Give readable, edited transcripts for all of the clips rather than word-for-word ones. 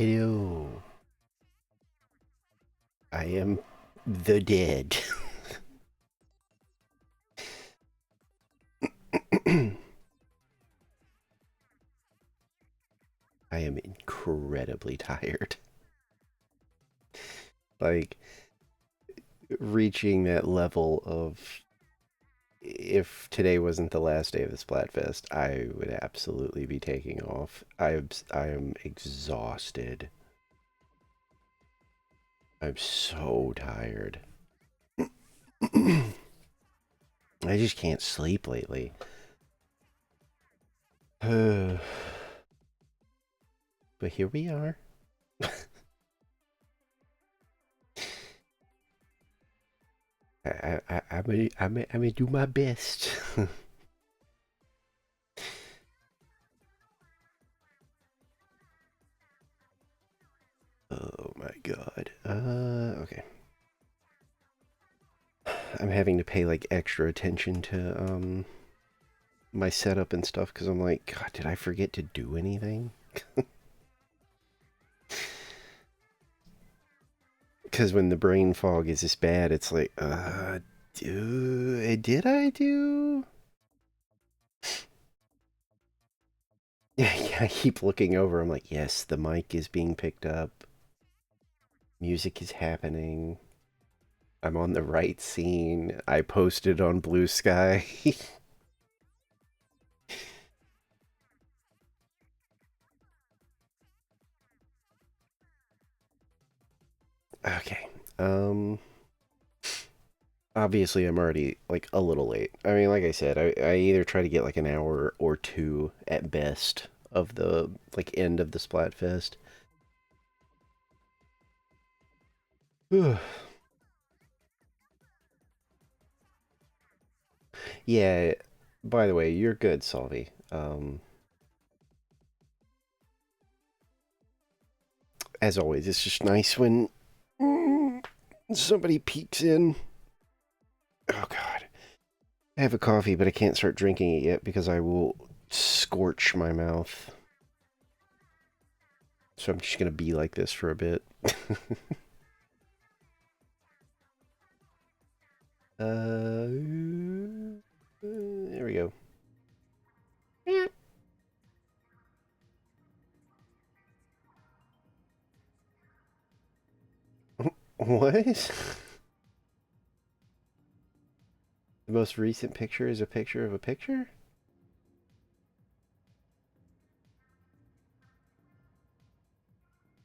Hello. I am the dead. I am incredibly tired. Like, reaching that level of if today wasn't the last day of the Splatfest, I would absolutely be taking off. I am exhausted. I'm so tired. I just can't sleep lately. But here we are. I'm gonna do my best. Oh my god. Okay. I'm having to pay like extra attention to my setup and stuff because I'm like, God, did I forget to do anything? Because when the brain fog is this bad, it's like, did I do? Yeah, I keep looking over. I'm like, yes, the mic is being picked up. Music is happening. I'm on the right scene. I posted on Blue Sky. Okay. Obviously I'm already like a little late. I mean, like I said, I either try to get like an hour or two at best of the like end of the Splatfest. Yeah, by the way, you're good, Salvi. As always, it's just nice when somebody peeks in. Oh god. I have a coffee, but I can't start drinking it yet because I will scorch my mouth. So I'm just gonna be like this for a bit. There we go. What? The most recent picture is a picture of a picture?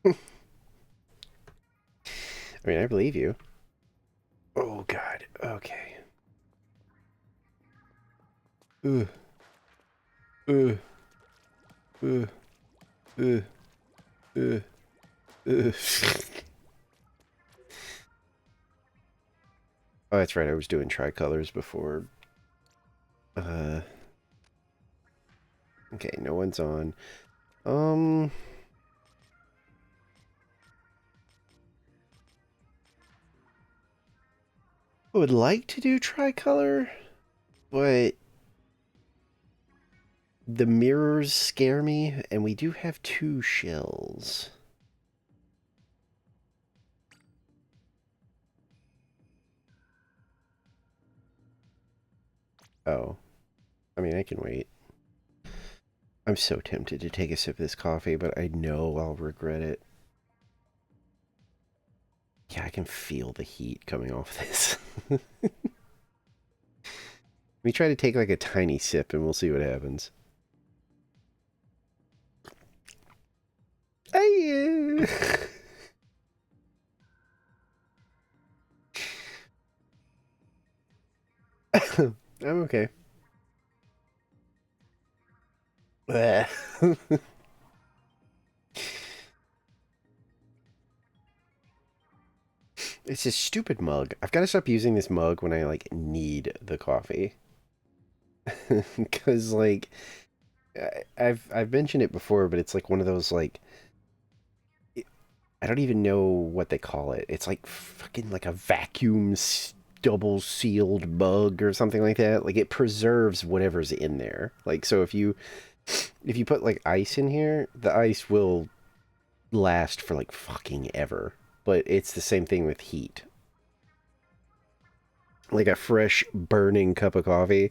I mean, I believe you. Oh, God. Okay. Ugh. Ugh. Ugh. Ugh. Ugh. Ugh. Oh, that's right. I was doing tricolors before. Uh. Okay, no one's on. Um. I would like to do tricolor, but the mirrors scare me, and we do have two shells. Oh. I mean, I can wait. I'm so tempted to take a sip of this coffee, but I know I'll regret it. Yeah, I can feel the heat coming off this. Let me try to take like a tiny sip and we'll see what happens. Hey, I'm okay. It's a stupid mug. I've got to stop using this mug when I like need the coffee. Cuz like I've mentioned it before, but it's like one of those like I don't even know what they call it. It's like fucking like a vacuum double sealed mug or something like that. Like it preserves whatever's in there. Like so if you put like ice in here, the ice will last for like fucking ever. But it's the same thing with heat. Like a fresh burning cup of coffee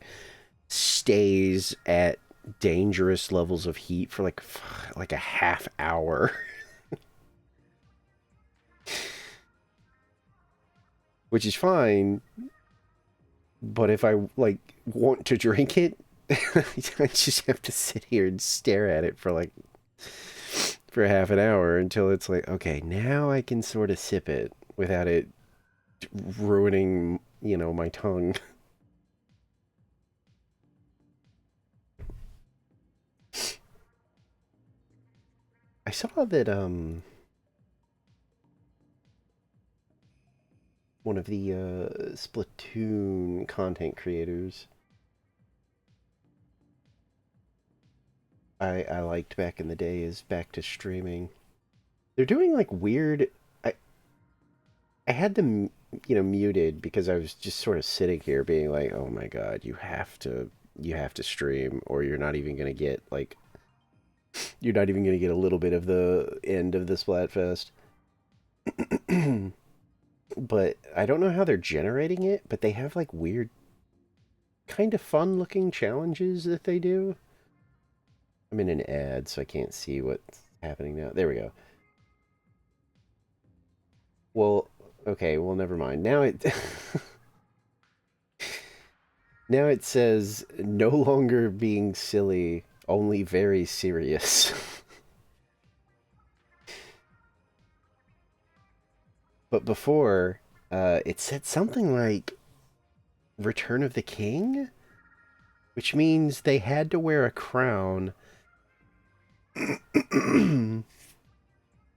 stays at dangerous levels of heat for like a half hour. Which is fine, but if I like want to drink it, I just have to sit here and stare at it for half an hour until it's like, okay, now I can sort of sip it without it ruining, my tongue. I saw that one of the Splatoon content creators I liked back in the day is back to streaming. They're doing like weird. I had them, muted because I was just sort of sitting here being like, "Oh my god, you have to stream, or you're not even gonna get a little bit of the end of the Splatfest." But I don't know how they're generating it, but they have like weird, kind of fun looking challenges that they do. I'm in an ad, so I can't see what's happening now. There we go. Well, okay, well, never mind. Now it now it says no longer being silly, only very serious. But before, it said something like Return of the King, which means they had to wear a crown and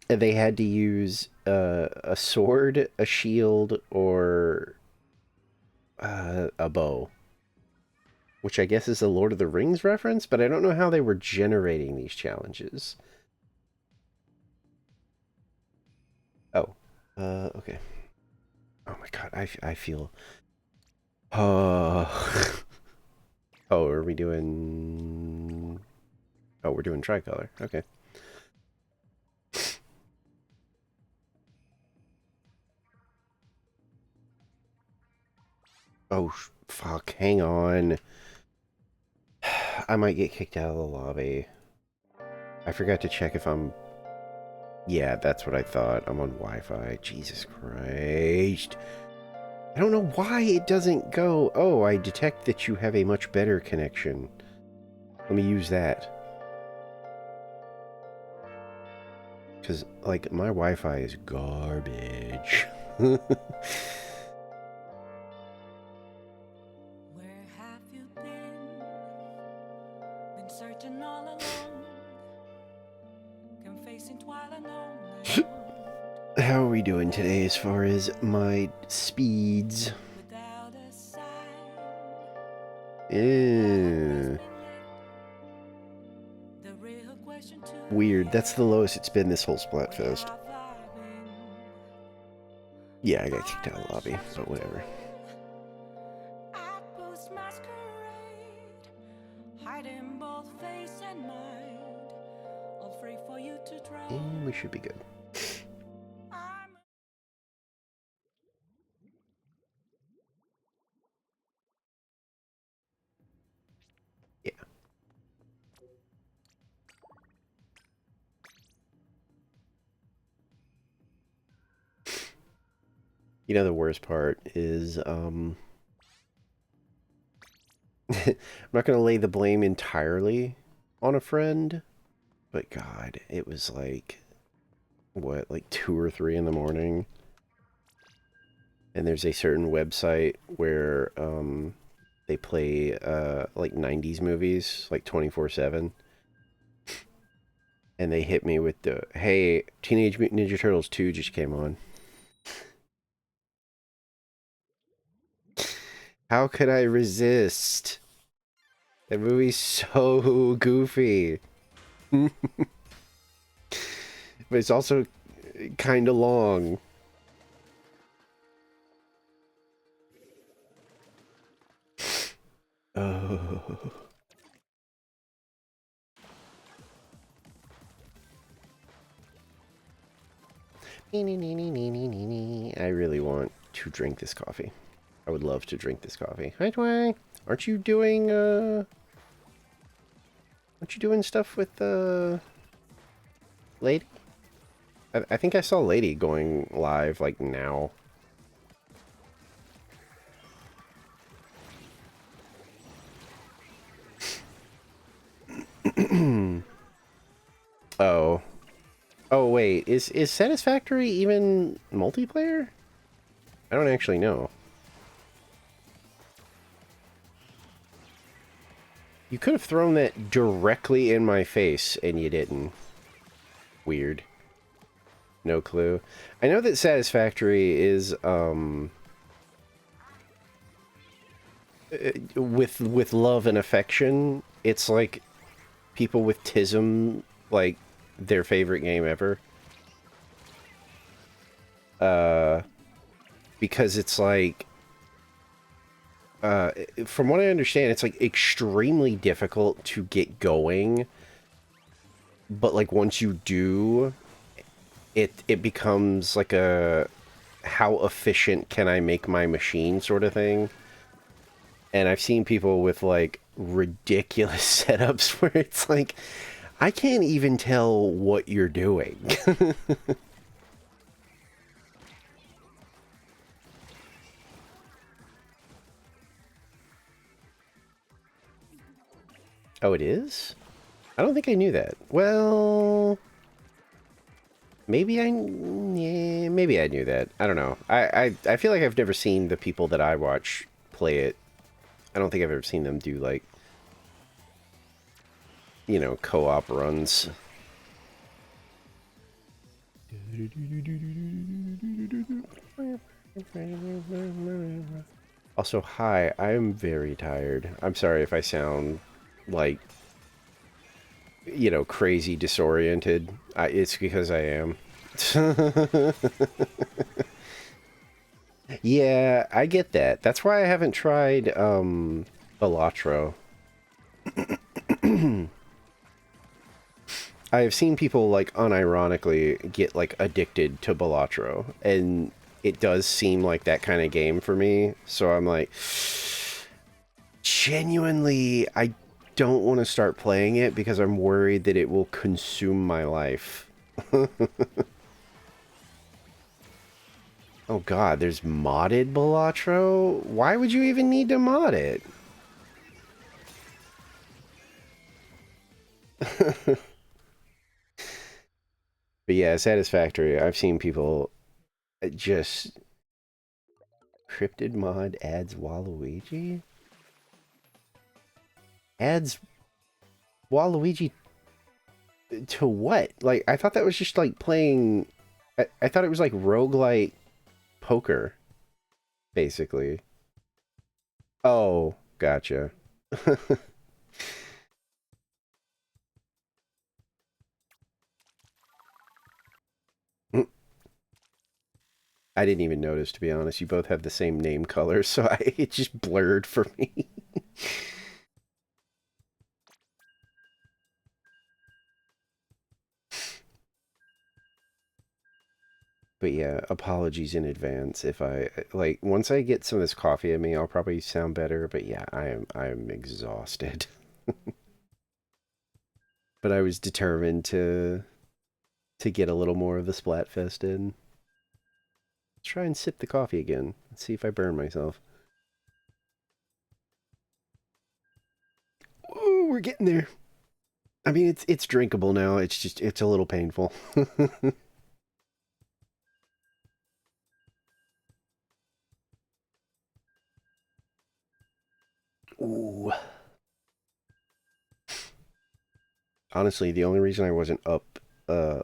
they had to use a sword, a shield, or a bow. Which I guess is a Lord of the Rings reference, but I don't know how they were generating these challenges. Oh. Okay. Oh my god, I feel... Oh. Oh, are we doing... Oh, we're doing tricolor. Okay. Oh, fuck. Hang on. I might get kicked out of the lobby. I forgot to check if I'm... Yeah, that's what I thought. I'm on Wi-Fi. Jesus Christ. I don't know why it doesn't go... Oh, I detect that you have a much better connection. Let me use that. Because, like, my Wi-Fi is garbage. How are we doing today as far as my speeds? Weird. That's the lowest it's been this whole Splatfest. Yeah, I got kicked out of the lobby, but whatever. And we should be good. Yeah. You know, the worst part is, I'm not going to lay the blame entirely on a friend, but God, it was like, what, like 2 or 3 in the morning? And there's a certain website where, they play, like 90s movies, like 24/7. And they hit me with the, hey, Teenage Mutant Ninja Turtles 2 just came on. How could I resist? That movie's so goofy. But it's also kind of long. Oh. I really want to drink this coffee. I would love to drink this coffee. Hi, Twang. Aren't you doing, aren't you doing stuff with, Lady? I think I saw Lady going live, like, now. Oh. Oh, wait. Is Satisfactory even multiplayer? I don't actually know. You could have thrown that directly in my face, and you didn't. Weird. No clue. I know that Satisfactory is, with love and affection, it's like people with Tism, like, their favorite game ever. Because it's like, from what I understand, it's like extremely difficult to get going, but like once you do, it becomes like a how efficient can I make my machine sort of thing. And I've seen people with like ridiculous setups where it's like, I can't even tell what you're doing. Oh, it is? I don't think I knew that. Well, maybe I knew that. I don't know. I feel like I've never seen the people that I watch play it. I don't think I've ever seen them do, like, you know, co-op runs. Also, hi, I'm very tired. I'm sorry if I sound like, you know, crazy disoriented. It's because I am. Yeah, I get that. That's why I haven't tried, Balatro. I have seen people, like, unironically get, like, addicted to Balatro, and it does seem like that kind of game for me, so I'm like, genuinely, I don't want to start playing it because I'm worried that it will consume my life. Oh god, there's modded Balatro? Why would you even need to mod it? But yeah, Satisfactory. I've seen people just... Cryptid mod adds Waluigi? Adds Waluigi to what? Like, I thought that was just like playing... I thought it was like roguelite poker, basically. Oh, gotcha. I didn't even notice, to be honest. You both have the same name color, so it just blurred for me. But yeah, apologies in advance if I, like, once I get some of this coffee in me, I'll probably sound better, but yeah, I'm exhausted. But I was determined to get a little more of the Splatfest in. Let's try and sip the coffee again. Let's see if I burn myself. Ooh, we're getting there. I mean, it's drinkable now. It's just, it's a little painful. Ooh. Honestly, the only reason I wasn't up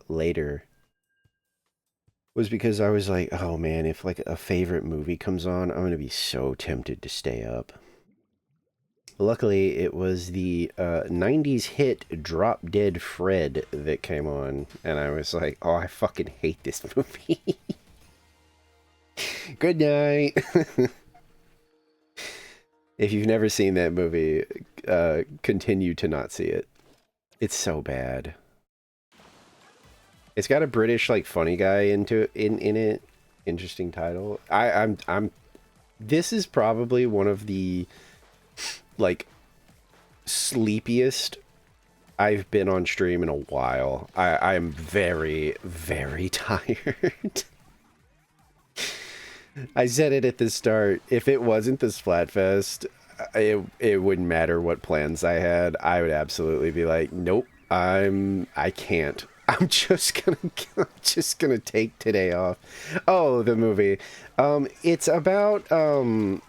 later was because I was like, oh man, if like a favorite movie comes on, I'm gonna be so tempted to stay up. Luckily, it was the 90s hit Drop Dead Fred that came on, and I was like, oh, I fucking hate this movie. Good night. If you've never seen that movie, continue to not see it. It's so bad. It's got a British like funny guy in it. Interesting title. I'm this is probably one of the like sleepiest I've been on stream in a while. I'm very, very tired. I said it at the start. If it wasn't the Splatfest, it wouldn't matter what plans I had. I would absolutely be like, nope, I can't. I'm just gonna take today off. Oh, the movie. It's about a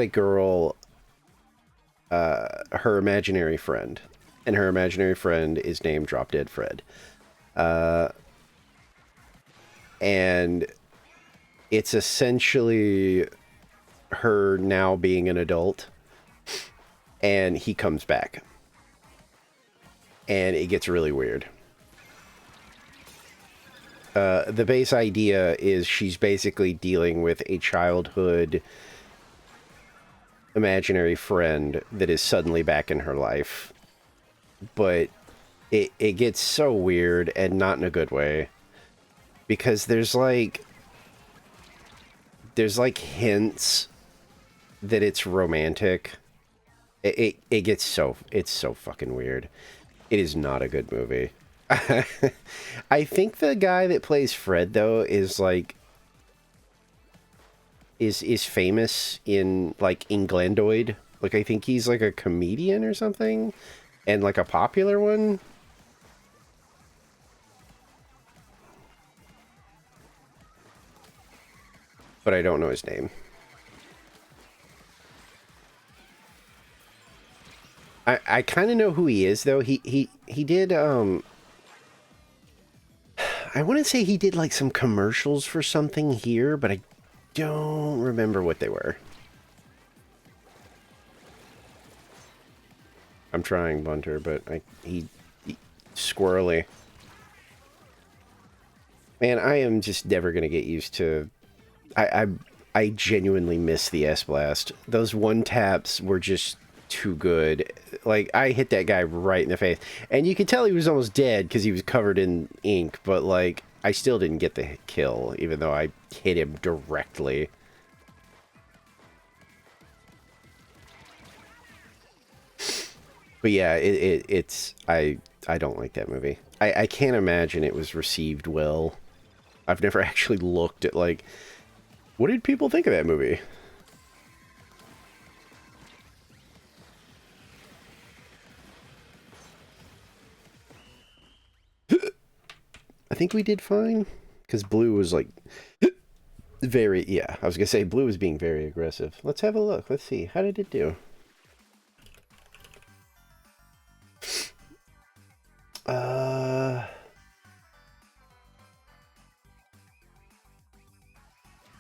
girl, her imaginary friend, and her imaginary friend is named Drop Dead Fred. And it's essentially her now being an adult, and he comes back. And it gets really weird. The base idea is she's basically dealing with a childhood imaginary friend that is suddenly back in her life. But it gets so weird, and not in a good way. Because there's like hints that it's romantic. It gets it's so fucking weird. It is not a good movie. I think the guy that plays Fred though is like is famous in like Englandoid. Like I think he's like a comedian or something, and like a popular one. But I don't know his name. I kind of know who he is though. He did I want to say he did like some commercials for something here, but I don't remember what they were. I'm trying, Bunter, but he squirrely. Man, I am just never gonna get used to. I genuinely miss the S-Blast. Those one taps were just too good. Like, I hit that guy right in the face. And you could tell he was almost dead because he was covered in ink, but, like, I still didn't get the kill, even though I hit him directly. But yeah, it's... I don't like that movie. I can't imagine it was received well. I've never actually looked at, like... What did people think of that movie? I think we did fine. Because Blue was like... very... Yeah, I was going to say Blue was being very aggressive. Let's have a look. Let's see. How did it do?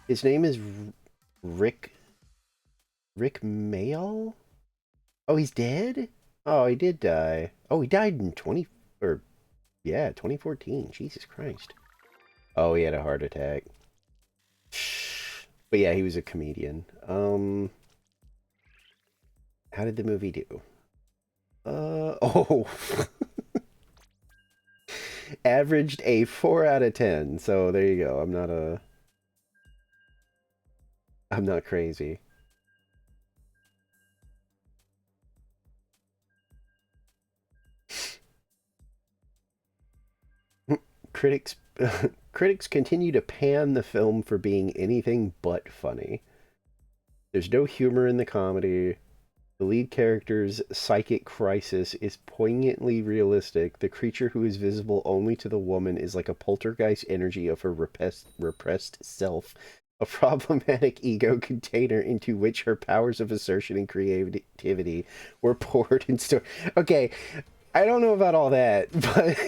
His name is Rick Mayall? Oh, he's dead? Oh, he did die. Oh, he died in 2014. Jesus Christ. Oh, he had a heart attack. But yeah, he was a comedian. How did the movie do? Oh. Averaged a 4 out of 10. So there you go. I'm not crazy. Critics critics continue to pan the film for being anything but funny. There's no humor in the comedy. The lead character's psychic crisis is poignantly realistic. The creature who is visible only to the woman is like a poltergeist energy of her repressed self, a problematic ego container into which her powers of assertion and creativity were poured and stored. Okay, I don't know about all that, but...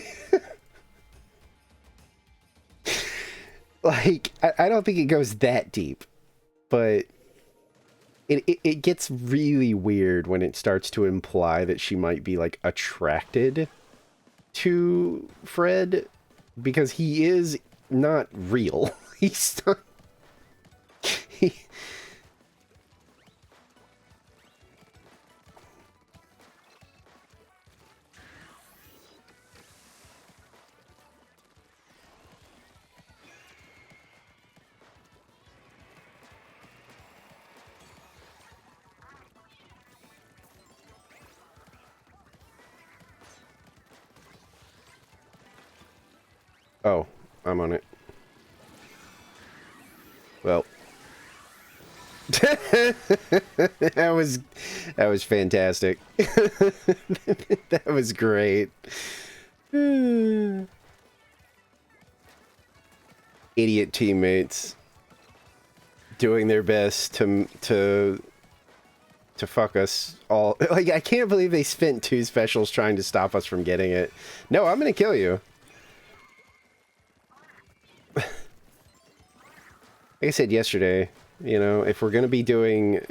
like, I don't think it goes that deep, but it gets really weird when it starts to imply that she might be, like, attracted to Fred, because he is not real. He's not... He... Oh, I'm on it. Well, that was fantastic. That was great. Idiot teammates doing their best to fuck us all. Like, I can't believe they spent 2 specials trying to stop us from getting it. No, I'm gonna kill you. Like I said yesterday, you know, if we're gonna be doing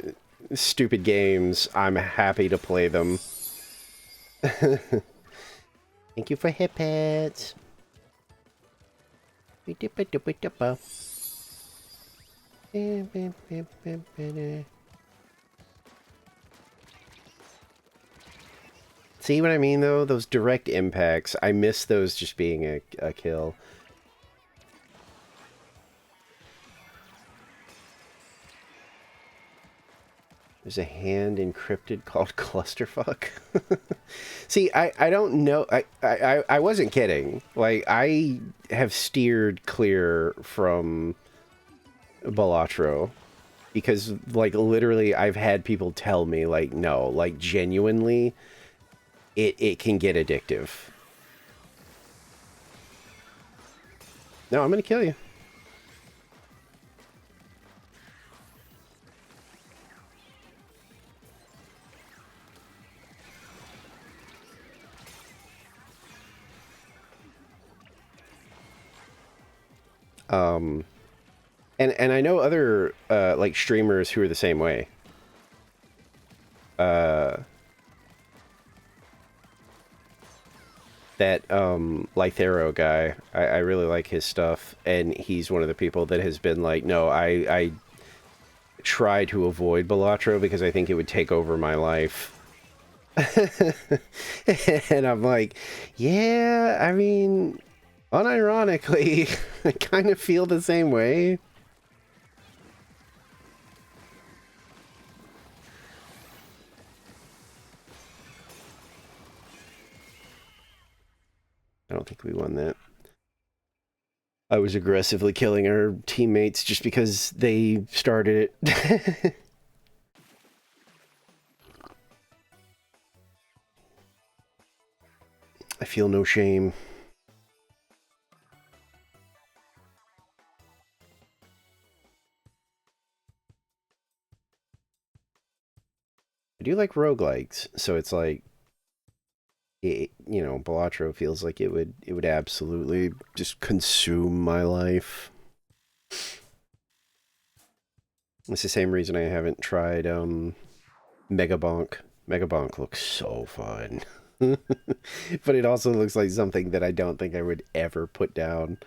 stupid games, I'm happy to play them. Thank you for hip hits. See what I mean, though? Those direct impacts, I miss those just being a kill. There's a hand encrypted called Clusterfuck. See, I don't know. I wasn't kidding. Like, I have steered clear from Balatro because, like, literally I've had people tell me, like, no, like, genuinely, it can get addictive. No, I'm gonna kill you. And I know other like streamers who are the same way. That Lythero guy, I really like his stuff, and he's one of the people that has been like, no, I try to avoid Balatro because I think it would take over my life. And I'm like, yeah, I mean, unironically, I kind of feel the same way. I don't think we won that. I was aggressively killing our teammates just because they started it. I feel no shame. I do like roguelikes, so it's like, it, you know, Balatro feels like it would absolutely just consume my life. It's the same reason I haven't tried Megabonk. Megabonk looks so fun. But it also looks like something that I don't think I would ever put down.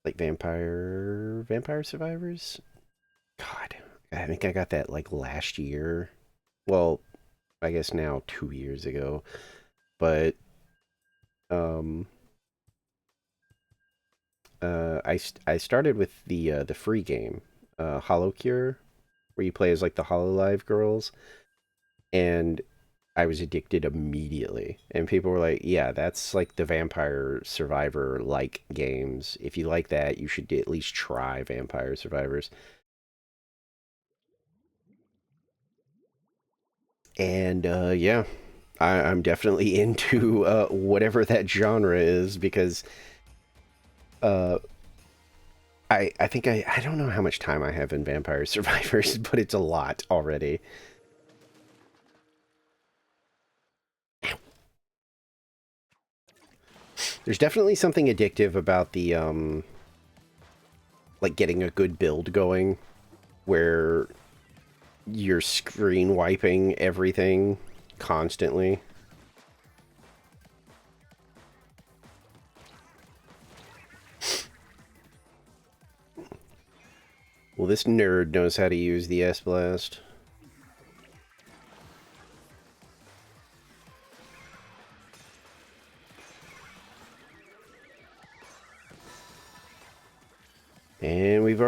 Like Vampire Survivors? God, I think I got that like last year. Well, I guess now 2 years ago. But um I started with the free game, Hollow Cure, where you play as like the Hololive girls, and I was addicted immediately. And people were like, "Yeah, that's like the Vampire Survivor like games. If you like that, you should at least try Vampire Survivors." And yeah, I'm definitely into whatever that genre is because uh, I think I don't know how much time I have in Vampire Survivors, but it's a lot already. There's definitely something addictive about the like getting a good build going where you're screen wiping everything constantly. Well, this nerd knows how to use the S-Blast.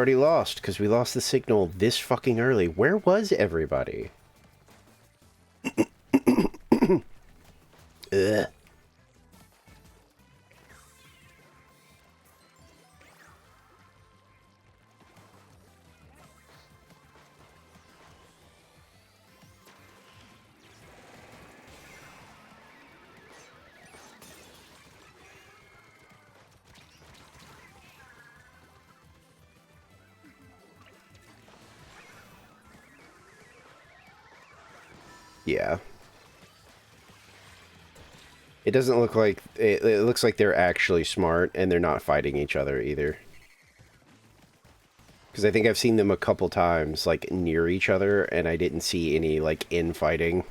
already lost because we lost the signal this fucking early. Where was everybody? Ugh. Yeah. It doesn't look like... It looks like they're actually smart, and they're not fighting each other either. Because I think I've seen them a couple times, like, near each other, and I didn't see any, like, infighting.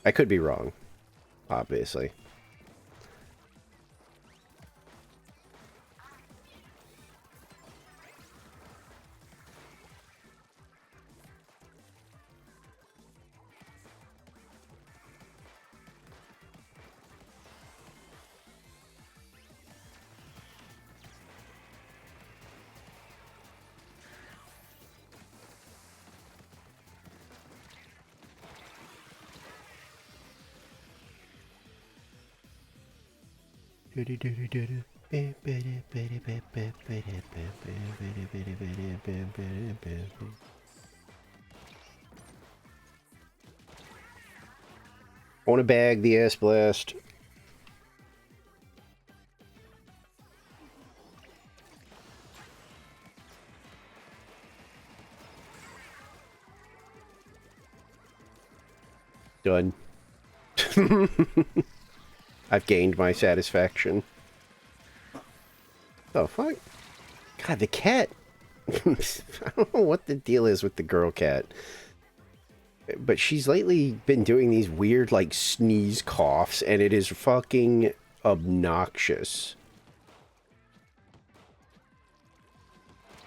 I could be wrong, obviously. I want to bag the ass blast. Done. I've gained my satisfaction. Oh, fuck? God, the cat. I don't know what the deal is with the girl cat. But she's lately been doing these weird, like, sneeze coughs, and it is fucking obnoxious.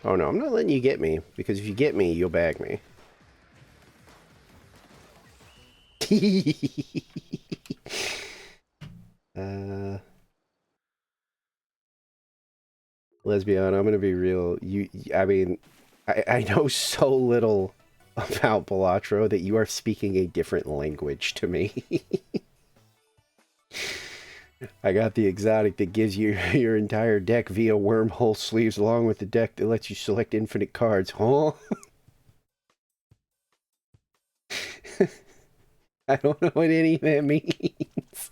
Oh no, I'm not letting you get me, because if you get me, you'll bag me. Lesbian, I'm gonna be real. I mean, I know so little about Balatro that you are speaking a different language to me. I got the exotic that gives you your entire deck via wormhole sleeves, along with the deck that lets you select infinite cards. Huh? I don't know what any of that means.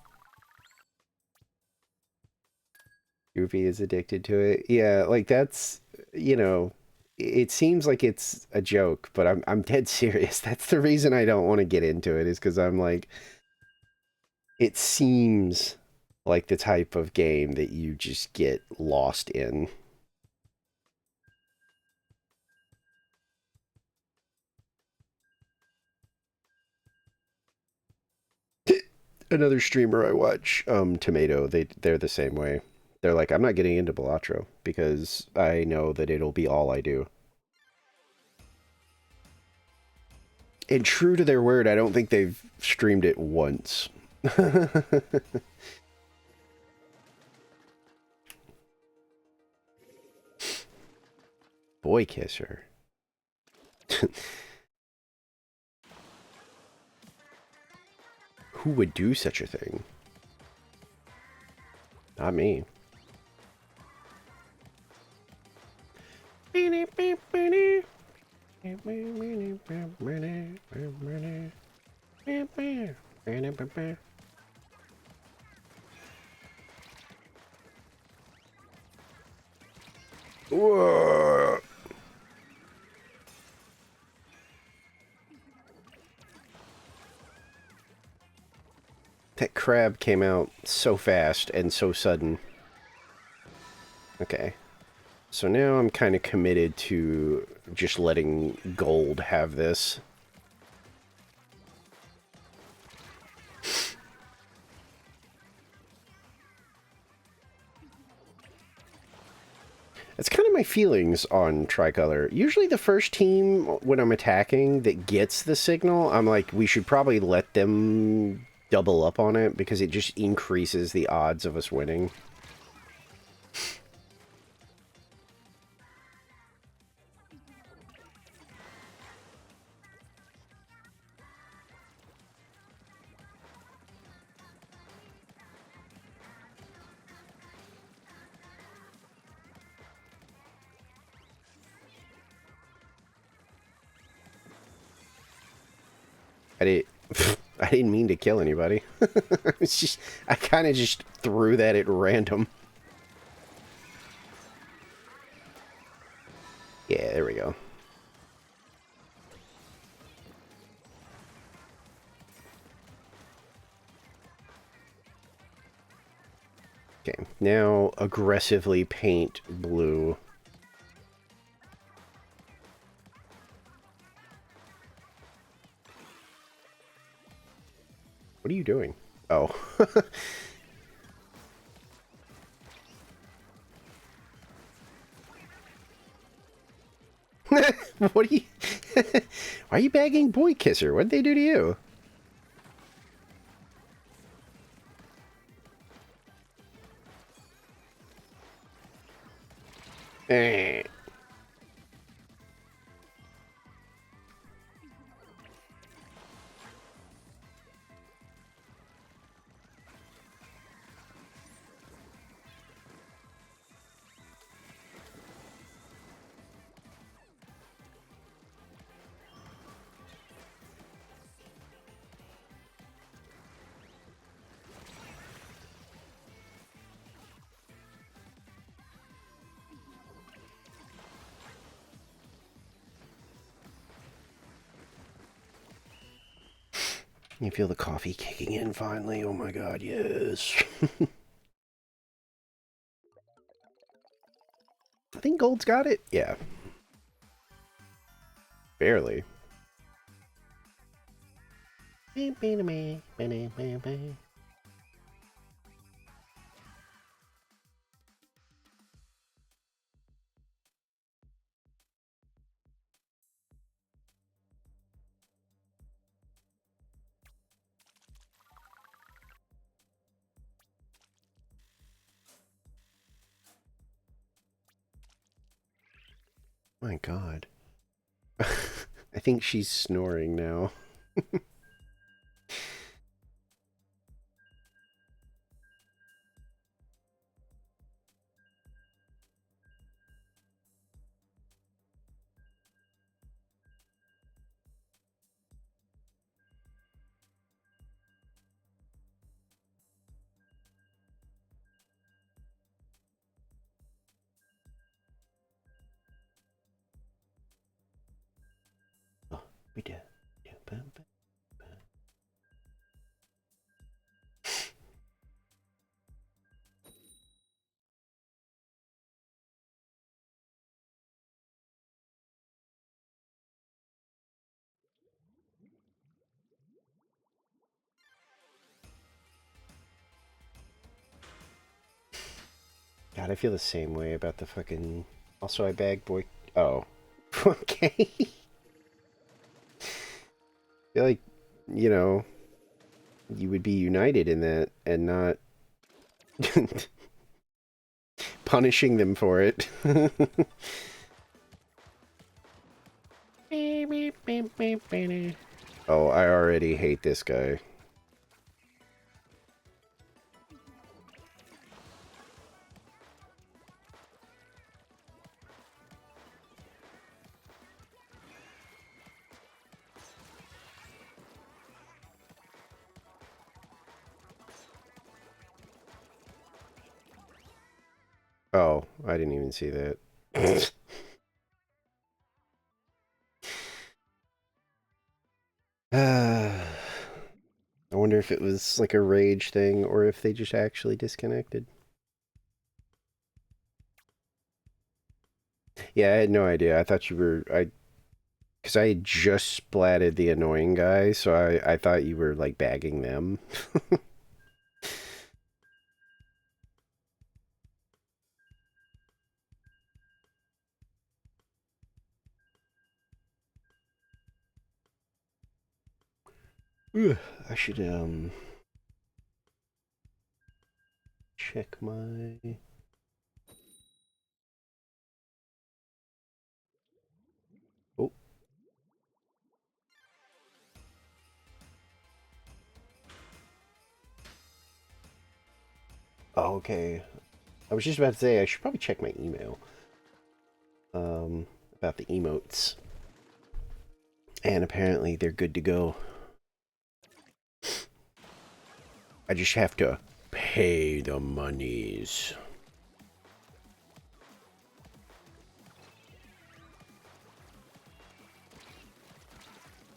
Goofy is addicted to it. Yeah, like that's, you know, it seems like it's a joke, but I'm dead serious. That's the reason I don't want to get into it, is because I'm like, it seems like the type of game that you just get lost in. Another streamer I watch, Tomato, they're the same way. They're like, I'm not getting into Balatro because I know that it'll be all I do. And true to their word, I don't think they've streamed it once. Boy kisser. Who would do such a thing? Not me. Whoa. That crab came out so fast and so sudden. Okay. So now I'm kind of committed to just letting gold have this. That's kind of my feelings on Tricolor. Usually the first team, when I'm attacking, that gets the signal, I'm like, we should probably let them double up on it because it just increases the odds of us winning. I did. I didn't mean to kill anybody. It's just I kind of just threw that at random. Yeah, there we go. Okay, now aggressively paint blue. What are you doing? Oh. What are you... Why are you bagging Boy Kisser? What'd they do to you? Eh. You feel the coffee kicking in finally? Oh my god, yes. I think Gold's got it. Yeah. Barely. My god. I think she's snoring now. Oh, we did. God, I feel the same way about the fucking... Also, I bag Boy... Oh. Okay. I feel like, you know, you would be united in that and not punishing them for it. Oh, I already hate this guy. Oh, I didn't even see that. I wonder if it was like a rage thing or if they just actually disconnected. Yeah, I had no idea. I thought you were... Because I had just splatted the annoying guy, so I thought you were, like, bagging them. Ugh, I should, check my... Oh. Oh, okay. I was just about to say, I should probably check my email. About the emotes. And apparently they're good to go. I just have to pay the monies.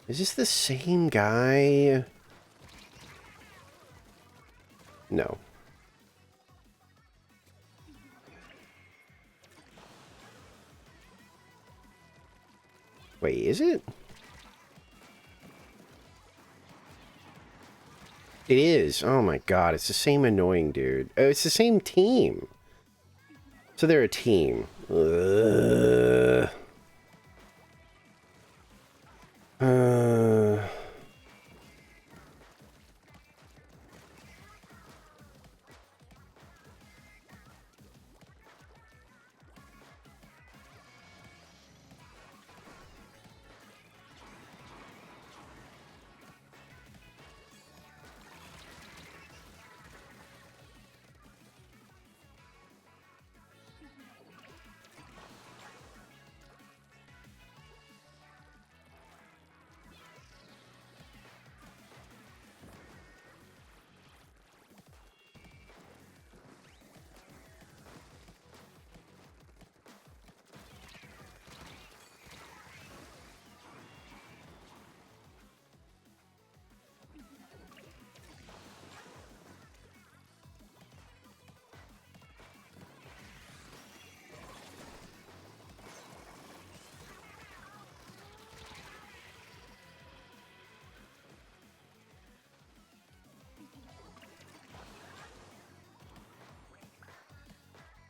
Is this the same guy? No. Wait, is it? It is. Oh my god, it's the same annoying dude. Oh, it's the same team. So they're a team. Ugh.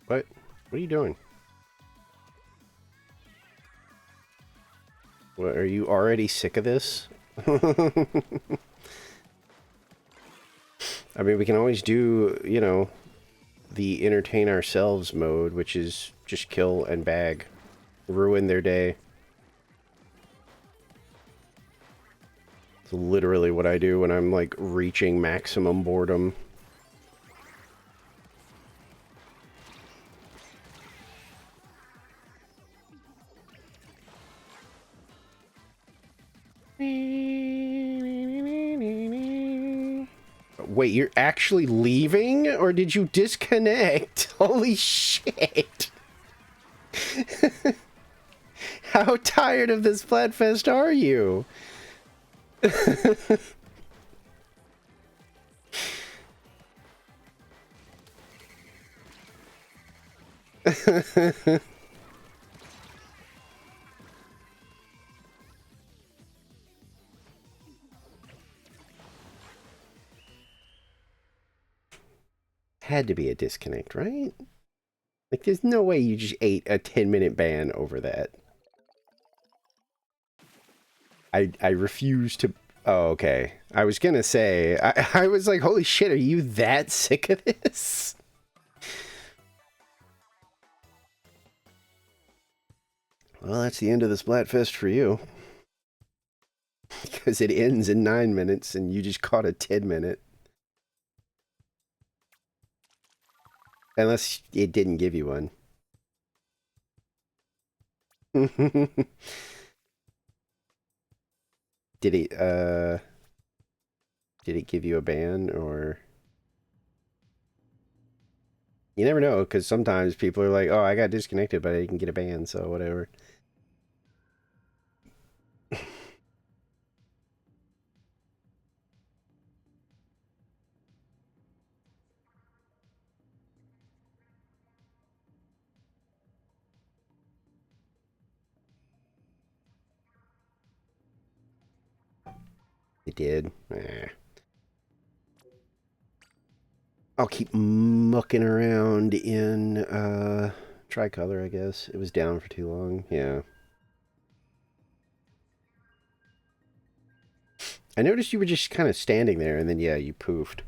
What? What are you doing? What, are you already sick of this? I mean, we can always do, you know, the entertain ourselves mode, which is just kill and bag. Ruin their day. It's literally what I do when I'm, like, reaching maximum boredom. Wait, you're actually leaving? Or did you disconnect? Holy shit! How tired of this Splatfest are you? Had to be a disconnect, right? Like, there's no way you just ate a 10-minute ban over that. I refuse to... Oh, okay. I was gonna say, I was like, holy shit, are you that sick of this? Well, that's the end of the Splatfest for you. Because it ends in 9 minutes and you just caught a 10-minute. Unless it didn't give you one. Did it give you a ban, or... You never know, because sometimes people are like, oh, I got disconnected, but I didn't get a ban, so whatever. It did. I'll keep mucking around in tricolor, I guess. It was down for too long. Yeah. I noticed you were just kind of standing there, and then, yeah, you poofed.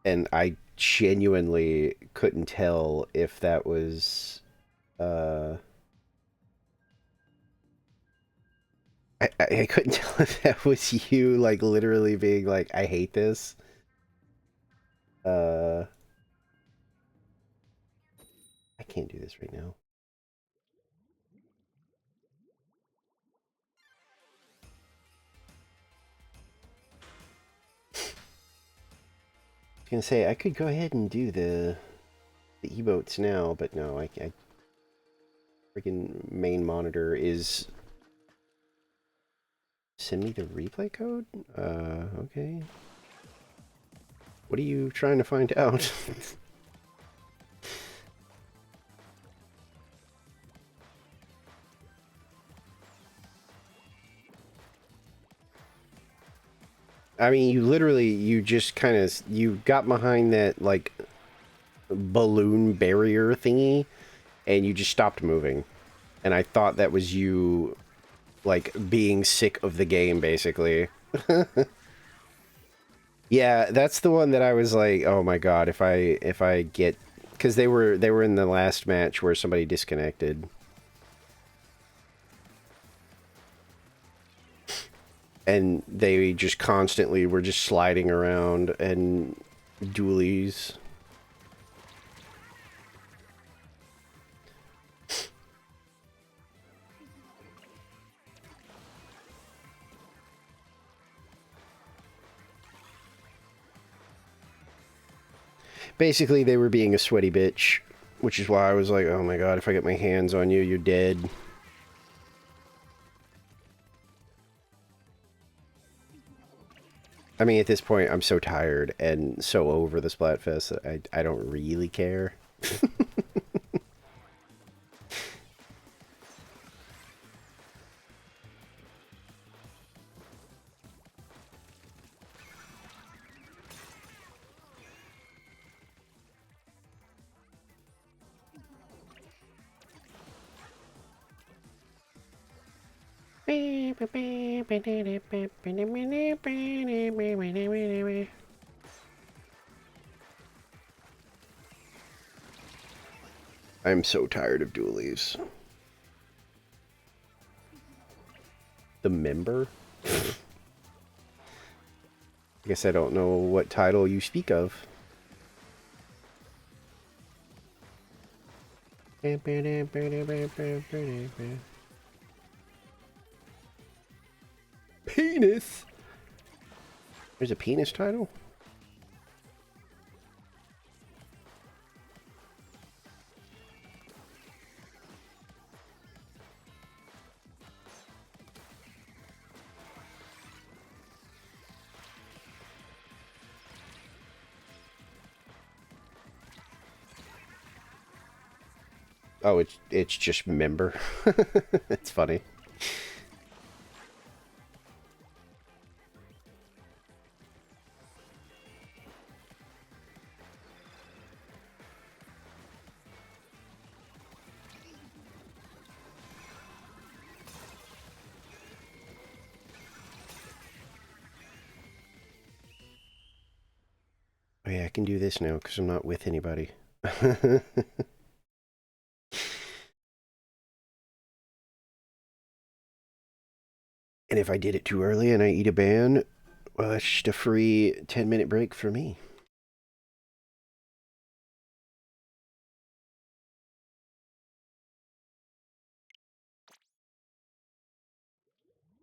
And I genuinely couldn't tell if that was uh I couldn't tell if that was you like literally being like I hate this. Uh I can't do this right now. I was gonna say I could go ahead and do the emotes now, but no, I freaking main monitor is send me the replay code? Okay. What are you trying to find out? I mean, you literally, you just kind of, you got behind that, like, balloon barrier thingy, and you just stopped moving. And I thought that was you, like, being sick of the game, basically. Yeah, that's the one that I was like, oh my god, if I get... Because they were in the last match where somebody disconnected. And they just constantly were just sliding around and dualies. Basically, they were being a sweaty bitch, which is why I was like, oh my god, if I get my hands on you, you're dead. I mean, at this point, I'm so tired and so over the Splatfest that I don't really care. I'm so tired of dualies. The member? I guess I don't know what title you speak of. Penis? There's a penis title? Oh, it's just member. It's funny. Oh yeah, I can do this now because I'm not with anybody. And if I did it too early and I eat a ban, well, that's just a free 10-minute break for me.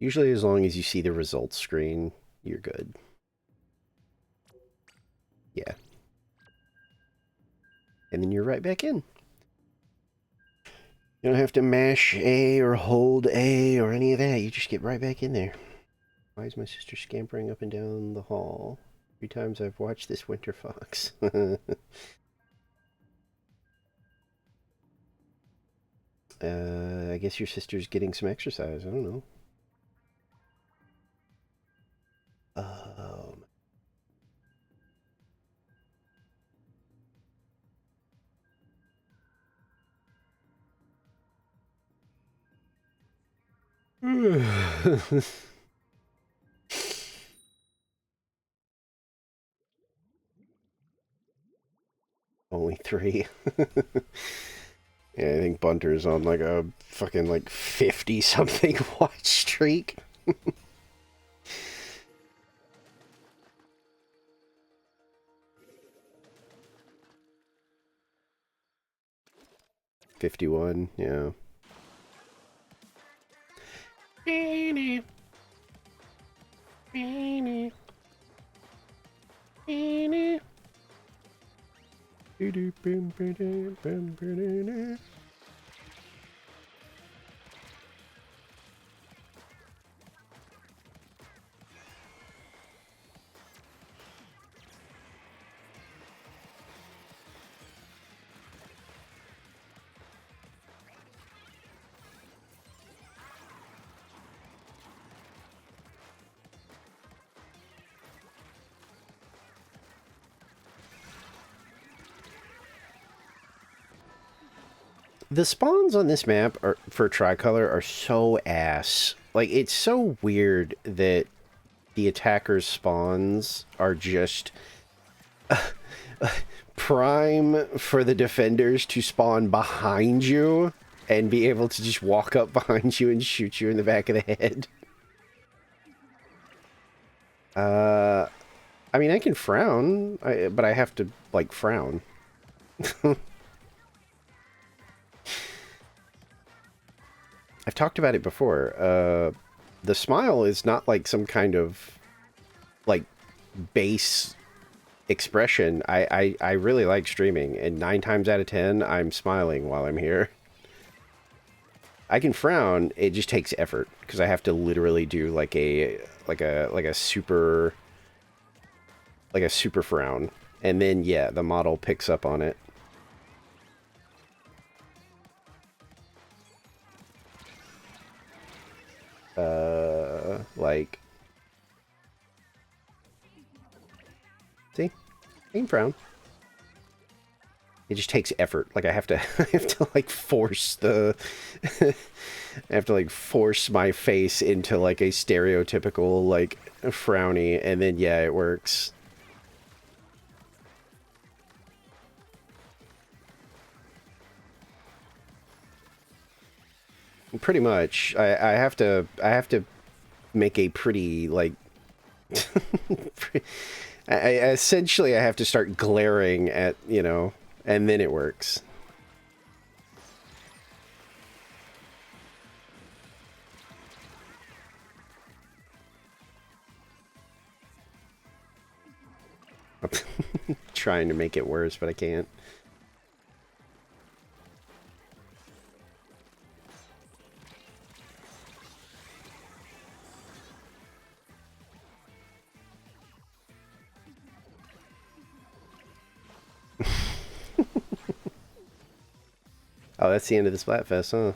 Usually as long as you see the results screen, you're good. Yeah. And then you're right back in. You don't have to mash A or hold A or any of that. You just get right back in there. Why is my sister scampering up and down the hall? 3 times I've watched this winter fox. I guess your sister's getting some exercise. I don't know. Um, only 3. Yeah, I think Bunter's on like a fucking like 50 something watch streak. 51, yeah. The spawns on this map are, for Tricolor are so ass. Like, it's so weird that the attackers' spawns are just prime for the defenders to spawn behind you and be able to just walk up behind you and shoot you in the back of the head. I mean, I can frown, but I have to, like, frown. I've talked about it before. The smile is not like some kind of, like, base expression. I really like streaming, and 9 times out of 10, I'm smiling while I'm here. I can frown, it just takes effort, because I have to literally do, like a super frown. And then, yeah, the model picks up on it. Like... See? Same frown. It just takes effort. Like, I have to, I have to, like, force the... I have to, like, force my face into, like, a stereotypical, like, frowny, and then, yeah, it works. Pretty much. I have to make a pretty, like... essentially, I have to start glaring at, you know, and then it works. Trying to make it worse, but I can't. Oh, that's the end of the Splatfest, huh?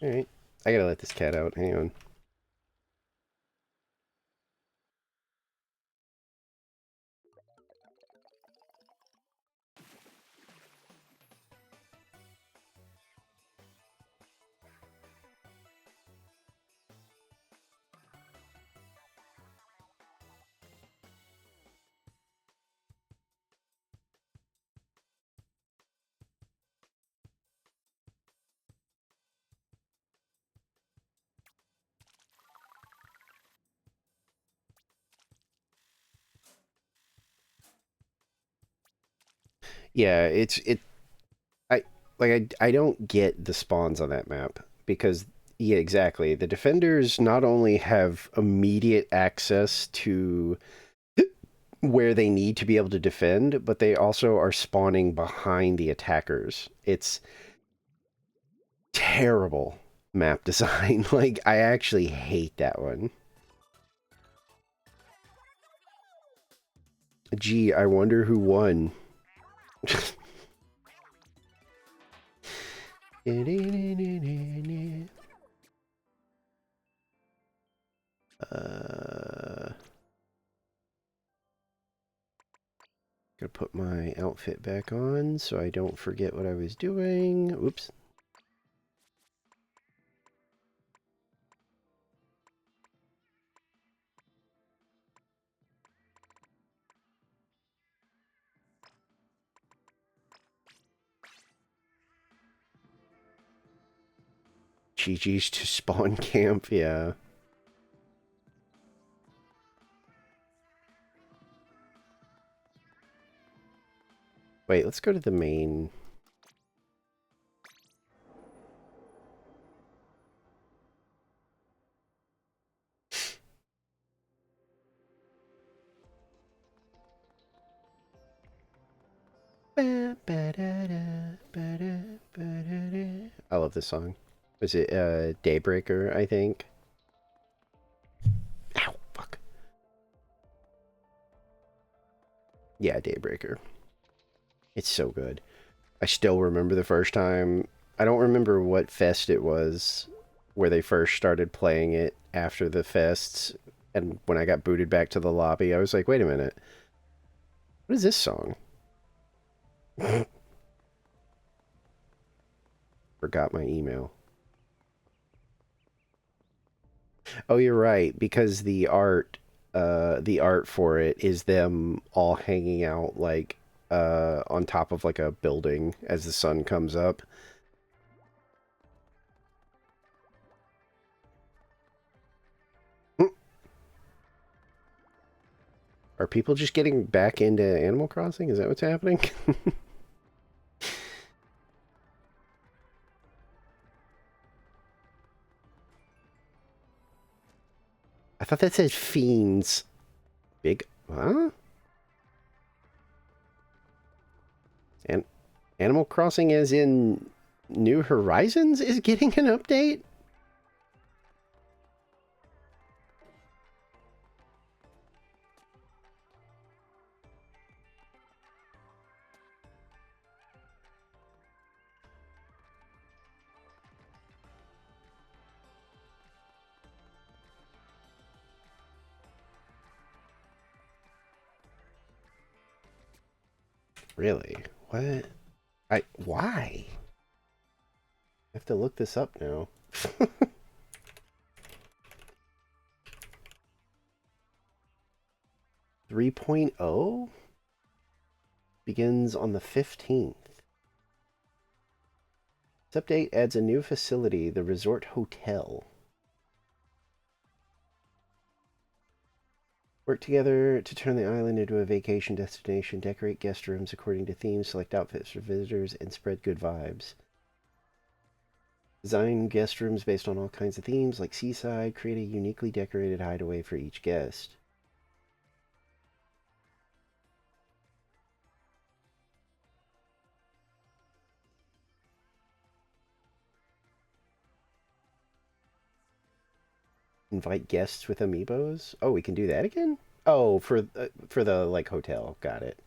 Alright. I gotta let this cat out. Hang on. Yeah, I I don't get the spawns on that map because yeah, exactly. The defenders not only have immediate access to where they need to be able to defend, but they also are spawning behind the attackers. It's terrible map design. Like, I actually hate that one. Gee, I wonder who won. Gotta put my outfit back on so I don't forget what I was doing. Oops. GG's to spawn camp, yeah. Wait, let's go to the main. I love this song. Was it Daybreaker, I think? Ow, fuck. Yeah, Daybreaker. It's so good. I still remember the first time. I don't remember what fest it was where they first started playing it after the fests. And when I got booted back to the lobby, I was like, wait a minute. What is this song? Forgot my email. Oh, you're right, because the art for it is them all hanging out like on top of like a building as the sun comes up. Are people just getting back into Animal Crossing? Is that what's happening? I thought that said fiends. Big, huh? And Animal Crossing as in New Horizons is getting an update? Really? What? Why? I have to look this up now. 3.0 begins on the 15th. This update adds a new facility, the Resort Hotel. Work together to turn the island into a vacation destination, decorate guest rooms according to themes, select outfits for visitors, and spread good vibes. Design guest rooms based on all kinds of themes, like seaside, create a uniquely decorated hideaway for each guest. Invite guests with amiibos? Oh, we can do that again? Oh, for the like hotel. Got it.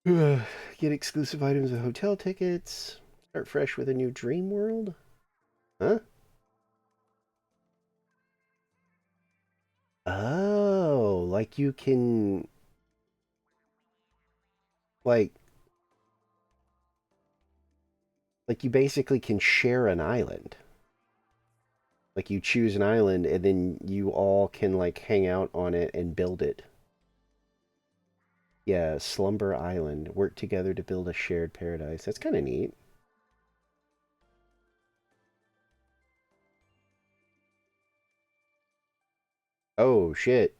Uh, Get exclusive items and hotel tickets. Start fresh with a new dream world? Huh? Oh, like you can like like you basically can share an island. Like you choose an island and then you all can like hang out on it and build it. Yeah, Slumber Island. Work together to build a shared paradise. That's kind of neat. Oh shit.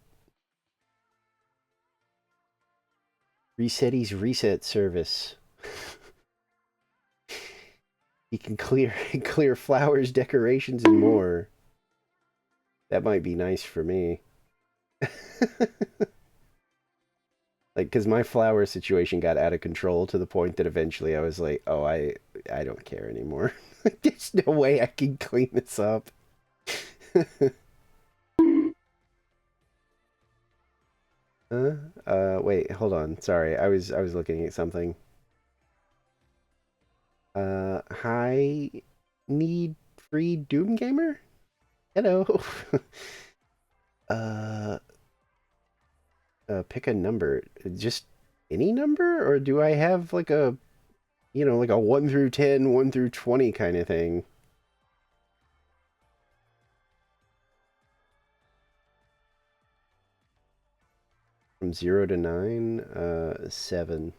Resetty's reset service. You can clear clear flowers, decorations, and more. That might be nice for me. Like, because my flower situation got out of control to the point that eventually I was like, oh, I don't care anymore. There's no way I can clean this up. Wait, hold on. Sorry, I was looking at something. Hi, need free Doom Gamer? Hello. uh, Pick a number. Just any number, or do I have like a, like a 1 through 10, 1 through 20 kind of thing? from 0 to 9, 7.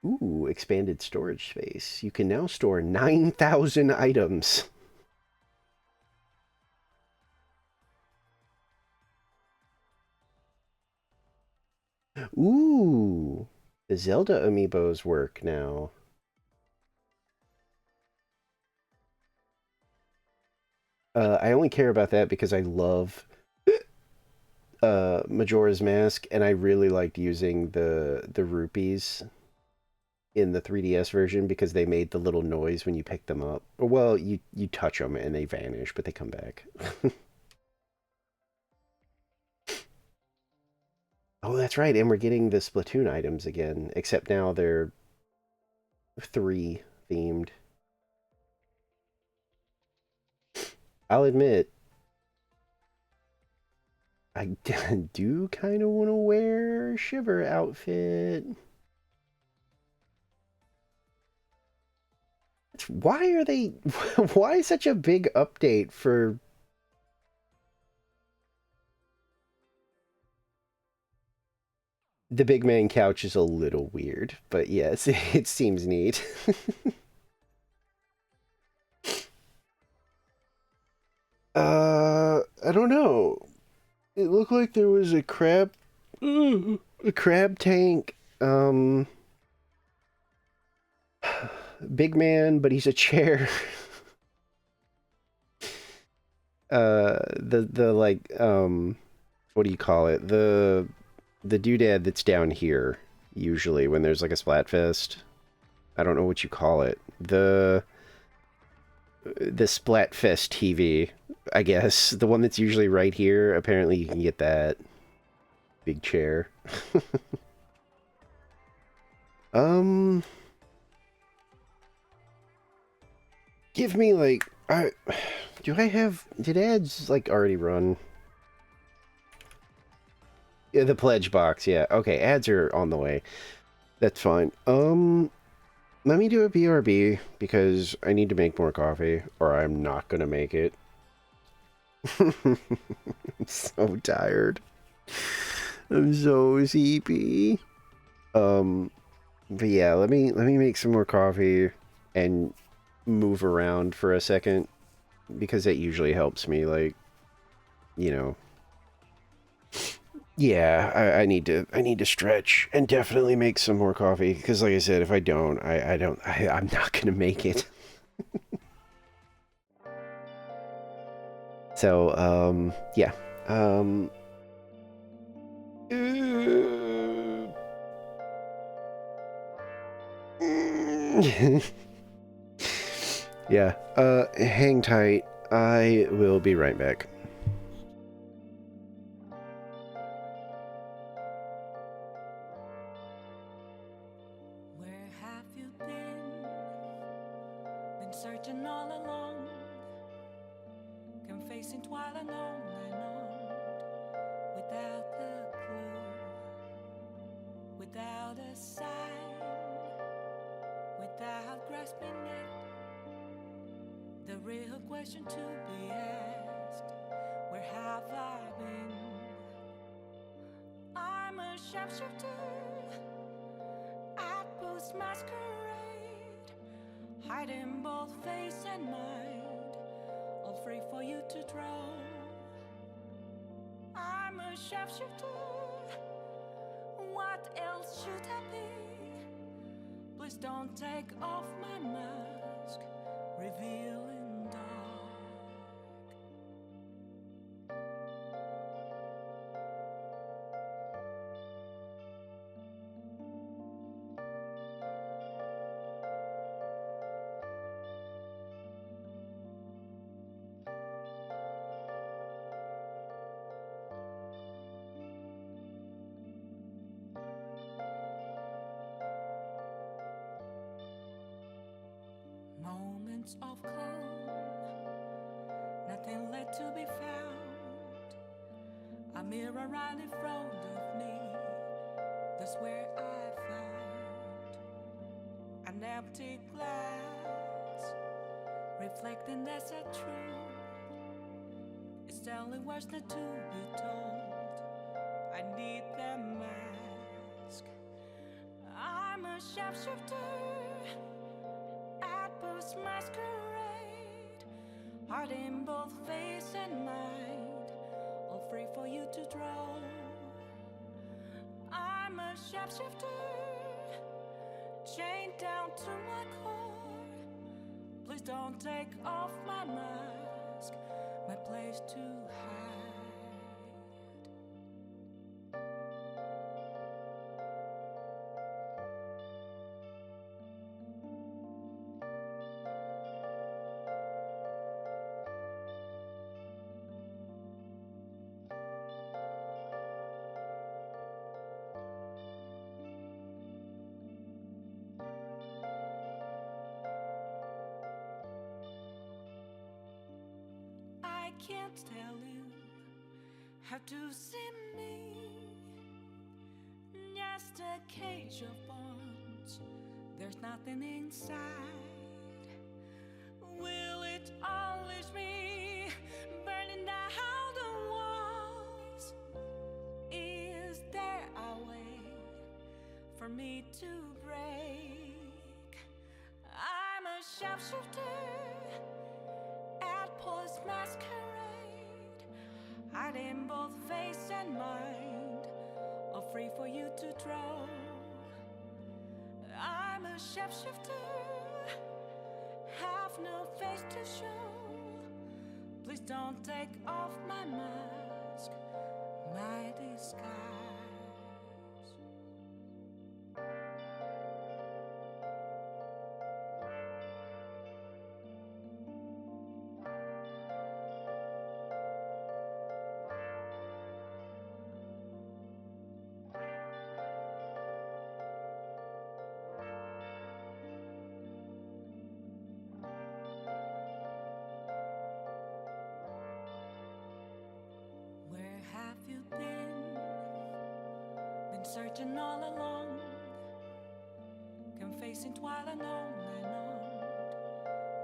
Ooh, expanded storage space. You can now store 9,000 items. Ooh, the Zelda amiibos work now. I only care about that because I love Majora's Mask, and I really liked using the rupees in the 3DS version because they made the little noise when you pick them up. Well, you touch them and they vanish, but they come back. Oh, that's right, and we're getting the Splatoon items again, except now they're 3 themed. I'll admit, I do kind of want to wear Shiver outfit. Why are they... Why such a big update for... The big man couch is a little weird, but yes, it seems neat. I don't know. It looked like there was a crab tank, big man, but he's a chair. The like, what do you call it? The doodad that's down here, usually, when there's like a Splatfest. I don't know what you call it. The Splatfest TV, I guess. The one that's usually right here. Apparently you can get that. Big chair. Give me like... Did ads like already run? Yeah, the pledge box, yeah. Okay, ads are on the way. That's fine. Let me do a BRB because I need to make more coffee or I'm not gonna make it. I'm so tired. I'm so sleepy. But yeah, let me make some more coffee and move around for a second because that usually helps me, like, you know. Yeah, I need to stretch and definitely make some more coffee because, like I said, if I don't, I'm not gonna make it. So, yeah, yeah, hang tight. I will be right back. Where have you been? Been searching all along, confessing while alone and on, without a clue, without a sign, without grasping it. The real question to be asked, where have I been? I'm a sharpshooter at post masquerade, hiding both face and mind, all free for you to draw. I'm a sharpshooter, what else should I be? Please don't take off my mask, revealing dark. Moments of calm, nothing left to be found. A mirror right in front of me, that's where I found an empty glass, reflecting that's a truth. It's It's telling words not to be told. I need that mask. I'm a shapeshifter at post masquerade, heart in both face and mind, all free for you to draw. I'm a shapeshifter, chained down to my core. Please don't take off my mask, my place to hide. I can't tell you how to see me. Just a cage of bones, there's nothing inside. Will it unleash me, burning down the walls? Is there a way for me to break? I'm a shapeshifter at post masquerade, hiding both face and mind, all free for you to draw. I'm a shapeshifter, have no face to show. Please don't take off my mask, my disguise. Where have you been? Been searching all along, confessing twilight on and on,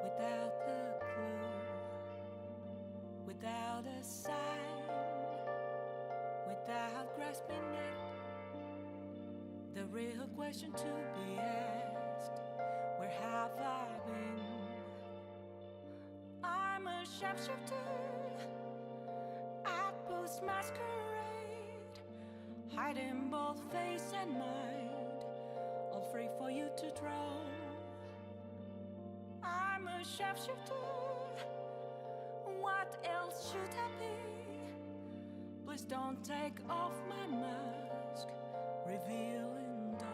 without a clue, without a sign, without grasping it. The real question to be asked: where have I been? I'm a shapeshifter at post masquerade, hiding both face and mind, all free for you to draw. I'm a shapeshifter, what else should I be? Please don't take off my mask, revealing dark.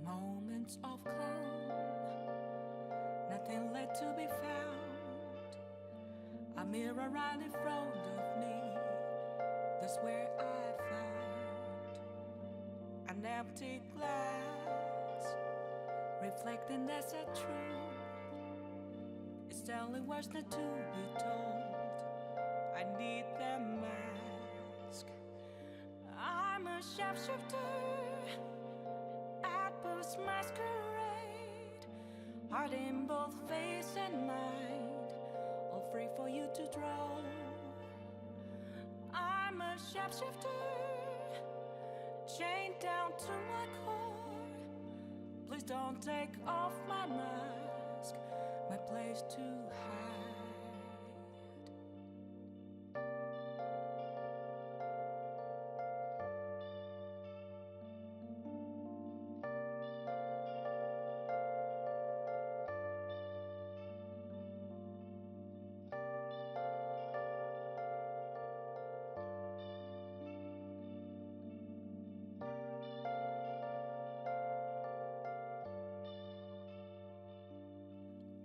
Moments of calm, nothing left to be found. A mirror right in front of me, that's where I found an empty glass, reflecting that's a truth. It's telling words not to be told. I need that mask. I'm a shapeshifter at post masquerade, heart in both face and mind, all free for you to draw. I'm a shapeshifter, chained down to my core. Please don't take off my mask, my place to hide.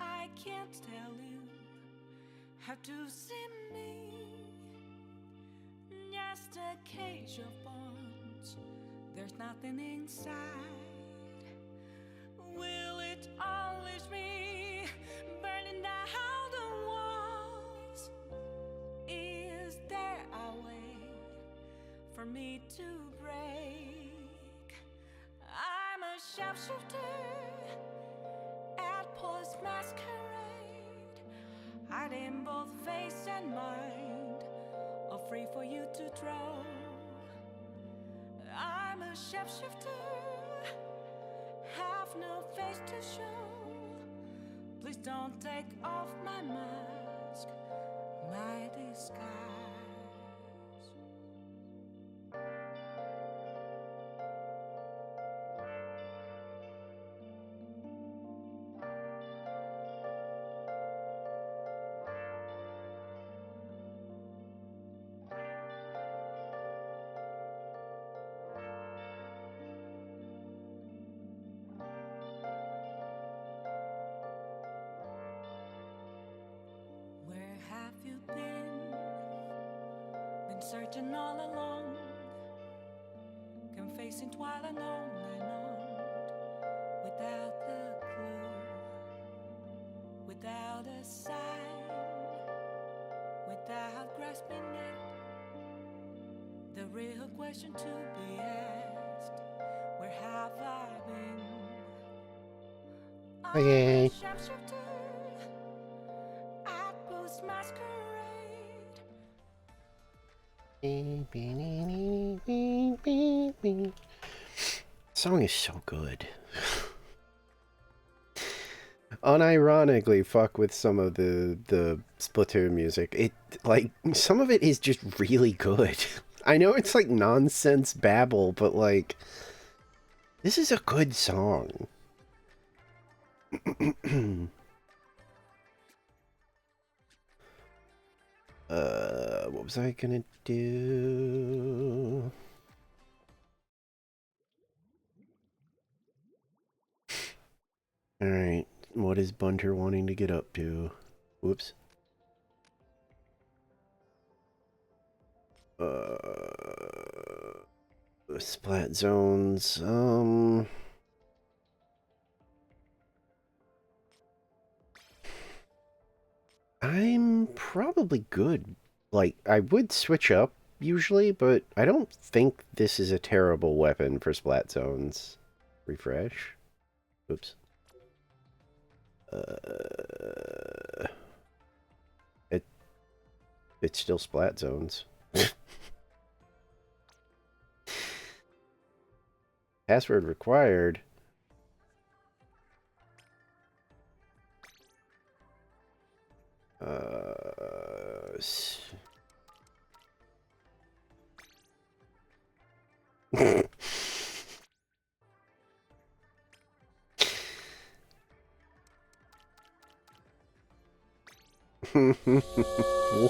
I can't tell you how to see me. Just a cage age of bonds, there's nothing inside. Will it unleash me, burning down the walls? Is there a way for me to break? I'm a sharpshooter at post masquerade, hiding both face and mind, all free for you to draw. I'm a shapeshifter, have no face to show. Please don't take off my mask, my disguise. Where have you been? Been searching all along, confessing while and on and on, without a clue, without a sign, without grasping it. The real question to be asked: where have I been? Okay. I'm a sharpshooter at post masquerade. Song is so good. Unironically, fuck with some of the Splatoon music. It, like, some of it is just really good. I know it's like nonsense babble, but like, this is a good song. What was I gonna do? Alright, what is Bunter wanting to get up to? Whoops. Splat zones, I'm probably good. Like, I would switch up usually, but I don't think this is a terrible weapon for splat zones. Refresh. Oops. It's still splat zones. Password required.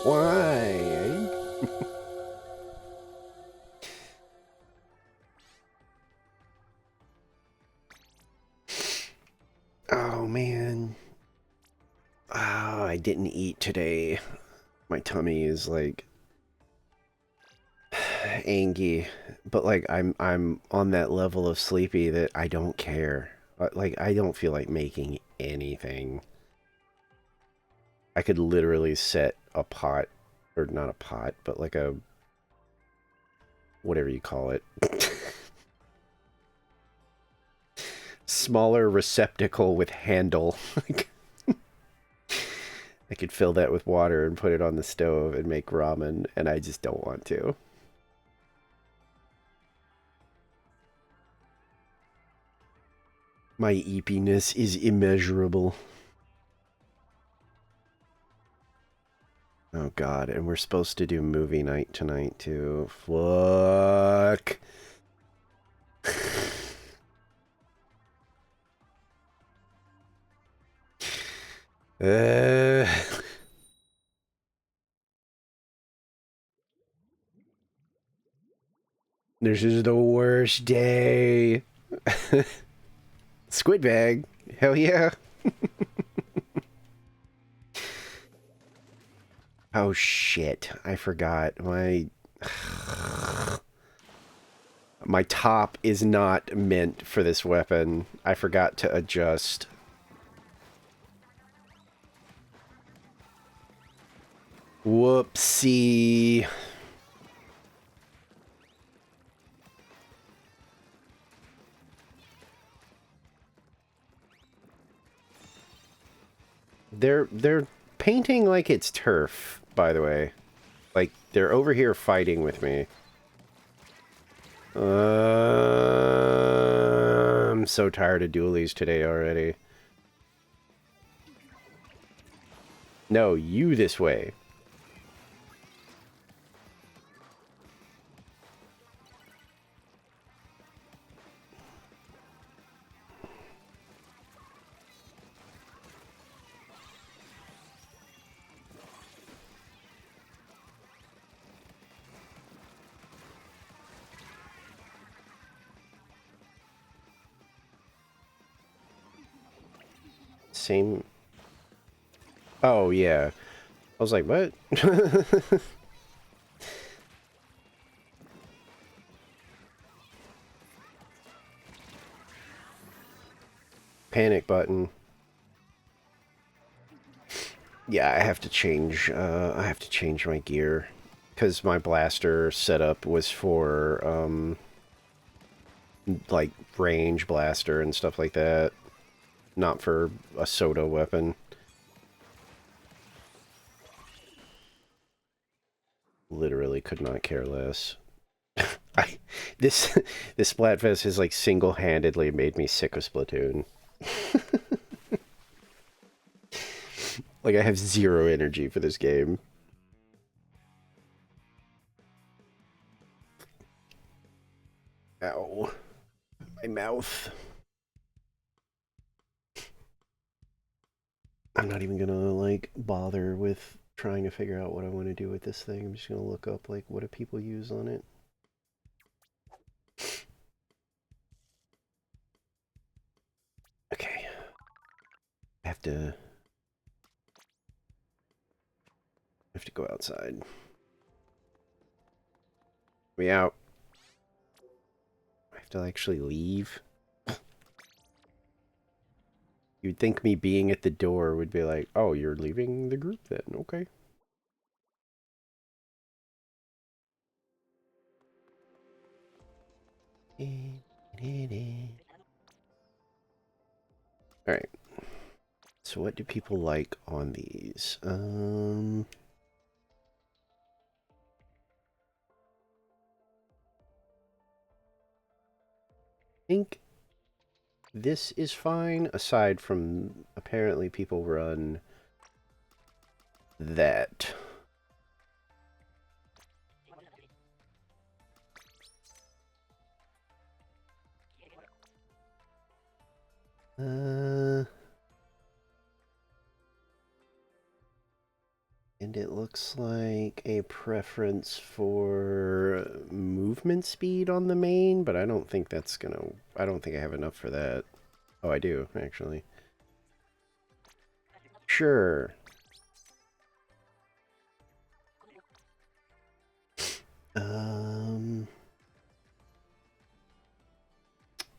Why? Oh, man. Oh, I didn't eat today. My tummy is, like, angy. But, like, I'm on that level of sleepy that I don't care. Like, I don't feel like making anything. I could literally set a pot, or not a pot, but like a, whatever you call it. Smaller receptacle with handle. I could fill that with water and put it on the stove and make ramen, and I just don't want to. My eepiness is immeasurable. Oh god, and we're supposed to do movie night tonight too. Fuck. This is the worst day. Squid bag. Hell yeah. Oh shit. I forgot. My My top is not meant for this weapon. I forgot to adjust. Whoopsie. They're painting like it's turf, by the way. Like, they're over here fighting with me. I'm so tired of dualies today already. No, you this way. Same. Oh, yeah. I was like, what? Panic button. Yeah, I have to change my gear. Because my blaster setup was for, like, range blaster and stuff like that. Not for a soda weapon. Literally could not care less. I this this Splatfest has like single-handedly made me sick of Splatoon. Like I have zero energy for this game. Ow. My mouth. I'm not even gonna like bother with trying to figure out what I want to do with this thing. I'm just gonna look up like what do people use on it. Okay. I have to go outside. We out. I have to actually leave. You'd think me being at the door would be like, oh, you're leaving the group then, okay. Alright. So what do people like on these? I think this is fine, aside from apparently people run that. And it looks like a preference for movement speed on the main, but I don't think that's gonna... I don't think I have enough for that. Oh, I do, actually. Sure.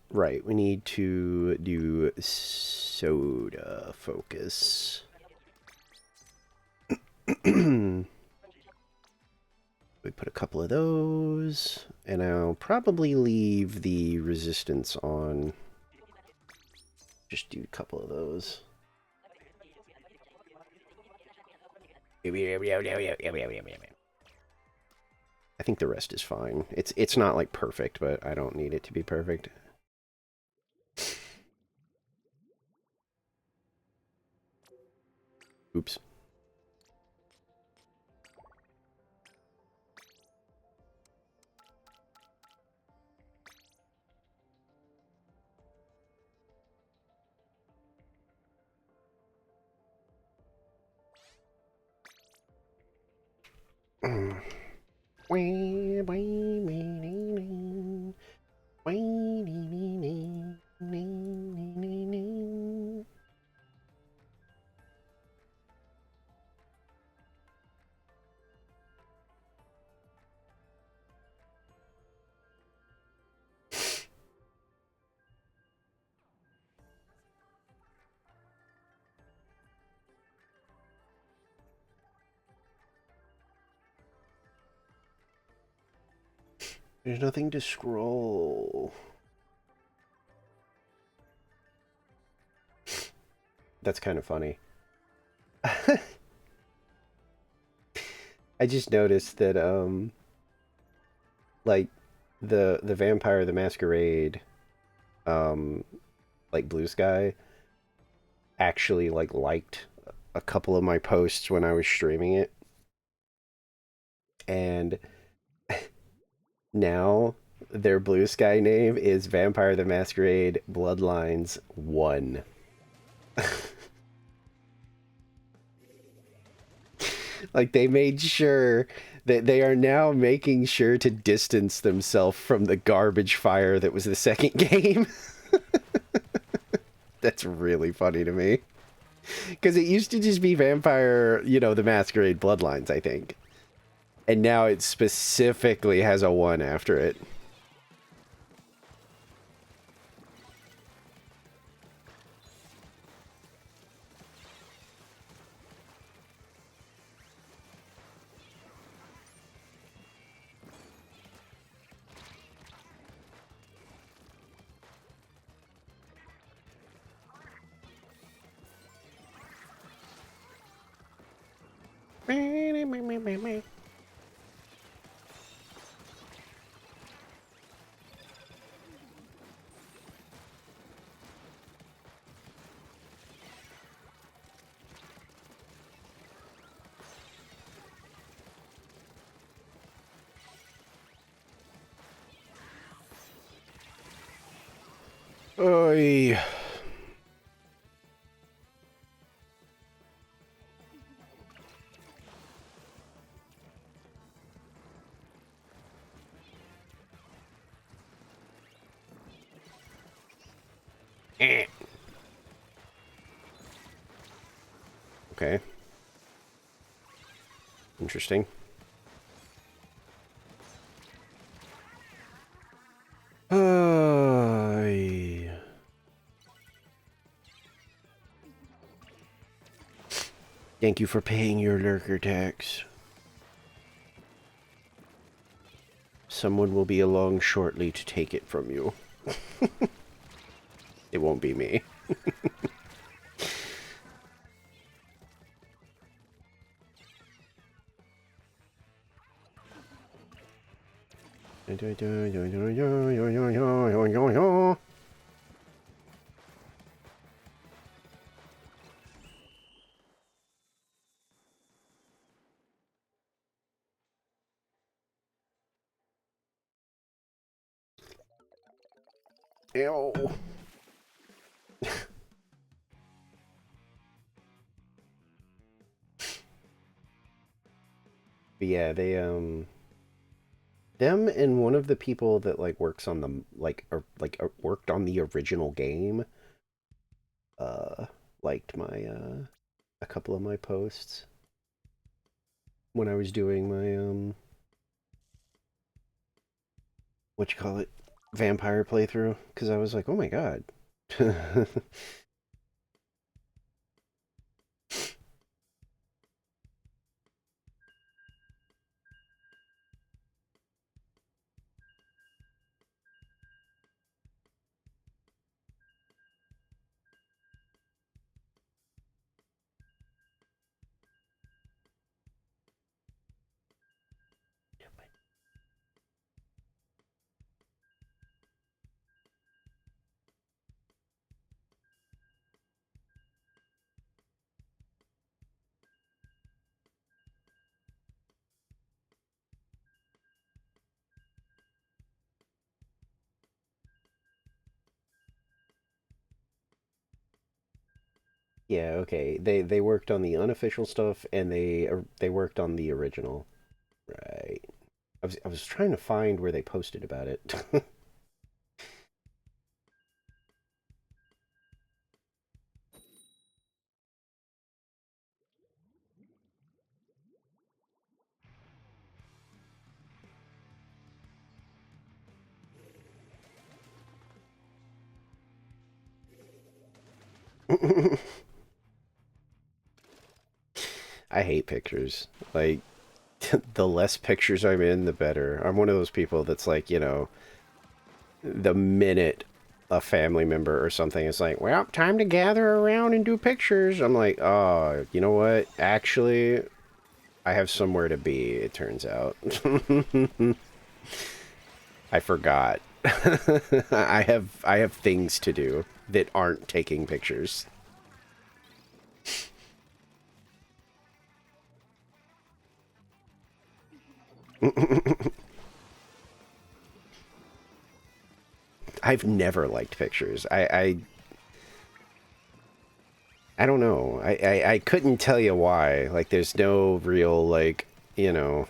Right, we need to do soda focus. We put a couple of those, and I'll probably leave the resistance on. Just do a couple of those. I think the rest is fine. It's not like perfect, but I don't need it to be perfect. Oops. There's nothing to scroll. That's kind of funny. I just noticed that like the Vampire the Masquerade um like Blue Sky actually like liked a couple of my posts when I was streaming it, and now their Blue Sky name is Vampire the Masquerade Bloodlines 1. Like they made sure that they are now making sure to distance themselves from the garbage fire that was the second game. That's really funny to me. Because it used to just be Vampire, the Masquerade Bloodlines, I think. And now it specifically has a 1 after it. Oy. Eh. Okay. Interesting. Oy. Thank you for paying your lurker tax. Someone will be along shortly to take it from you. It won't be me. Ew. But yeah, they them and one of the people that like works on the worked on the original game uh liked my a couple of my posts when I was doing my what you call it, vampire playthrough, because I was like, oh my god. Yeah, okay. They worked on the unofficial stuff and they worked on the original. Right. I was trying to find where they posted about it. I hate pictures. Like The less pictures I'm in, the better. I'm one of those people that's like, the minute a family member or something is like, well, time to gather around and do pictures. I'm like, oh, you know what? Actually, I have somewhere to be, it turns out. I forgot. I have things to do that aren't taking pictures. I've never liked pictures. I don't know. I couldn't tell you why. Like, there's no real, like, you know,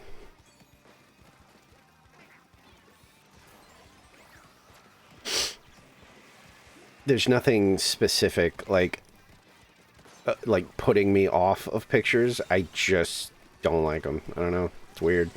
there's nothing specific, like putting me off of pictures. I just don't like them. I don't know. It's weird.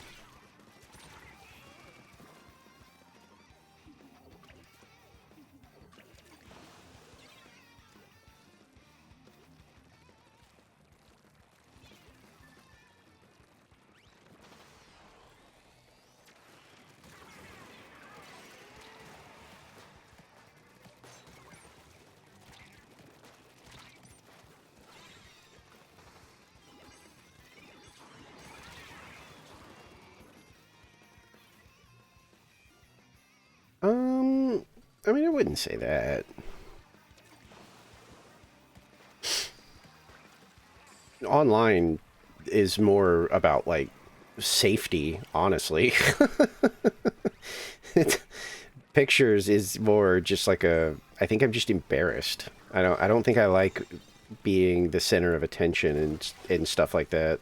Um, I mean, I wouldn't say that. Online is more about, like, safety, honestly. Pictures is more just like a, I think I'm just embarrassed. I don't think I like being the center of attention and stuff like that.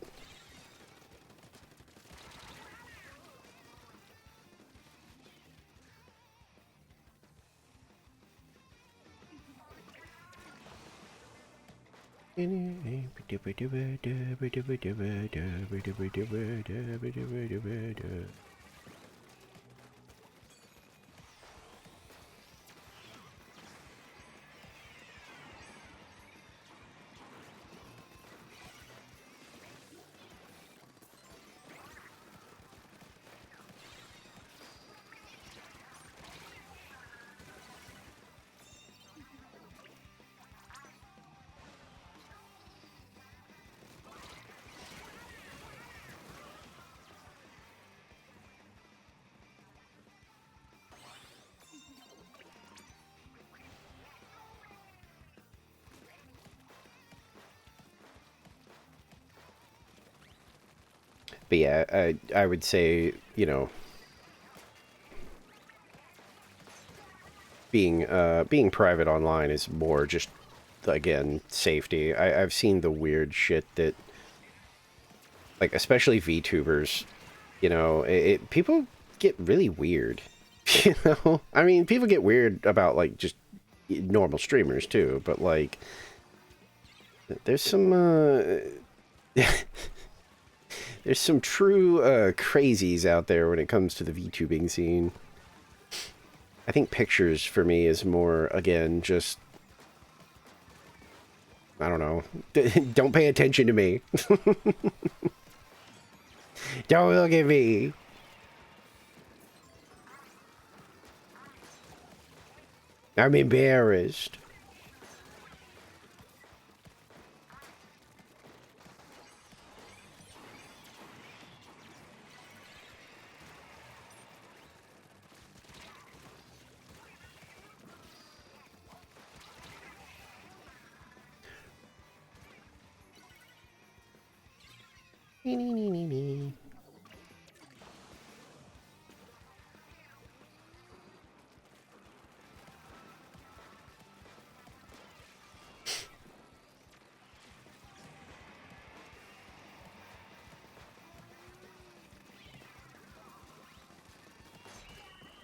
But yeah, I would say, being private online is more just, again, safety. I've seen the weird shit that, like, especially VTubers, people get really weird. I mean, people get weird about, like, just normal streamers too, but, like, there's some there's some true crazies out there when it comes to the VTubing scene. I think pictures for me is more, again, just, I don't know. Don't pay attention to me. Don't look at me. I'm embarrassed.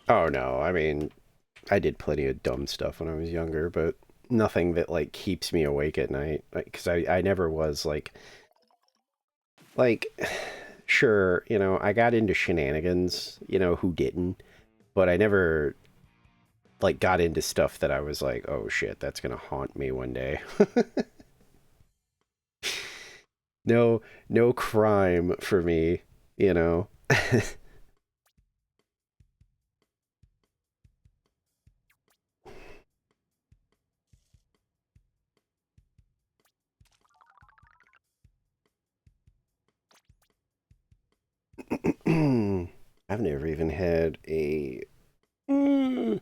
Oh no, I mean, I did plenty of dumb stuff when I was younger, but nothing that, like, keeps me awake at night. Because I never was like, sure, I got into shenanigans, who didn't? But I never, like, got into stuff that I was like, oh shit, that's gonna haunt me one day. No, no crime for me. you know? I've never even had a. Ooh,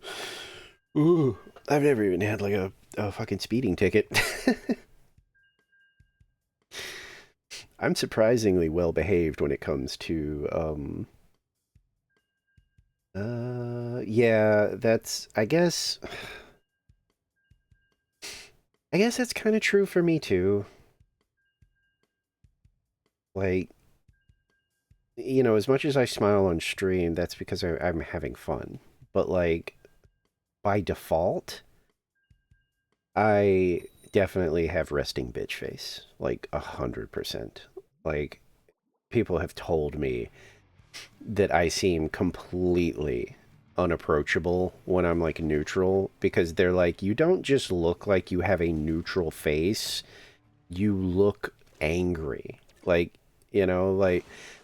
I've never even had like a fucking speeding ticket. I'm surprisingly well behaved when it comes to yeah, that's I guess that's kind of true for me too. Like, as much as I smile on stream, that's because I'm having fun. But like by default, I definitely have resting bitch face, like 100%. Like people have told me that I seem completely unapproachable when I'm like neutral because they're like, you don't just look like you have a neutral face, you look angry. Like,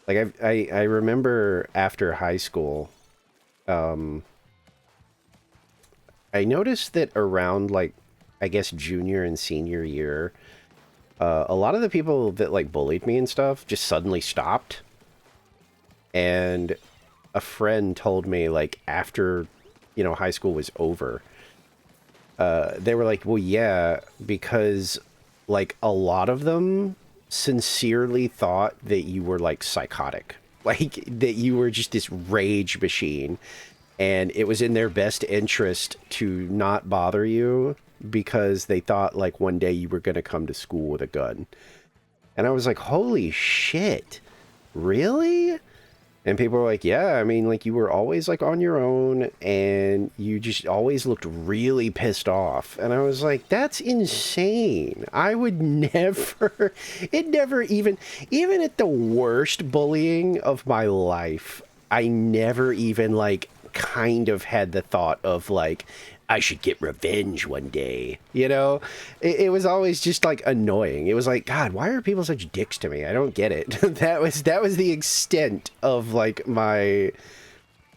I remember after high school, um, I noticed that around like, I guess junior and senior year, a lot of the people that like bullied me and stuff just suddenly stopped. And a friend told me like after high school was over, they were like, well, yeah, because like a lot of them sincerely thought that you were like psychotic, like that you were just this rage machine, and it was in their best interest to not bother you because they thought like one day you were going to come to school with a gun. And I was like, holy shit, really? And people were like, yeah, I mean, like, you were always, like, on your own, and you just always looked really pissed off. And I was like, that's insane. I would never, it never even at the worst bullying of my life, I never even, like, kind of had the thought of, like, I should get revenge one day. It was always just like annoying. It was like, God, why are people such dicks to me? I don't get it. That was the extent of like my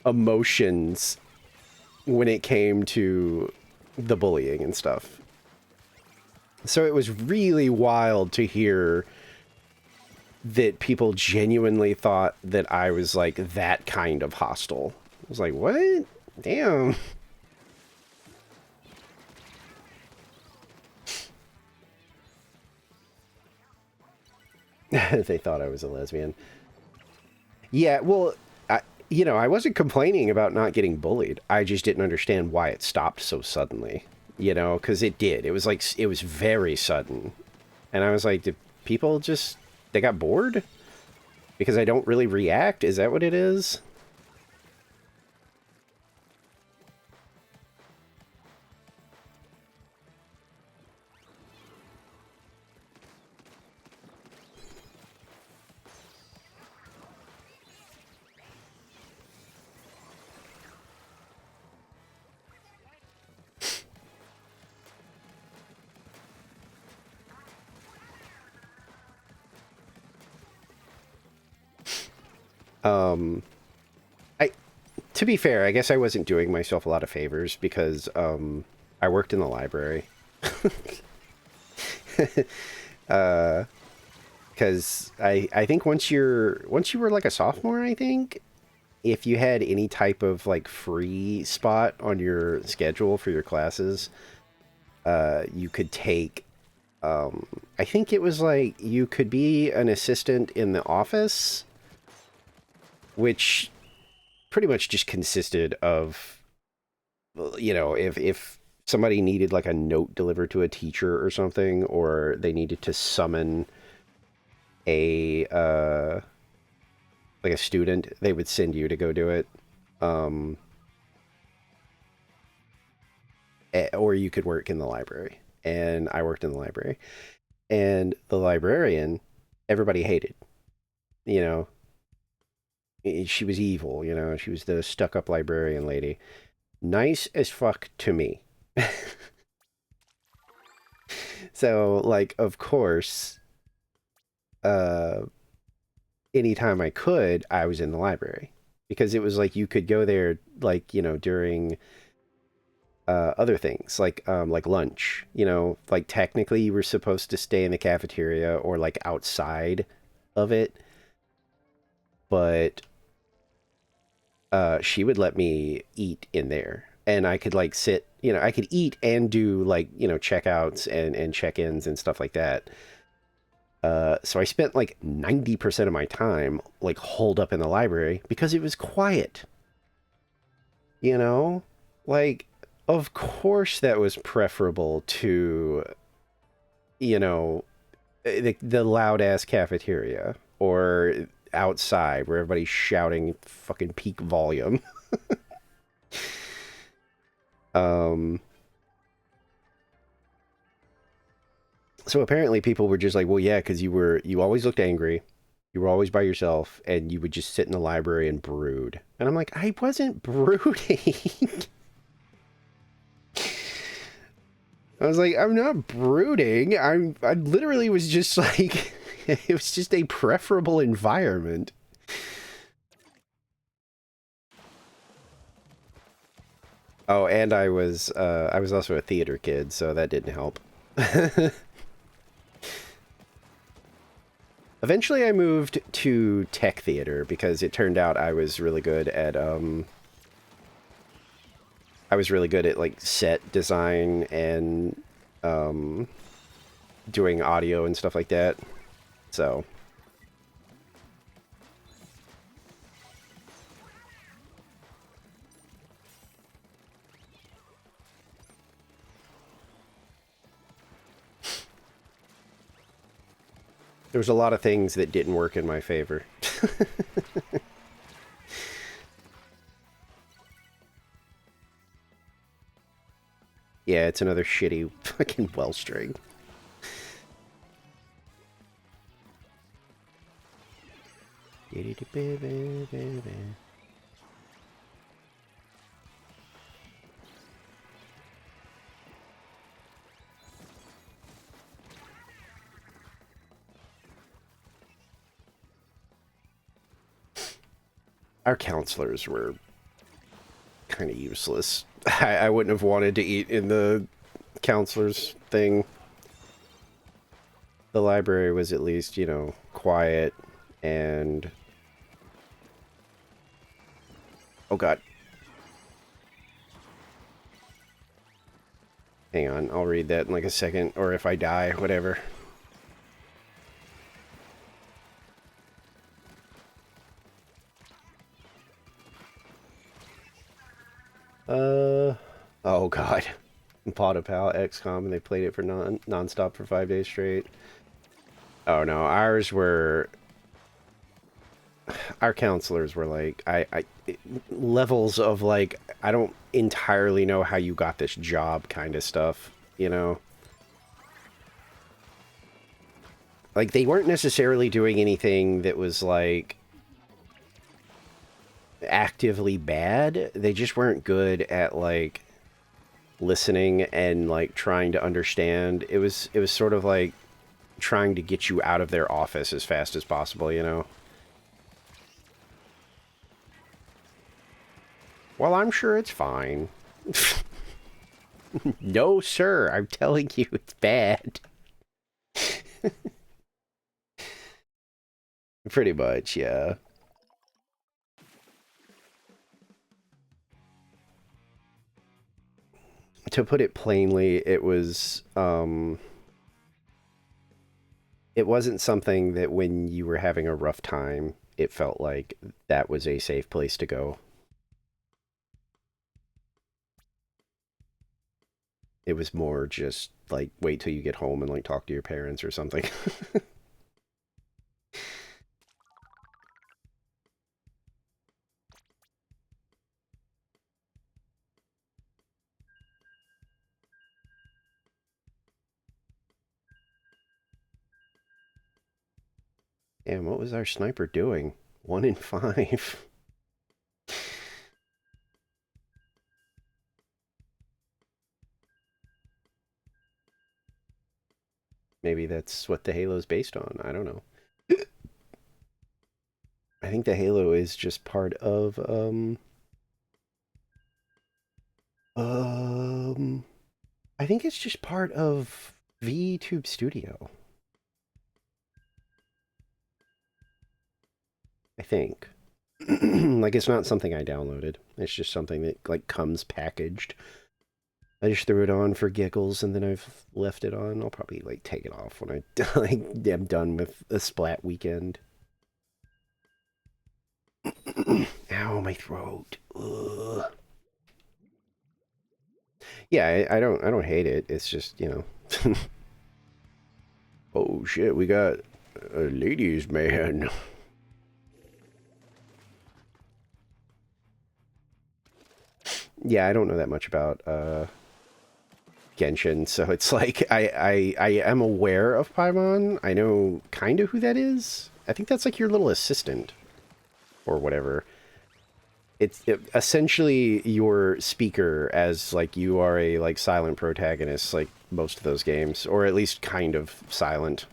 emotions when it came to the bullying and stuff. So it was really wild to hear that people genuinely thought that I was like that kind of hostile. I was like, what? Damn. They thought I was a lesbian. Yeah, well, I wasn't complaining about not getting bullied. I just didn't understand why it stopped so suddenly. Because it did. It was like, it was very sudden. And I was like, did people just, they got bored? Because I don't really react? Is that what it is? Um, I, to be fair, I guess I wasn't doing myself a lot of favors because, I worked in the library. Because I think once you were like a sophomore, I think if you had any type of like free spot on your schedule for your classes, you could take. I think it was like you could be an assistant in the office, which pretty much just consisted of, if somebody needed like a note delivered to a teacher or something, or they needed to summon a like a student, they would send you to go do it. Um, or you could work in the library. And I worked in the library. And the librarian, everybody hated. You know, she was evil. She was the stuck-up librarian lady. Nice as fuck to me. So, like, of course, uh, anytime I could, I was in the library because it was like you could go there like, during other things like lunch, like technically you were supposed to stay in the cafeteria or like outside of it, but she would let me eat in there and I could like sit, I could eat and do like, checkouts and check-ins and stuff like that. So I spent like 90% of my time like holed up in the library because it was quiet, you know? Like, of course that was preferable to, you know, the loud ass cafeteria or outside where everybody's shouting fucking peak volume. Um, so apparently people were just like, well, yeah, because you always looked angry. You were always by yourself and you would just sit in the library and brood. And I'm like, I wasn't brooding. I was like, I'm not brooding. I literally was just like it was just a preferable environment. Oh, and I was also a theater kid, so that didn't help. Eventually I moved to tech theater because it turned out I was really good at like set design and um doing audio and stuff like that. So, there was a lot of things that didn't work in my favor. Yeah, it's another shitty fucking well string. Our counselors were kind of useless. I wouldn't have wanted to eat in the counselors thing. The library was at least, quiet and... Oh god. Hang on, I'll read that in like a second, or if I die, whatever. Oh god. Pot of Pal, XCOM, and they played it for non-stop for 5 days straight. Oh no, our counselors were like, levels of like, I don't entirely know how you got this job kind of stuff, you know? Like, they weren't necessarily doing anything that was like actively bad. They just weren't good at like listening and like trying to understand. It was sort of like trying to get you out of their office as fast as possible, you know? Well, I'm sure it's fine. No, sir, I'm telling you it's bad. Pretty much, yeah. To put it plainly, it wasn't something that when you were having a rough time, it felt like that was a safe place to go. It was more just like wait till you get home and like talk to your parents or something. Damn, what was our sniper doing? 1 in 5. Maybe that's what the Halo's based on. I don't know. think the Halo is just part of um I think it's just part of VTube Studio. I think. Like it's not something I downloaded. It's just something that like comes packaged. I just threw it on for giggles and then I've left it on. I'll probably like take it off when I like am done with a Splat weekend. Ow, my throat. Ugh. Yeah, I don't hate it. It's just, you know. Oh shit, we got a ladies man. Yeah, I don't know that much about Genshin, so it's like I am aware of Paimon. I know kind of who that is. I think that's like your little assistant or whatever. It's essentially your speaker, as like you are a like silent protagonist like most of those games, or at least kind of silent.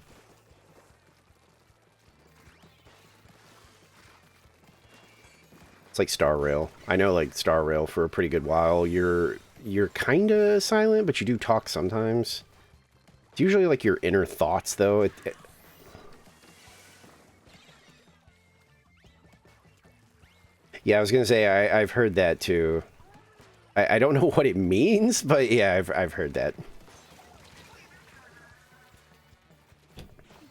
It's like Star Rail. I know like Star Rail for a pretty good while. You're kind of silent, but you do talk sometimes. It's usually like your inner thoughts though. Yeah, I was gonna say I've heard that too. I don't know what it means, but yeah, I've heard that.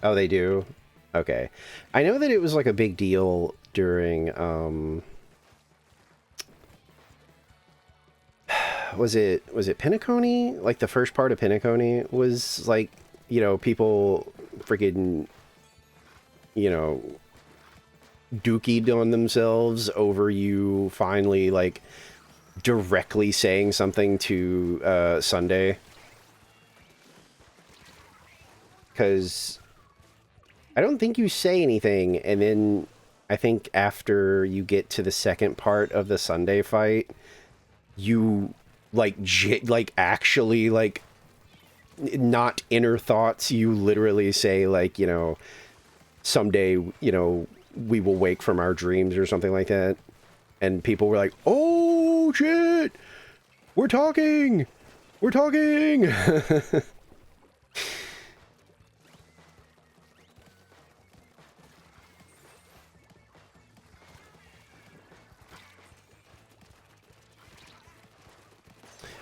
Oh, they do? Okay. I know that it was like a big deal during was it Pinacone? Like the first part of Pinacone was like, you know, people freaking, you know, dookied on themselves over you finally like directly saying something to Sunday. Because I don't think you say anything, and then I think after you get to the second part of the Sunday fight, you like like actually like not inner thoughts. You literally say like, you know, someday, you know, we will wake from our dreams or something like that. And people were like, "Oh shit, we're talking, we're talking."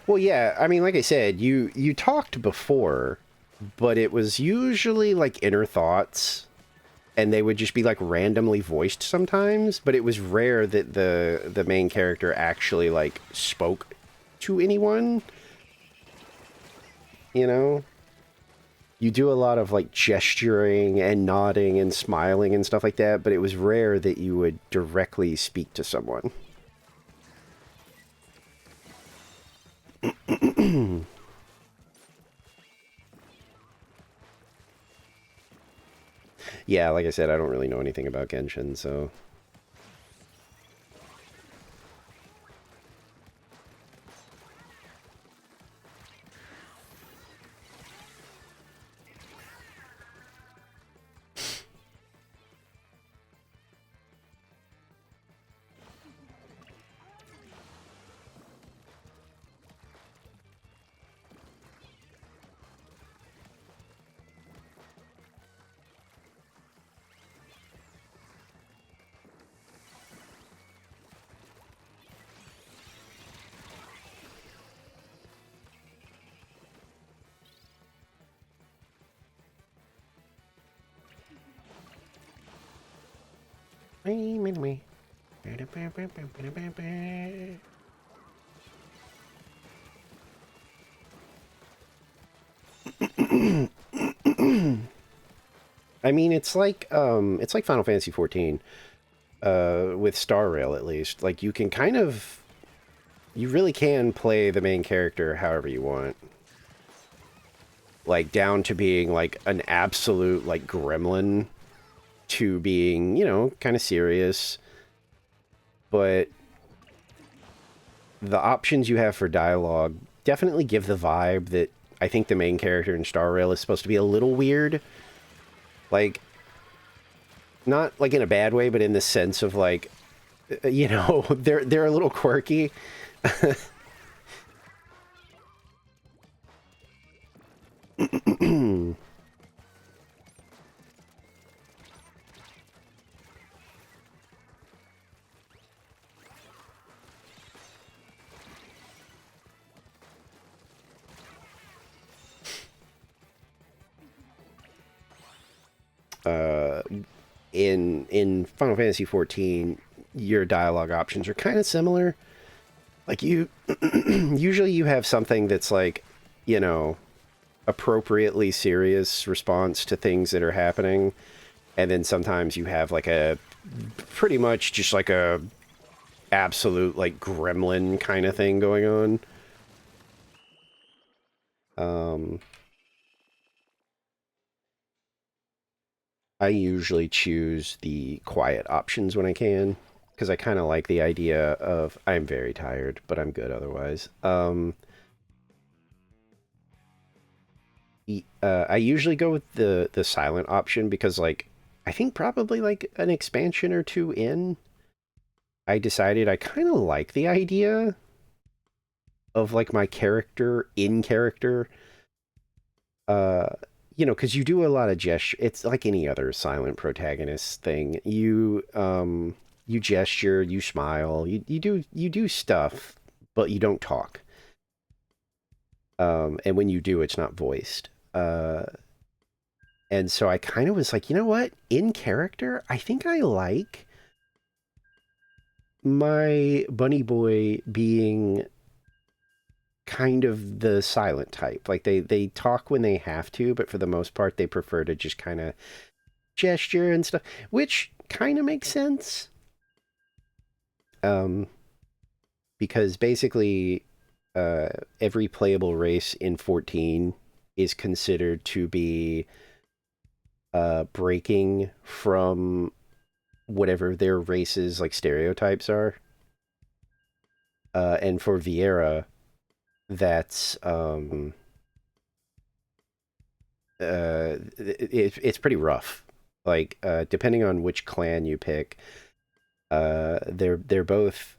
Well, yeah, I mean, like I said, you talked before, but it was usually like inner thoughts, and they would just be like randomly voiced sometimes, but it was rare that the main character actually like spoke to anyone, you know? You do a lot of like gesturing and nodding and smiling and stuff like that, but it was rare that you would directly speak to someone. Yeah, like I said, I don't really know anything about Genshin, so I mean, it's like Final Fantasy 14 with Star Rail at least. Like you can kind of you really can play the main character however you want. Like down to being like an absolute like gremlin to being, you know, kind of serious. But the options you have for dialogue definitely give the vibe that I think the main character in Star Rail is supposed to be a little weird. Like Not like in a bad way, but in the sense of like, they're a little quirky. In Final Fantasy 14, your dialogue options are kind of similar. Like you, usually you have something that's like, you know, appropriately serious response to things that are happening, and then sometimes you have like a pretty much just like a absolute like gremlin kind of thing going on. Um, I usually choose the quiet options when I can because I kind of like the idea of I'm very tired, but I'm good otherwise. I usually go with the silent option because like I think probably like an expansion or two in, I decided I kind of like the idea of like my character in character. Uh, because you do a lot of gesture. It's like any other silent protagonist thing. You gesture, you smile, you do stuff, but you don't talk. And when you do, it's not voiced. And so I kind of was like, you know what? In character, I think I like my bunny boy being kind of the silent type. Like they talk when they have to, but for the most part they prefer to just kind of gesture and stuff, which kind of makes sense. Um because basically uh every playable race in 14 is considered to be breaking from whatever their races like stereotypes are. And for Vieira, that's it's pretty rough. Like depending on which clan you pick, they're both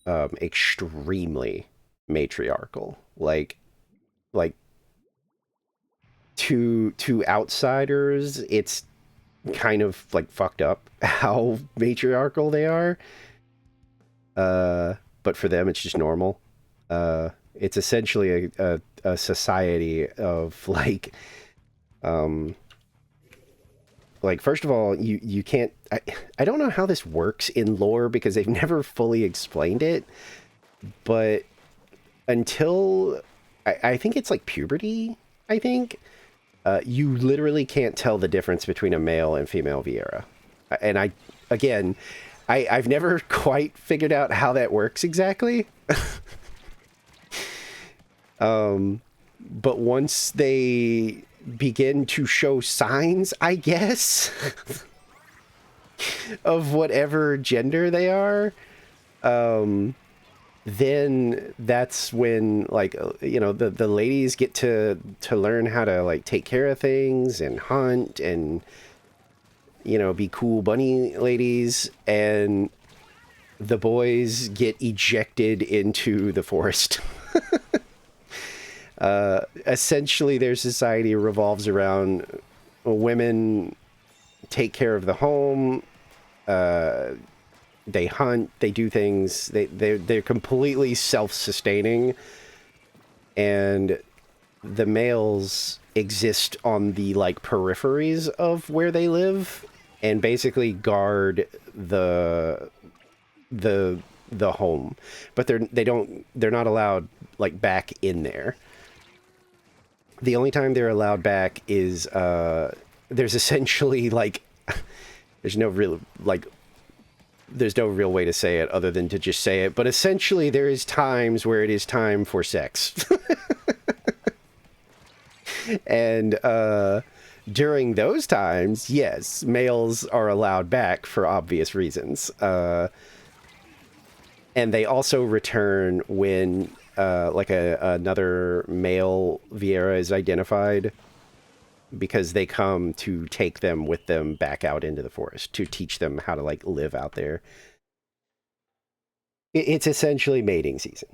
extremely matriarchal. Like to outsiders, it's kind of like fucked up how matriarchal they are. But for them, it's just normal. It's essentially a society of um, like first of all, you can't. I don't know how this works in lore because they've never fully explained it. But until I think it's like puberty, I think you literally can't tell the difference between a male and female Vieira. And again, I've never quite figured out how that works exactly. But once they begin to show signs, I guess, of whatever gender they are, then that's when like the ladies get to learn how to like take care of things and hunt and be cool bunny ladies, and the boys get ejected into the forest. Essentially their society revolves around women take care of the home, they hunt, they do things, they're completely self-sustaining, and the males exist on the like peripheries of where they live and basically guard the home, but they're not allowed like back in there. The only time they're allowed back is there's essentially like there's no real like there's no real way to say it other than to just say it, but essentially there is times where it is time for sex. And during those times, yes, males are allowed back for obvious reasons. And they also return when like another male Vieira is identified. because they come to take them with them back out into the forest to teach them how to like live out there. It's essentially mating season.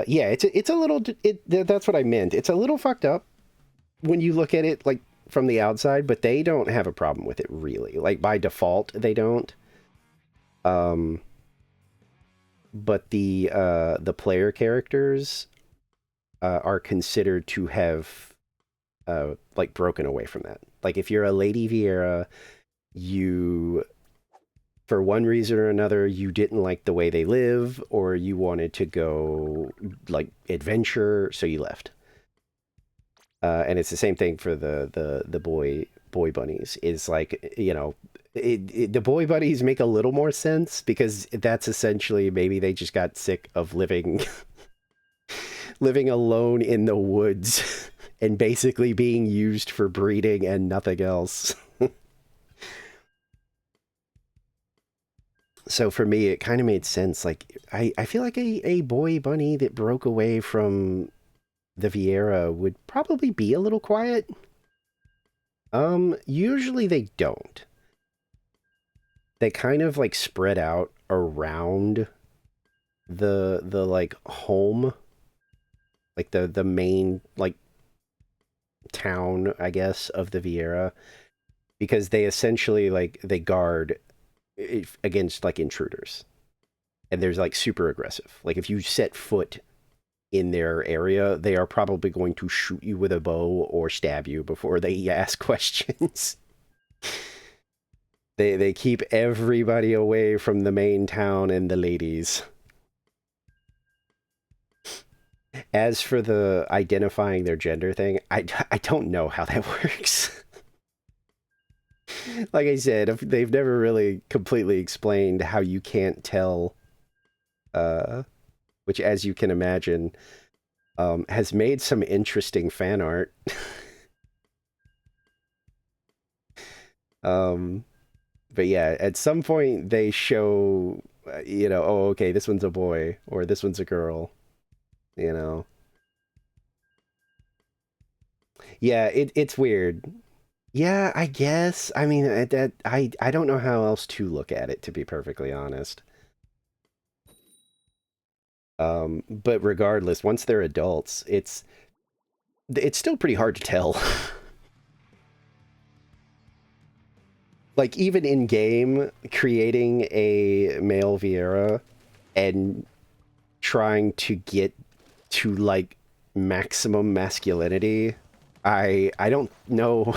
Yeah, it's a little. That's what I meant. It's a little fucked up when you look at it like from the outside, but they don't have a problem with it really. Like by default, they don't. Um, but the player characters are considered to have like broken away from that. Like if you're a Lady Vieira, you for one reason or another you didn't like the way they live, or you wanted to go like adventure, so you left. And it's the same thing for the boy bunnies. Is like, you know, the boy bunnies make a little more sense because that's essentially maybe they just got sick of living living alone in the woods and basically being used for breeding and nothing else. So for me, it kind of made sense. Like I feel like a boy bunny that broke away from the Vieira would probably be a little quiet. Usually they don't. They kind of like spread out around the like home, like the main like town, I guess, of the Vieira, because they essentially like they guard against like intruders. And there's like super aggressive. Like if you set foot in their area, they are probably going to shoot you with a bow or stab you before they ask questions. They keep everybody away from the main town and the ladies. As for the identifying their gender thing, I don't know how that works. Like I said, they've never really completely explained how you can't tell, which, as you can imagine, has made some interesting fan art. But yeah, at some point they show, you know, oh, okay, this one's a boy or this one's a girl, you know. Yeah, it's weird. Yeah, I guess. I mean, I don't know how else to look at it, to be perfectly honest. But regardless, once they're adults, it's still pretty hard to tell. Like even in game, creating a male Vieira and trying to get to like maximum masculinity, I don't know.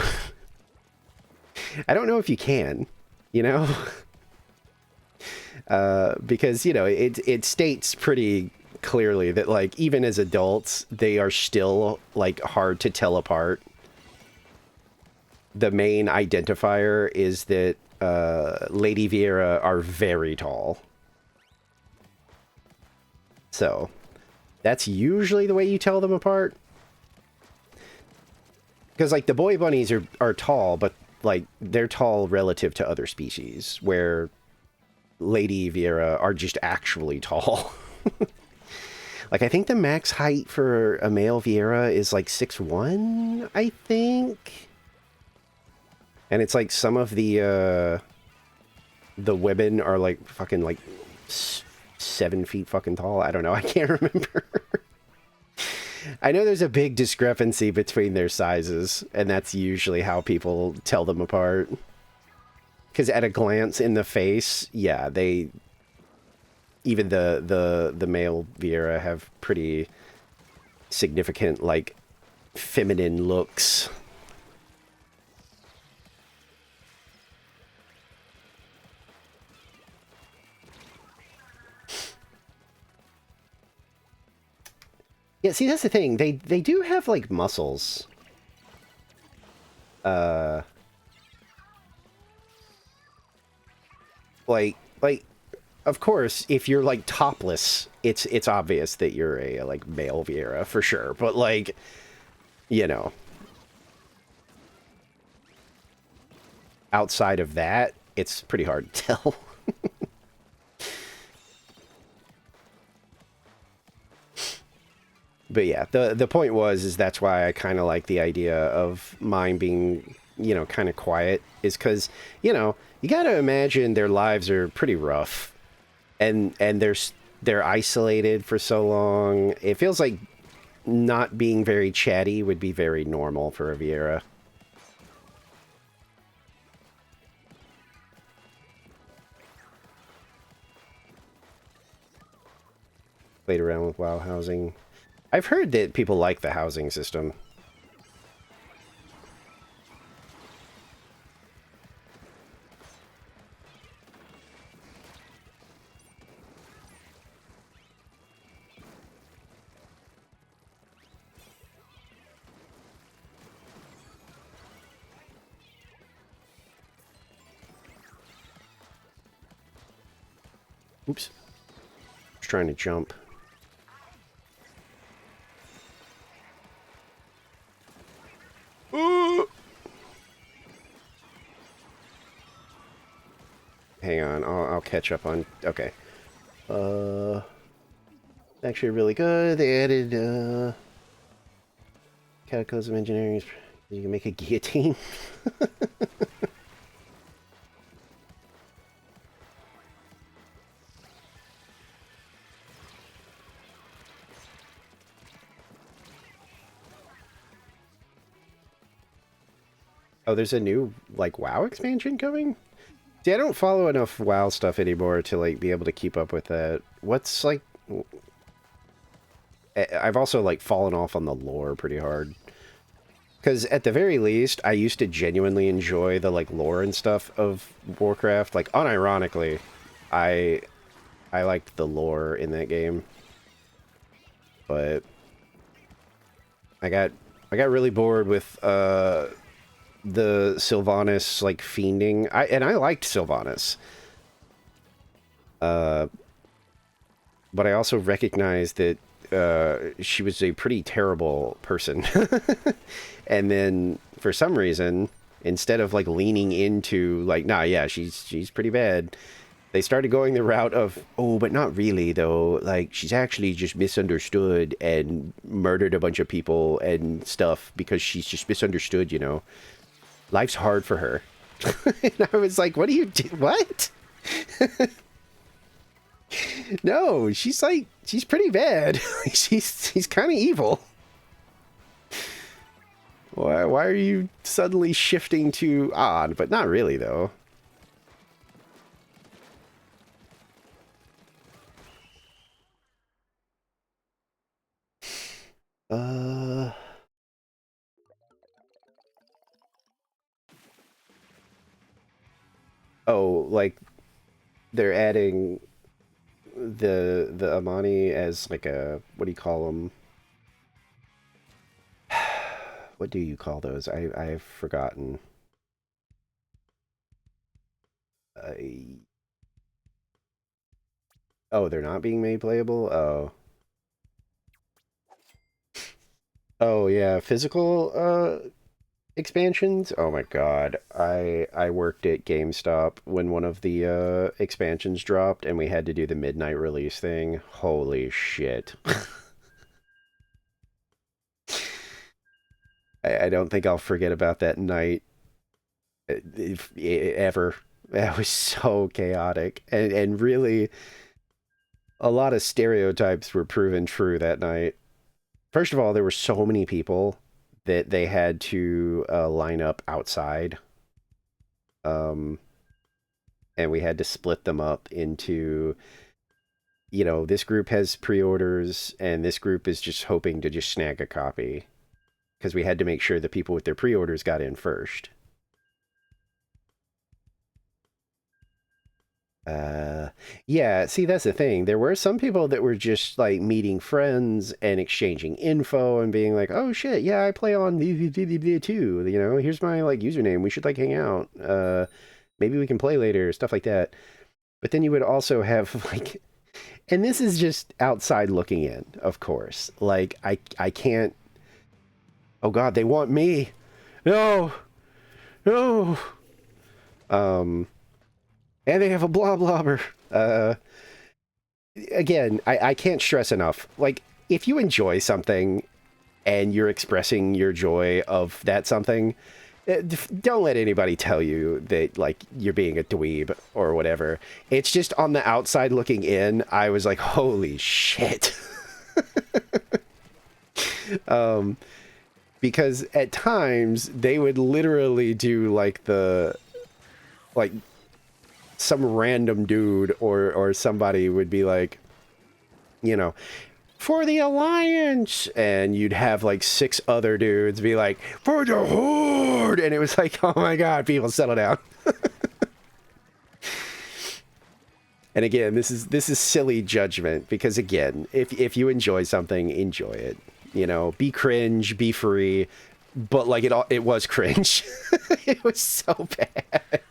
I don't know if you can, you know. Because you know it states pretty clearly that like even as adults they are still like hard to tell apart. The main identifier is that Lady Vieira are very tall, so that's usually the way you tell them apart. Because like the boy bunnies are tall, but like they're tall relative to other species, where Lady Vieira are just actually tall. Like I think the max height for a male Vieira is like 6'1", I think. And it's like some of the women are like fucking like 7 feet fucking tall. I don't know. I can't remember. I know there's a big discrepancy between their sizes, and that's usually how people tell them apart. Because at a glance in the face, yeah, even the male Vieira have pretty significant like feminine looks. Yeah, see, that's the thing. They do have like muscles. Uh, like of course, if you're like topless, it's obvious that you're a like male Vieira for sure. But like, you know, outside of that, it's pretty hard to tell. But yeah, the point was is that's why I kind of like the idea of mine being, you know, kind of quiet, is because, you know, you got to imagine their lives are pretty rough, and they're isolated for so long. It feels like not being very chatty would be very normal for a Vieira. Played around with WoW housing. I've heard that people like the housing system. Oops. Just trying to jump. Ooh. Hang on, I'll catch up on... Okay. Actually really good. They added, Cataclysm Engineering. You can make a guillotine. Oh, there's a new, like, WoW expansion coming? See, I don't follow enough WoW stuff anymore to, like, be able to keep up with that. What's, like... I've also, like, fallen off on the lore pretty hard. Because, at the very least, I used to genuinely enjoy the, like, lore and stuff of Warcraft. Like, unironically, I liked the lore in that game. But... I got really bored with, the Sylvanas, like, fiending. And I liked Sylvanas. But I also recognized that she was a pretty terrible person. And then, for some reason, instead of, like, leaning into, like, nah, yeah, she's pretty bad, they started going the route of, oh, but not really, though. Like, she's actually just misunderstood and murdered a bunch of people and stuff because she's just misunderstood, you know. Life's hard for her. And I was like, what do you do? What? No, she's like, she's pretty bad. she's kind of evil. Why are you suddenly shifting to odd? But not really, though. Uh... Oh, like, they're adding the Amani as, like, a... What do you call them? What do you call those? I've forgotten. Oh, they're not being made playable? Oh. Oh, yeah. Physical, expansions? Oh my god. I worked at GameStop when one of the, expansions dropped, and we had to do the midnight release thing. Holy shit. I don't think I'll forget about that night, if ever. That was so chaotic. And really, a lot of stereotypes were proven true that night. First of all, there were so many people that they had to line up outside. Um, and we had to split them up into, you know, this group has pre-orders and this group is just hoping to just snag a copy. Because we had to make sure the people with their pre-orders got in first. Yeah, see, that's the thing. There were some people that were just like meeting friends and exchanging info and being like, oh shit, yeah, I play on too. You know, here's my like username. We should like hang out. Maybe we can play later, stuff like that. But then you would also have like, and this is just outside looking in, of course. Like, I can't, oh god, they want me. No, no. Um, and they have a blah blobber. Again, I can't stress enough. Like, if you enjoy something and you're expressing your joy of that something, don't let anybody tell you that, like, you're being a dweeb or whatever. It's just on the outside looking in, I was like, holy shit. Because at times they would literally do like some random dude or somebody would be like, you know, for the Alliance, and you'd have like 6 other dudes be like, for the Horde, and it was like, oh my god, people, settle down. And again, this is silly judgment, because again, if you enjoy something, enjoy it. You know, be cringe, be free, but like it was cringe. It was so bad.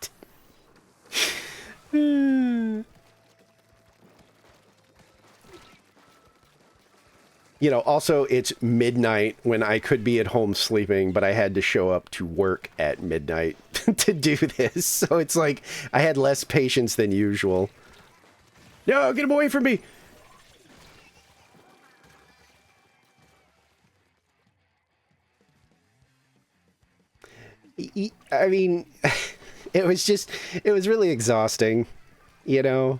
You know, also, it's midnight when I could be at home sleeping, but I had to show up to work at midnight to do this. So it's like, I had less patience than usual. No, get him away from me! I mean, it was really exhausting, you know?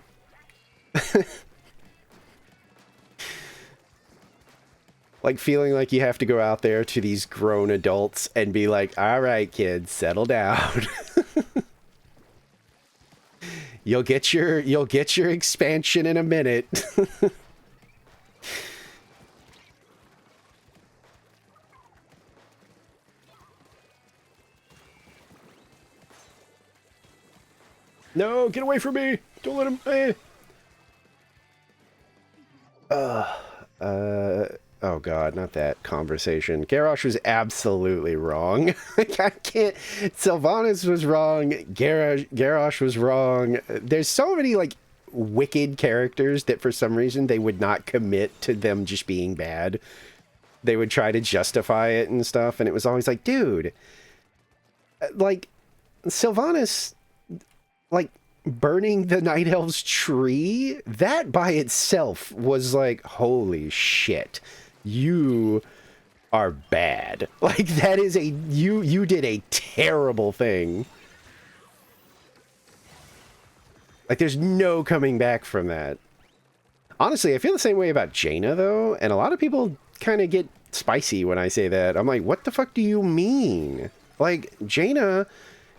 Like, feeling like you have to go out there to these grown adults and be like, all right, kids, settle down. You'll get your expansion in a minute. No, get away from me! Don't let him... oh god, not that conversation. Garrosh was absolutely wrong. I can't... Sylvanas was wrong. Garrosh was wrong. There's so many, like, wicked characters that for some reason they would not commit to them just being bad. They would try to justify it and stuff, and it was always like, dude... Like, Sylvanas... Like, burning the Night Elf's tree, that by itself was like, holy shit, you are bad. Like, that is a, you did a terrible thing. Like, there's no coming back from that. Honestly, I feel the same way about Jaina, though, and a lot of people kind of get spicy when I say that. I'm like, what the fuck do you mean? Like, Jaina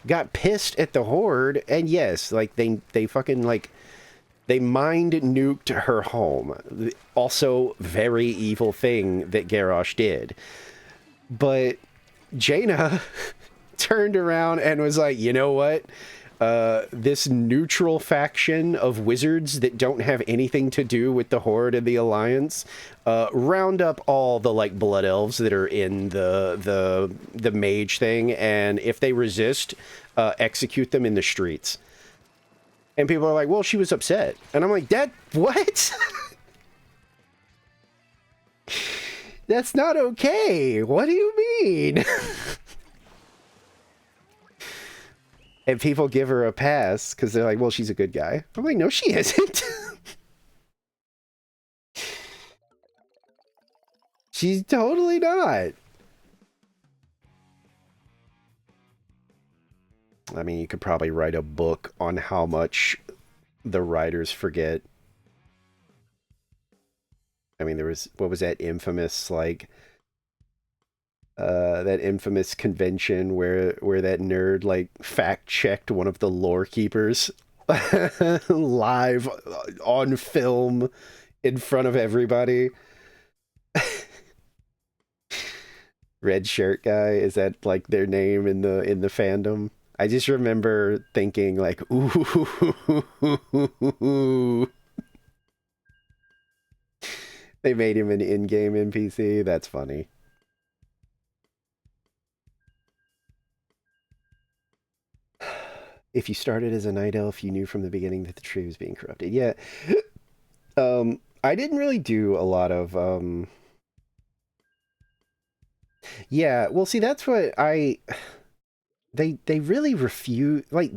got pissed at the Horde, and yes, like, they fucking, like, they mind nuked her home. Also, very evil thing that Garrosh did. But Jaina turned around and was like, you know what? This neutral faction of wizards that don't have anything to do with the Horde and the Alliance, round up all the, like, blood elves that are in the mage thing, and if they resist, execute them in the streets. And people are like, well, she was upset. And I'm like, what? That's not okay. What do you mean? And people give her a pass because they're like, well, she's a good guy. I'm like, no, she isn't. She's totally not. I mean, you could probably write a book on how much the writers forget. I mean, there was, what was that infamous, like, that infamous convention where that nerd, like, fact-checked one of the lore keepers live on film in front of everybody. Red shirt guy, is that, like, their name in the fandom? I just remember thinking, like, ooh. They made him an in-game NPC. That's funny. If you started as a night elf, you knew from the beginning that the tree was being corrupted. Yeah. I didn't really do a lot of, yeah, well, see, that's what they really refuse, like,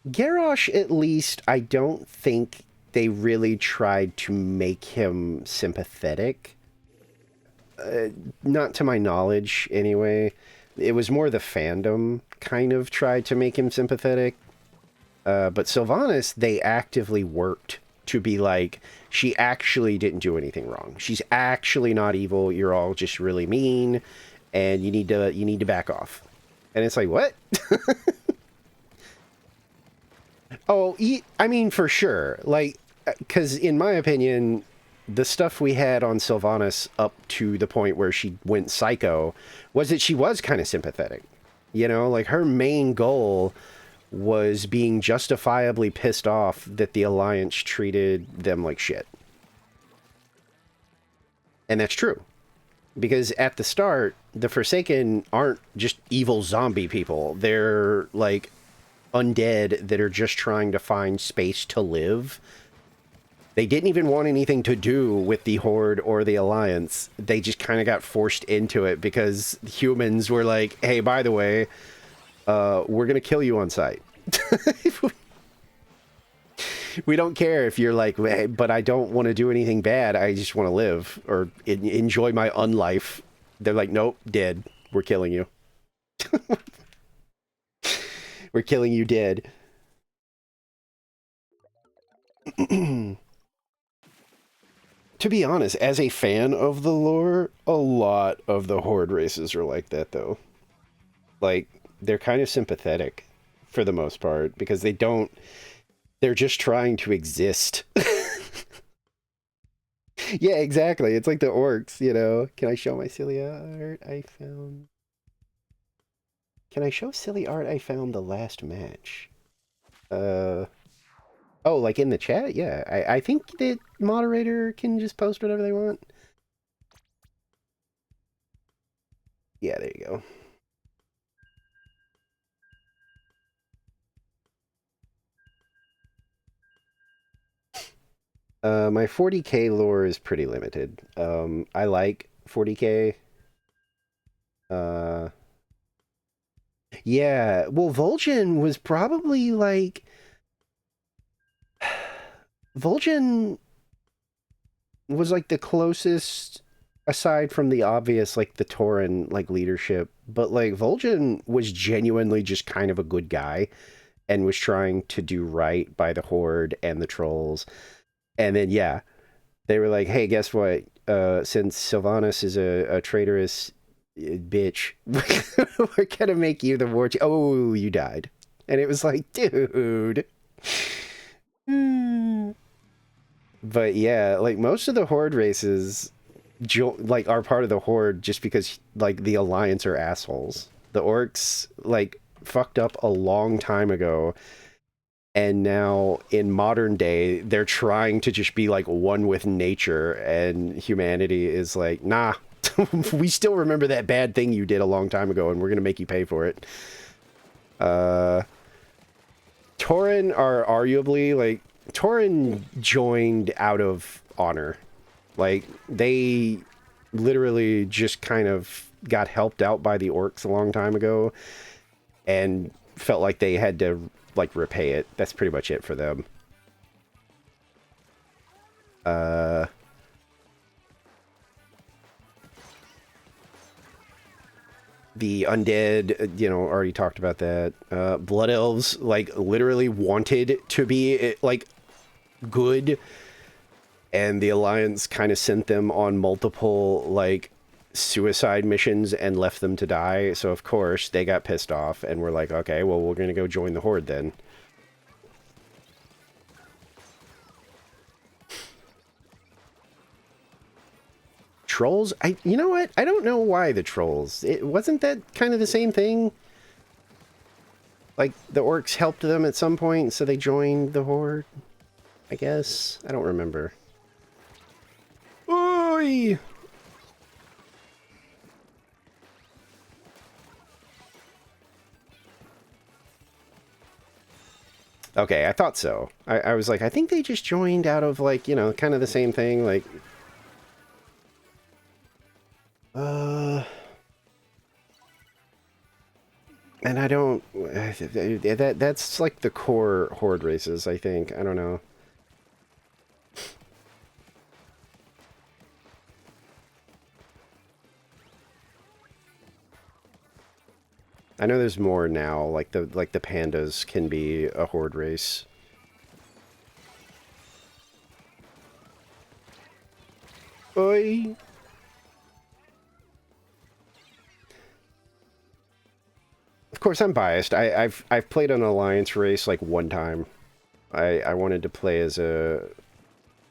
Garrosh, at least, I don't think they really tried to make him sympathetic. Not to my knowledge, anyway. It was more the fandom kind of tried to make him sympathetic. But Sylvanas, they actively worked to be like, she actually didn't do anything wrong. She's actually not evil. You're all just really mean, and you need to back off. And it's like, what? Oh, I mean, for sure. Like, because in my opinion, the stuff we had on Sylvanas up to the point where she went psycho was that she was kind of sympathetic. You know, like her main goal was being justifiably pissed off that the Alliance treated them like shit. And that's true. Because at the start, the Forsaken aren't just evil zombie people. They're like undead that are just trying to find space to live. They didn't even want anything to do with the Horde or the Alliance. They just kind of got forced into it because humans were like, hey, by the way, we're going to kill you on sight. We don't care if you're like, hey, but I don't want to do anything bad. I just want to live or enjoy my unlife. They're like, nope, dead. We're killing you. We're killing you dead. To be honest, as a fan of the lore, a lot of the Horde races are like that, though. Like, they're kind of sympathetic for the most part because they're just trying to exist. Yeah, exactly. It's like the orcs, you know. Can I show my silly art I found? Can I show silly art I found the last match? Oh, like in the chat? Yeah. I think that moderator can just post whatever they want. Yeah, there you go. My 40k lore is pretty limited. I like 40k. Uh, yeah. Well, Vol'jin was probably like... Vol'jin was like the closest, aside from the obvious, like the Tauren, like leadership. But like Vol'jin was genuinely just kind of a good guy and was trying to do right by the Horde and the trolls. And then, yeah, they were like, hey, guess what? Since Sylvanas is a traitorous bitch, we're gonna make you the war chief. Oh, you died. And it was like, dude. But yeah, like most of the Horde races like are part of the Horde just because like the Alliance are assholes. The orcs like fucked up a long time ago, and now in modern day they're trying to just be like one with nature, and humanity is like, nah. We still remember that bad thing you did a long time ago, and we're gonna make you pay for it. Tauren are arguably like, Tauren joined out of honor. Like, they literally just kind of got helped out by the orcs a long time ago and felt like they had to, like, repay it. That's pretty much it for them. The undead, you know, already talked about that. Blood elves, like, literally wanted to be, like, good, and the Alliance kind of sent them on multiple, like, suicide missions and left them to die. So, of course, they got pissed off and were like, okay, well, we're going to go join the Horde then. Trolls? You know what? I don't know why the trolls. Wasn't that kind of the same thing? Like, the orcs helped them at some point, so they joined the Horde? I guess? I don't remember. Oi! Okay, I thought so. I was like, I think they just joined out of, like, you know, kind of the same thing, like... And I don't... That's like the core Horde races, I think. I don't know. I know there's more now, like the pandas can be a horde race. Oi! Of course, I'm biased. I've played an alliance race like one time. I wanted to play as a,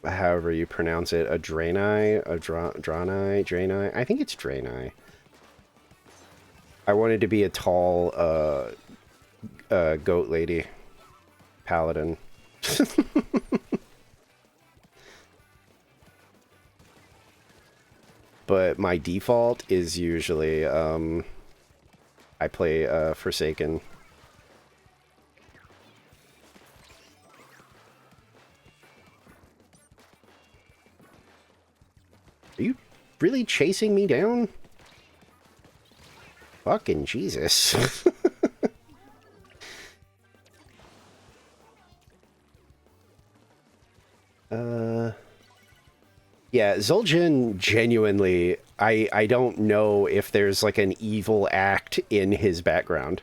however you pronounce it, a Draenei, a Draenei. I think it's Draenei. I wanted to be a tall goat lady paladin. But my default is usually I play Forsaken. Are you really chasing me down? Fucking Jesus. Yeah, Zul'jin genuinely, I don't know if there's like an evil act in his background.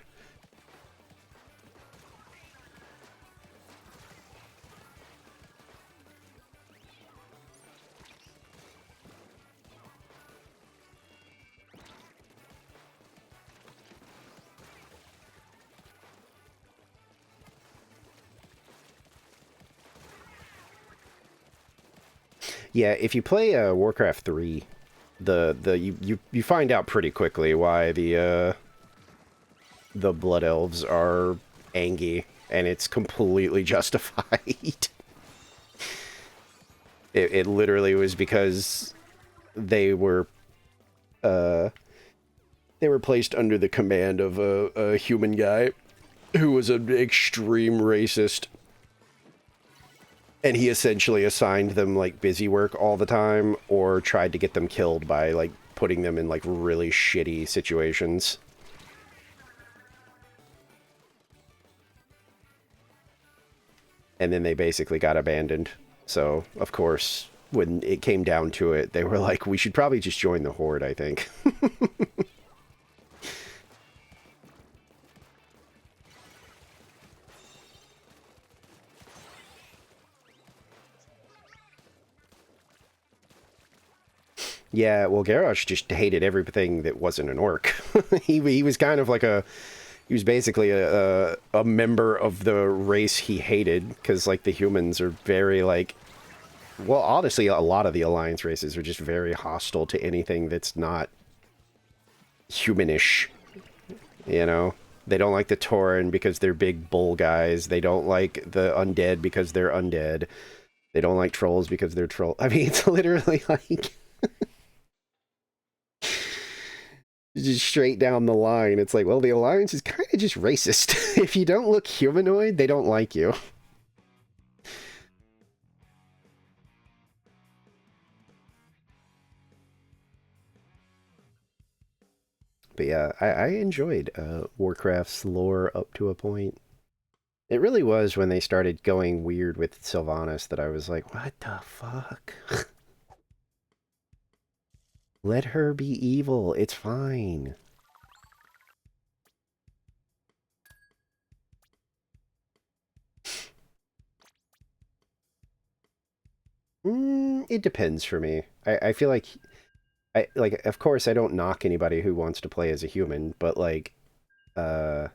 Yeah, if you play Warcraft 3, you find out pretty quickly why the Blood Elves are angry, and it's completely justified. It literally was because they were uh, they were placed under the command of a human guy who was an extreme racist, and he essentially assigned them like busy work all the time, or tried to get them killed by like putting them in like really shitty situations. And then they basically got abandoned. So, of course, when it came down to it, they were like, we should probably just join the Horde, I think. Yeah, well, Garrosh just hated everything that wasn't an orc. He was kind of like he was basically a member of the race he hated, because like the humans are very like, well, honestly, a lot of the Alliance races are just very hostile to anything that's not humanish, you know? They don't like the Tauren because they're big bull guys. They don't like the undead because they're undead. They don't like trolls because they're troll. I mean, it's literally like just straight down the line. It's like, well, the Alliance is kind of just racist. If you don't look humanoid, they don't like you. But yeah, I enjoyed Warcraft's lore up to a point. It really was when they started going weird with Sylvanas that I was like, what the fuck? Let her be evil. It's fine. It depends for me. I feel like of course I don't knock anybody who wants to play as a human, but like uh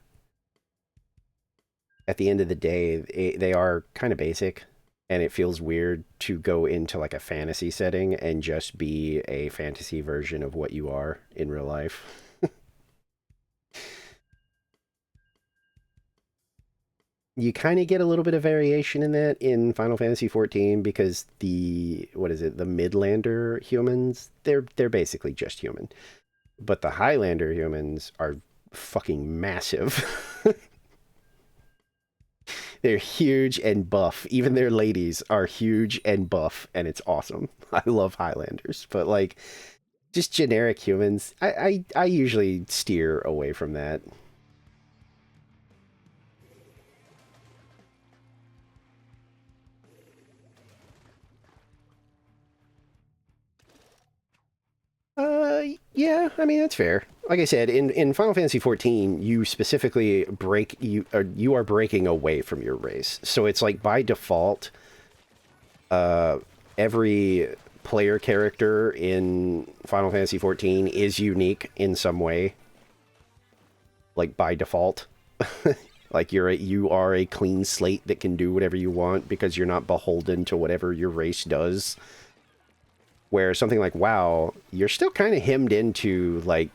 at the end of the day, they are kind of basic, and it feels weird to go into like a fantasy setting and just be a fantasy version of what you are in real life. You kind of get a little bit of variation in that in Final Fantasy XIV, because the what is it, the Midlander humans, they're basically just human. But the Highlander humans are fucking massive. They're huge and buff. Even their ladies are huge and buff, and it's awesome. I love Highlanders, but like just generic humans, I usually steer away from that. Yeah, I mean that's fair. like I said, in Final Fantasy 14, you specifically you are breaking away from your race. So it's like by default, every player character in Final Fantasy 14 is unique in some way. Like by default. Like you are a clean slate that can do whatever you want because you're not beholden to whatever your race does. Where something like WoW, you're still kind of hemmed into, like,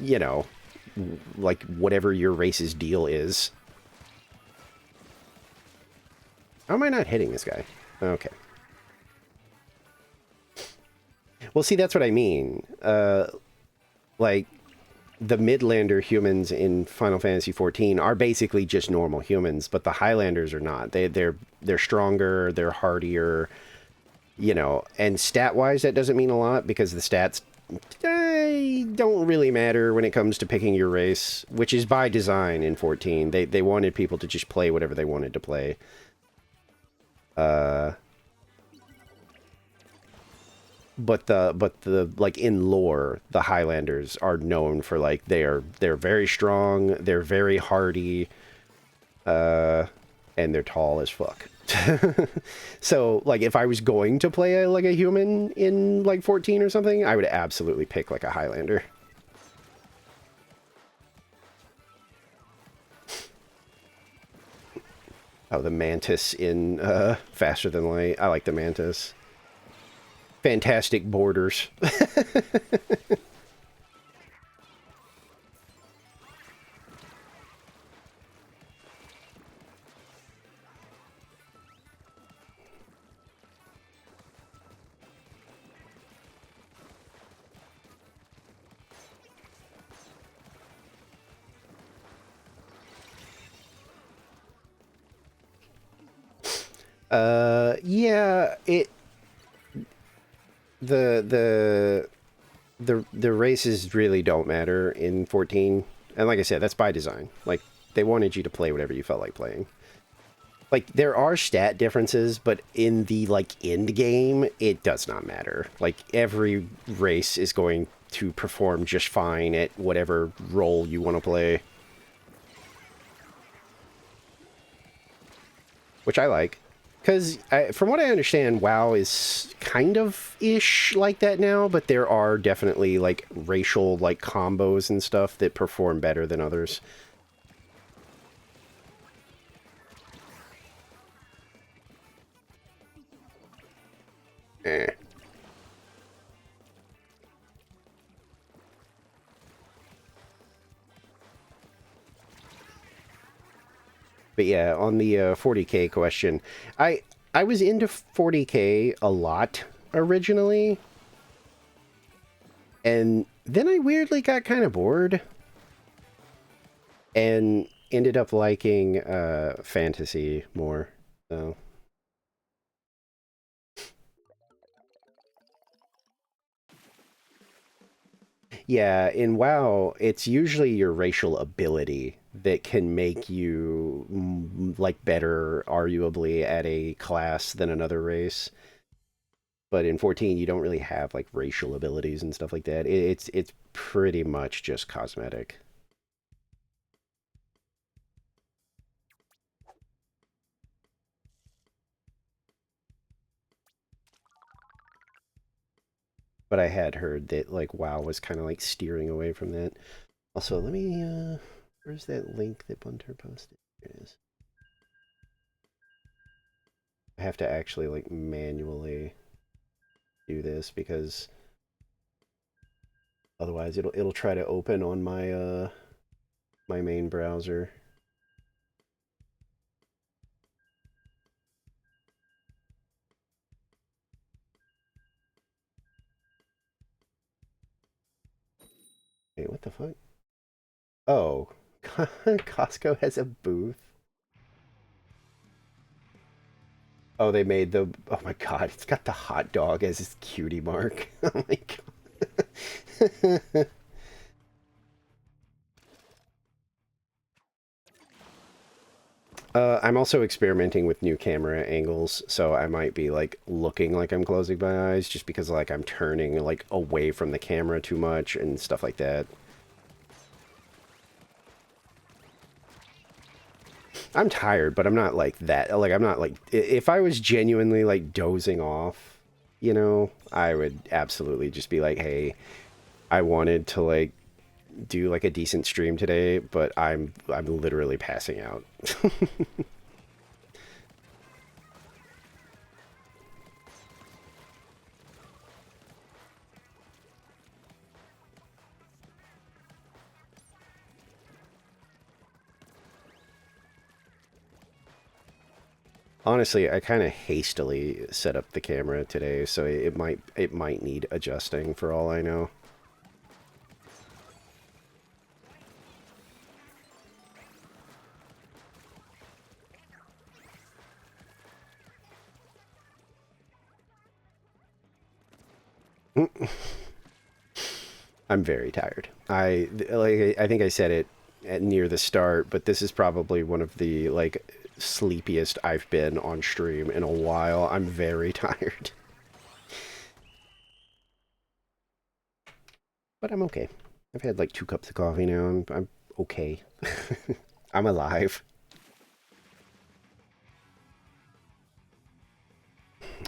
you know, like whatever your race's deal is. How am I not hitting this guy? Okay. Well, see, that's what I mean. Like, the Midlander humans in Final Fantasy XIV are basically just normal humans, but the Highlanders are not. They're stronger, they're hardier, you know, and stat-wise, that doesn't mean a lot because the stats don't really matter when it comes to picking your race, which is by design in 14. They wanted people to just play whatever they wanted to play. But the like in lore, the Highlanders are known for like they're very strong, they're very hardy, and they're tall as fuck. So like if I was going to play like a human in like 14 or something, I would absolutely pick like a Highlander. Oh, the Mantis in Faster Than Light. I like the Mantis. Fantastic borders. Yeah, the the the races really don't matter in 14. And like I said, that's by design. Like they wanted you to play whatever you felt like playing. Like there are stat differences, but in the like end game, it does not matter. Like every race is going to perform just fine at whatever role you want to play. Which I like. Because from what I understand, WoW is kind of ish like that now, but there are definitely like racial like combos and stuff that perform better than others. Eh. But yeah, on the 40K question, I was into 40K a lot originally, and then I weirdly got kind of bored and ended up liking fantasy more. So yeah, in WoW, it's usually your racial ability that can make you like better, arguably, at a class than another race. But in 14, you don't really have like racial abilities and stuff like that. It's pretty much just cosmetic. But I had heard that like WoW was kind of like steering away from that. Also, let me where's that link that Bunter posted? There it is. I have to actually like manually do this because otherwise it'll try to open on my my main browser. Wait, what the fuck? Oh, Costco has a booth. Oh, they made the. Oh my god, it's got the hot dog as its cutie mark. Oh my god. I'm also experimenting with new camera angles, so I might be like looking like I'm closing my eyes just because like I'm turning like away from the camera too much and stuff like that. I'm tired, but I'm not like that. Like I'm not like if I was genuinely like dozing off, you know, I would absolutely just be like, "Hey, I wanted to like do like a decent stream today, but I'm literally passing out." Honestly, I kind of hastily set up the camera today, so it might need adjusting for all I know. I'm very tired. I think I said it near the start, but this is probably one of the like sleepiest I've been on stream in a while. I'm very tired, but I'm okay. I've had like 2 cups of coffee now. I'm okay. I'm alive.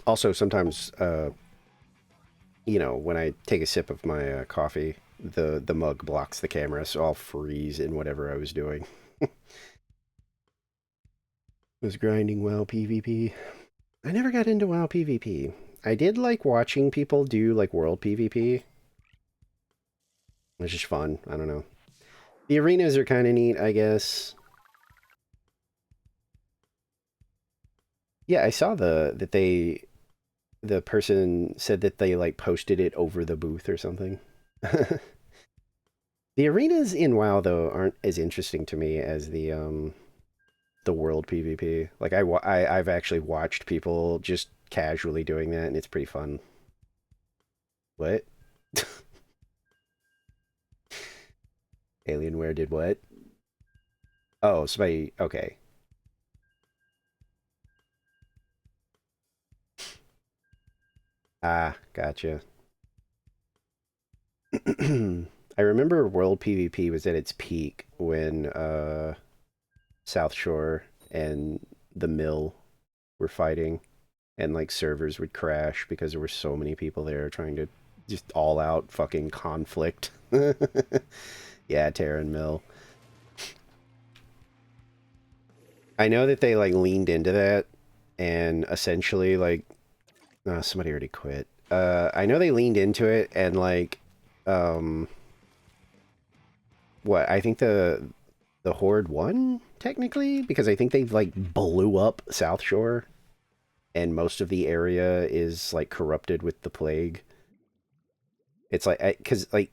Also, sometimes when I take a sip of my coffee, the mug blocks the camera, so I'll freeze in whatever I was doing. Was grinding WoW PvP. I never got into WoW PvP. I did like watching people do like world PvP. It's just fun. I don't know. The arenas are kind of neat, I guess. Yeah, I saw the person said that they like posted it over the booth or something. The arenas in WoW though aren't as interesting to me as the world PvP. Like I've actually watched people just casually doing that, and it's pretty fun. What? Alienware did what? Oh, somebody. Okay. Ah, gotcha. I remember World PvP was at its peak when South Shore and the Mill were fighting, and like servers would crash because there were so many people there trying to just all out fucking conflict. Yeah, Terra and Mill. I know that they like leaned into that and essentially like somebody already quit. I know they leaned into it and like um what I think the Horde won technically because I think they like blew up South Shore and most of the area is like corrupted with the plague. It's like because like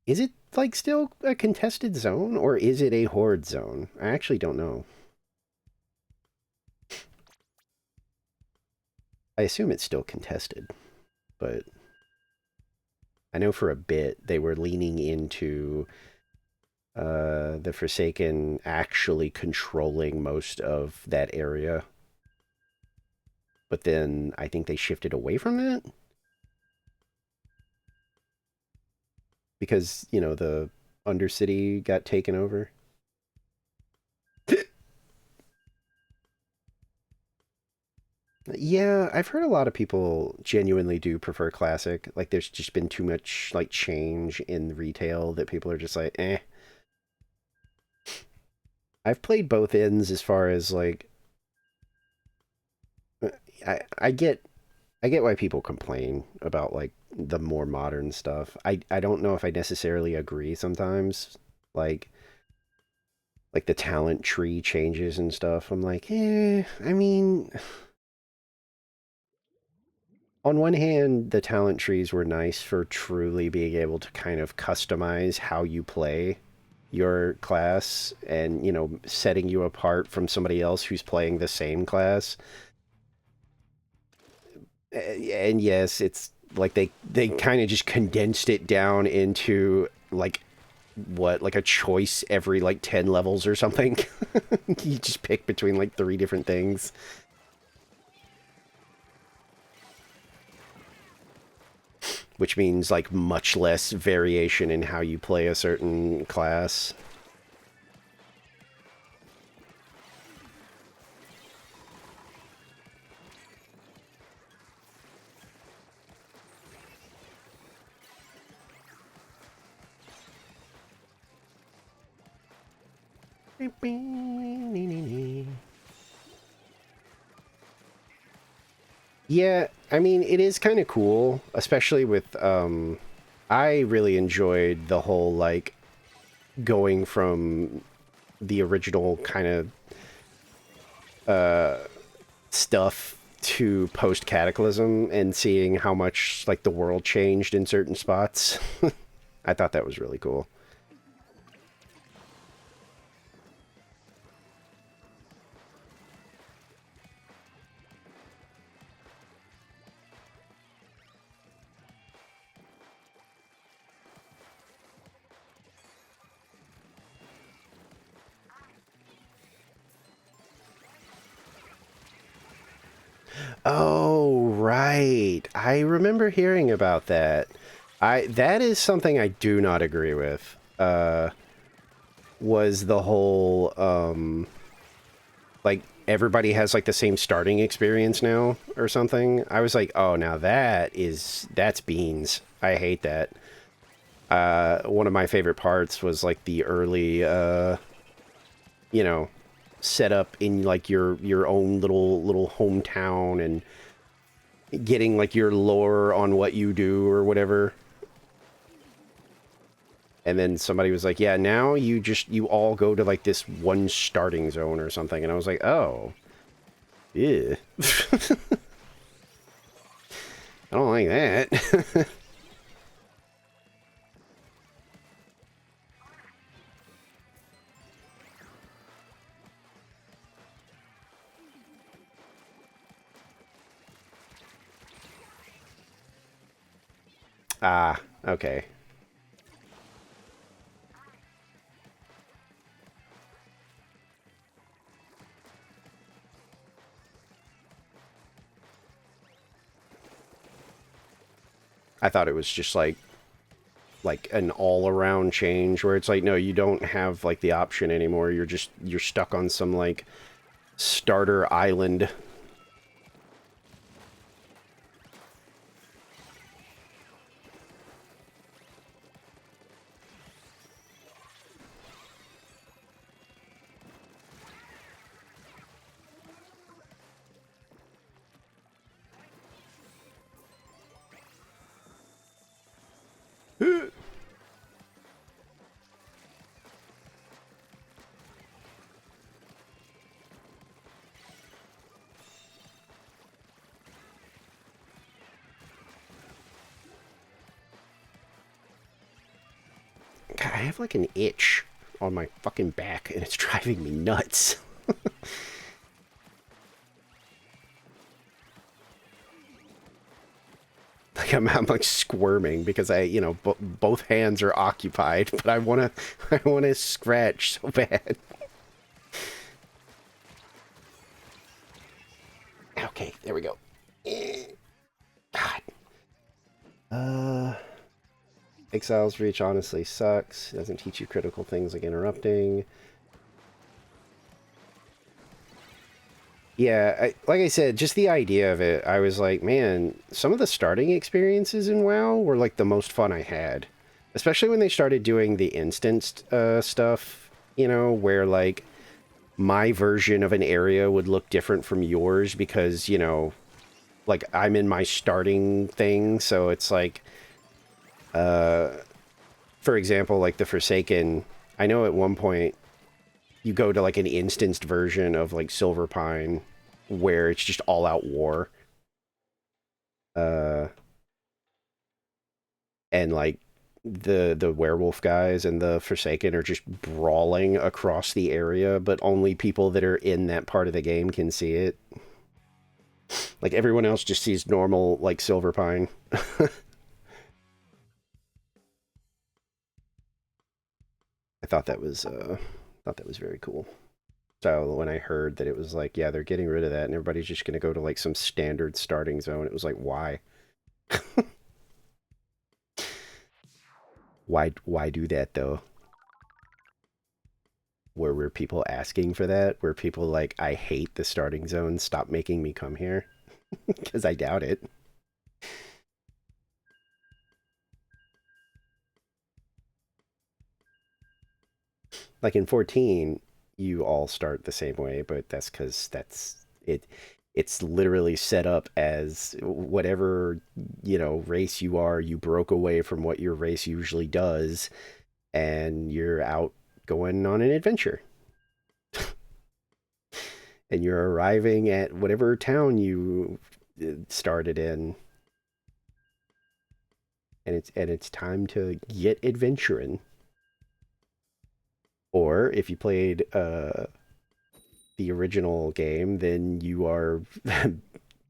is it like still a contested zone or is it a Horde zone? I actually don't know. I assume it's still contested, but I know for a bit they were leaning into the Forsaken actually controlling most of that area. But then I think they shifted away from that because, the Undercity got taken over. Yeah, I've heard a lot of people genuinely do prefer Classic. Like, there's just been too much, like, change in retail that people are just like, eh. I've played both ends as far as, like, I get why people complain about like the more modern stuff. I don't know if I necessarily agree sometimes. Like the talent tree changes and stuff. I'm like, I mean, on one hand, the talent trees were nice for truly being able to kind of customize how you play your class and, setting you apart from somebody else who's playing the same class. And yes, it's like they kind of just condensed it down into like what, like a choice every like 10 levels or something. You just pick between like 3 different things. Which means like much less variation in how you play a certain class. Yeah, I mean, it is kind of cool, especially with, I really enjoyed the whole, like, going from the original kind of stuff to post-Cataclysm and seeing how much, like, the world changed in certain spots. I thought that was really cool. Oh, right. I remember hearing about that. That is something I do not agree with. Was the whole like everybody has like the same starting experience now or something. I was like, "Oh, now that's beans." I hate that. One of my favorite parts was like the early you know, set up in like your own little hometown and getting like your lore on what you do or whatever. And then somebody was like, "Yeah, now you all go to like this one starting zone or something." And I was like, "Oh, yeah, I don't like that." Ah, okay. I thought it was just like an all-around change where it's like, no, you don't have like the option anymore. You're stuck on some like starter island. God, I have like an itch on my fucking back and it's driving me nuts. Like I'm like squirming because both hands are occupied, but I wanna scratch so bad. Okay, there we go. God. Uh, Exile's Reach honestly sucks. It doesn't teach you critical things like interrupting. Yeah, like I said, just the idea of it, I was like, man, some of the starting experiences in WoW were like the most fun I had. Especially when they started doing the instanced stuff, where like my version of an area would look different from yours because, like I'm in my starting thing, so it's like, for example, like the Forsaken, I know at one point you go to like an instanced version of like Silver Pine where it's just all out war. Uh, and like the werewolf guys and the Forsaken are just brawling across the area, but only people that are in that part of the game can see it. Like everyone else just sees normal like Silver Pine. thought that was very cool. So when I heard that it was like, yeah, they're getting rid of that and everybody's just going to go to like some standard starting zone, it was like, why? Why do that though? Were people asking for that? Were people like, I hate the starting zone, stop making me come here? Because I doubt it. Like in 14, you all start the same way, but that's because that's it. It's literally set up as whatever, race you are, you broke away from what your race usually does, and you're out going on an adventure. And you're arriving at whatever town you started in, and it's time to get adventuring. Or if you played the original game, then you are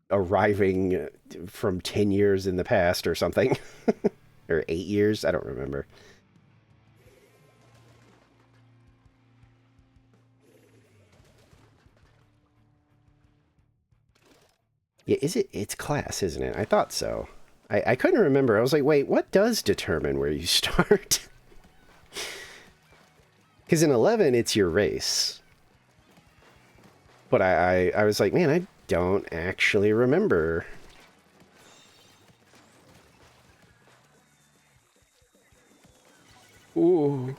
arriving from 10 years in the past or something. Or 8 years, I don't remember. Yeah, it's class, isn't it? I thought so. I couldn't remember. I was like, wait, what does determine where you start? Because in 11, it's your race. But I was like, man, I don't actually remember. Ooh.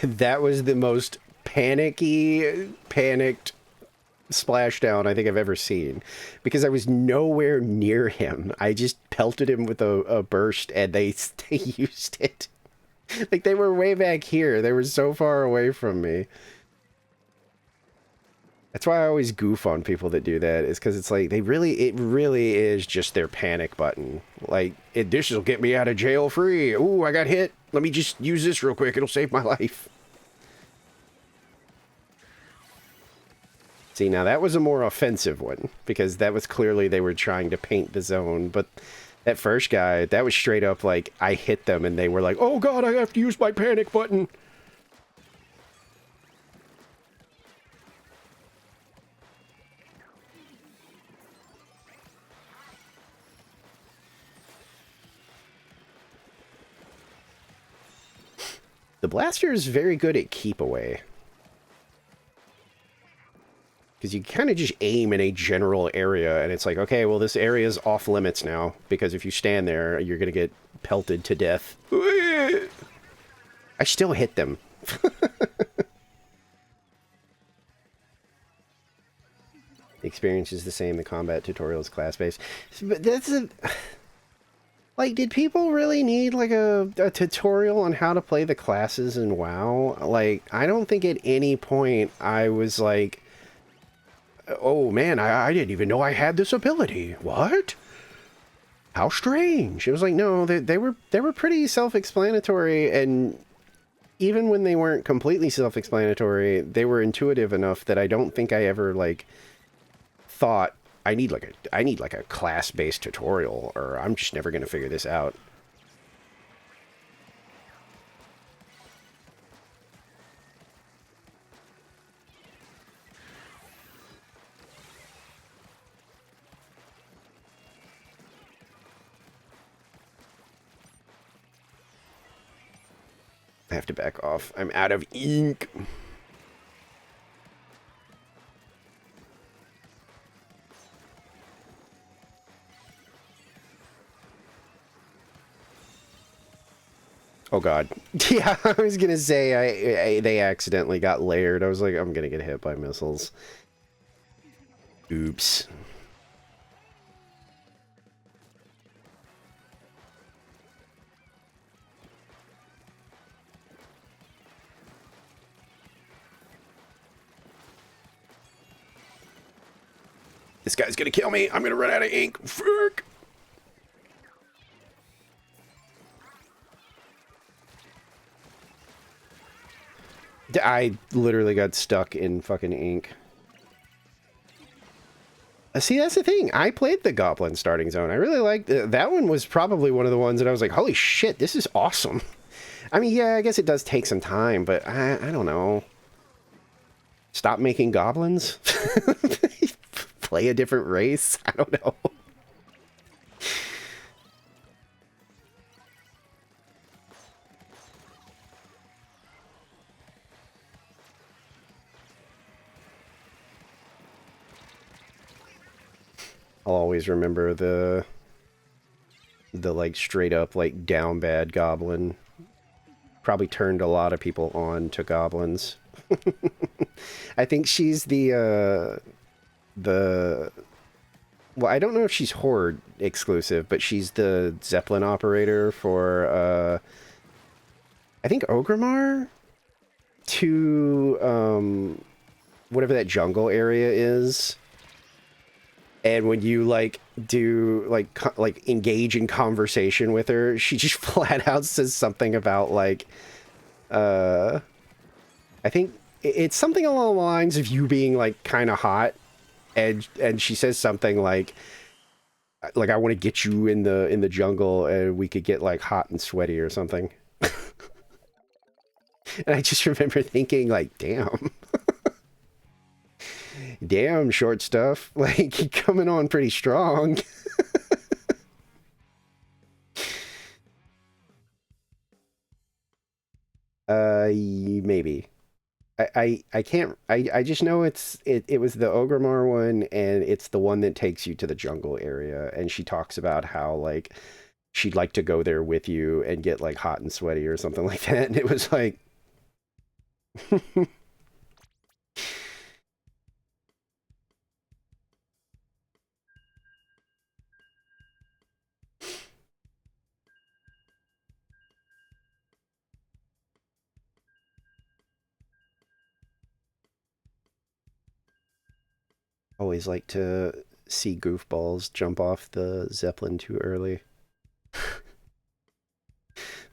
That was the most panicked splashdown I think I've ever seen, because I was nowhere near him. I just pelted him with a burst, and they used it. Like, they were way back here. They were so far away from me. That's why I always goof on people that do that, is because it's like, it really is just their panic button. Like, this will get me out of jail free. Ooh, I got hit. Let me just use this real quick. It'll save my life. See, now that was a more offensive one, because that was clearly they were trying to paint the zone, but that first guy, that was straight up like, I hit them and they were like, oh god, I have to use my panic button. The blaster is very good at keep away. Because you kind of just aim in a general area, and it's like, okay, well, this area is off limits now, because if you stand there, you're going to get pelted to death. I still hit them. The experience is the same, the combat tutorial is class-based. But that's a... Like, did people really need, like, a tutorial on how to play the classes in WoW? Like, I don't think at any point I was like, oh man, I didn't even know I had this ability. What? How strange. It was like, no, they were pretty self-explanatory, and even when they weren't completely self-explanatory, they were intuitive enough that I don't think I ever, like, thought, I need like a class-based tutorial, or I'm just never going to figure this out. I have to back off. I'm out of ink. Oh god. Yeah, I was gonna say they accidentally got layered. I was like, I'm gonna get hit by missiles. Oops. This guy's gonna kill me. I'm gonna run out of ink. Frick. I literally got stuck in fucking ink. See, that's the thing. I played the Goblin starting zone. I really liked that one. Was probably one of the ones that I was like, holy shit, this is awesome. I mean, yeah, I guess it does take some time, but I don't know. Stop making goblins? Play a different race? I don't know. I'll always remember the like straight up like down bad goblin. Probably turned a lot of people on to goblins. I think she's the well, I don't know if she's Horde exclusive, but she's the Zeppelin operator for I think Ogrimmar to whatever that jungle area is. And when you like do like engage in conversation with her, she just flat out says something about like I think it's something along the lines of you being like kind of hot, and she says something like I want to get you in the jungle and we could get like hot and sweaty or something. And I just remember thinking like, damn. Damn, short stuff. Like, coming on pretty strong. Maybe. I can't... I just know it was the Ogrimmar one, and it's the one that takes you to the jungle area, and she talks about how, like, she'd like to go there with you and get, like, hot and sweaty or something like that, and it was like... Always like to see goofballs jump off the Zeppelin too early.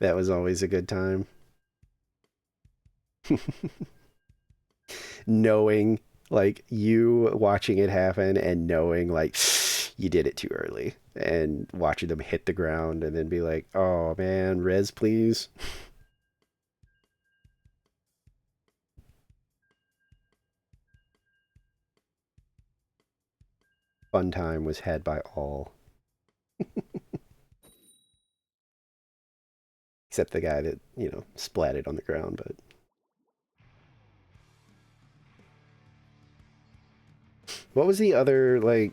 That was always a good time. Knowing, like, you watching it happen and knowing, like, you did it too early. And watching them hit the ground and then be like, oh man, res please. Fun time was had by all. Except the guy that, you know, splatted on the ground, but... What was the other, like,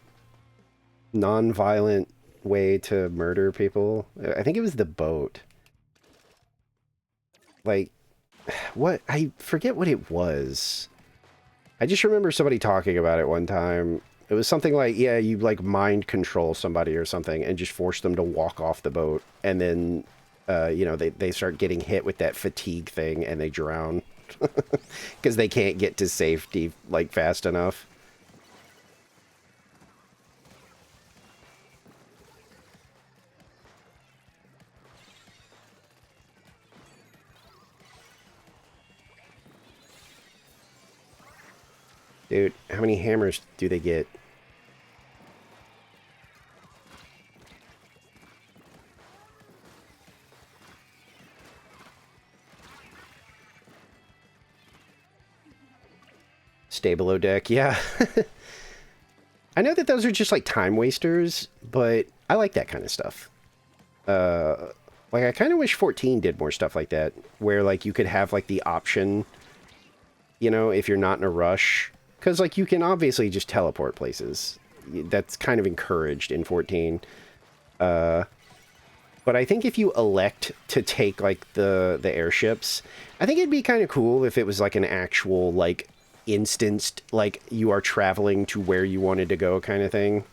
non-violent way to murder people? I think it was the boat. Like, what? I forget what it was. I just remember somebody talking about it one time. It was something like, yeah, you, like, mind control somebody or something and just force them to walk off the boat. And then, you know, they start getting hit with that fatigue thing and they drown. Because they can't get to safety, like, fast enough. Dude, how many hammers do they get? Stay below deck, yeah. I know that those are just like time wasters, but I like that kind of stuff. Like I kind of wish 14 did more stuff like that, where like you could have like the option, you know, if you're not in a rush, because like you can obviously just teleport places. That's kind of encouraged in 14. But I think if you elect to take like the airships, I think it'd be kind of cool if it was like an actual like instanced, like you are traveling to where you wanted to go kind of thing.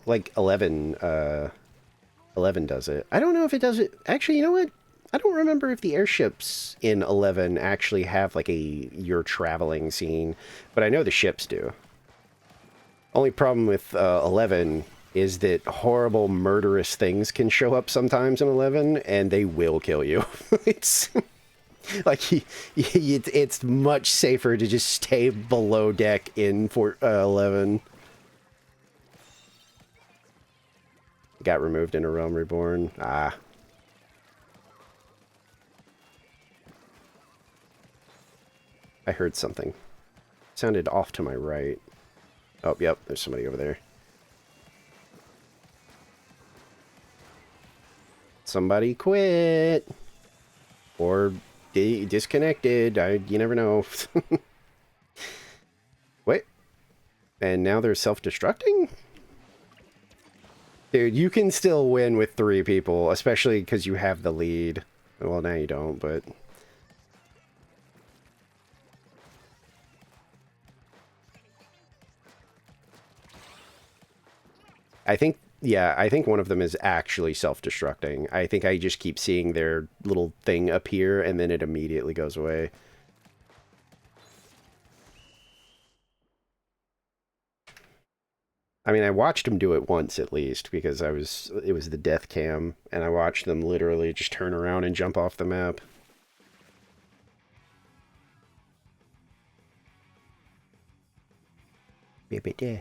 Like 11, 11 does it. I don't know if it does it. Actually, you know what? I don't remember if the airships in 11 actually have like a you're traveling scene, but I know the ships do. Only problem with 11 is that horrible murderous things can show up sometimes in 11 and they will kill you. It's like it's much safer to just stay below deck in 11. Got removed in A Realm Reborn. Ah. I heard something. Sounded off to my right. Oh, yep, there's somebody over there. Somebody quit. Or disconnected. You never know. Wait. And now they're self-destructing? Dude, you can still win with 3 people, especially because you have the lead. Well, now you don't, but... I think, yeah, I think one of them is actually self-destructing. I think I just keep seeing their little thing appear, and then it immediately goes away. I mean, I watched them do it once at least, because it was the death cam, and I watched them literally just turn around and jump off the map. Yippee!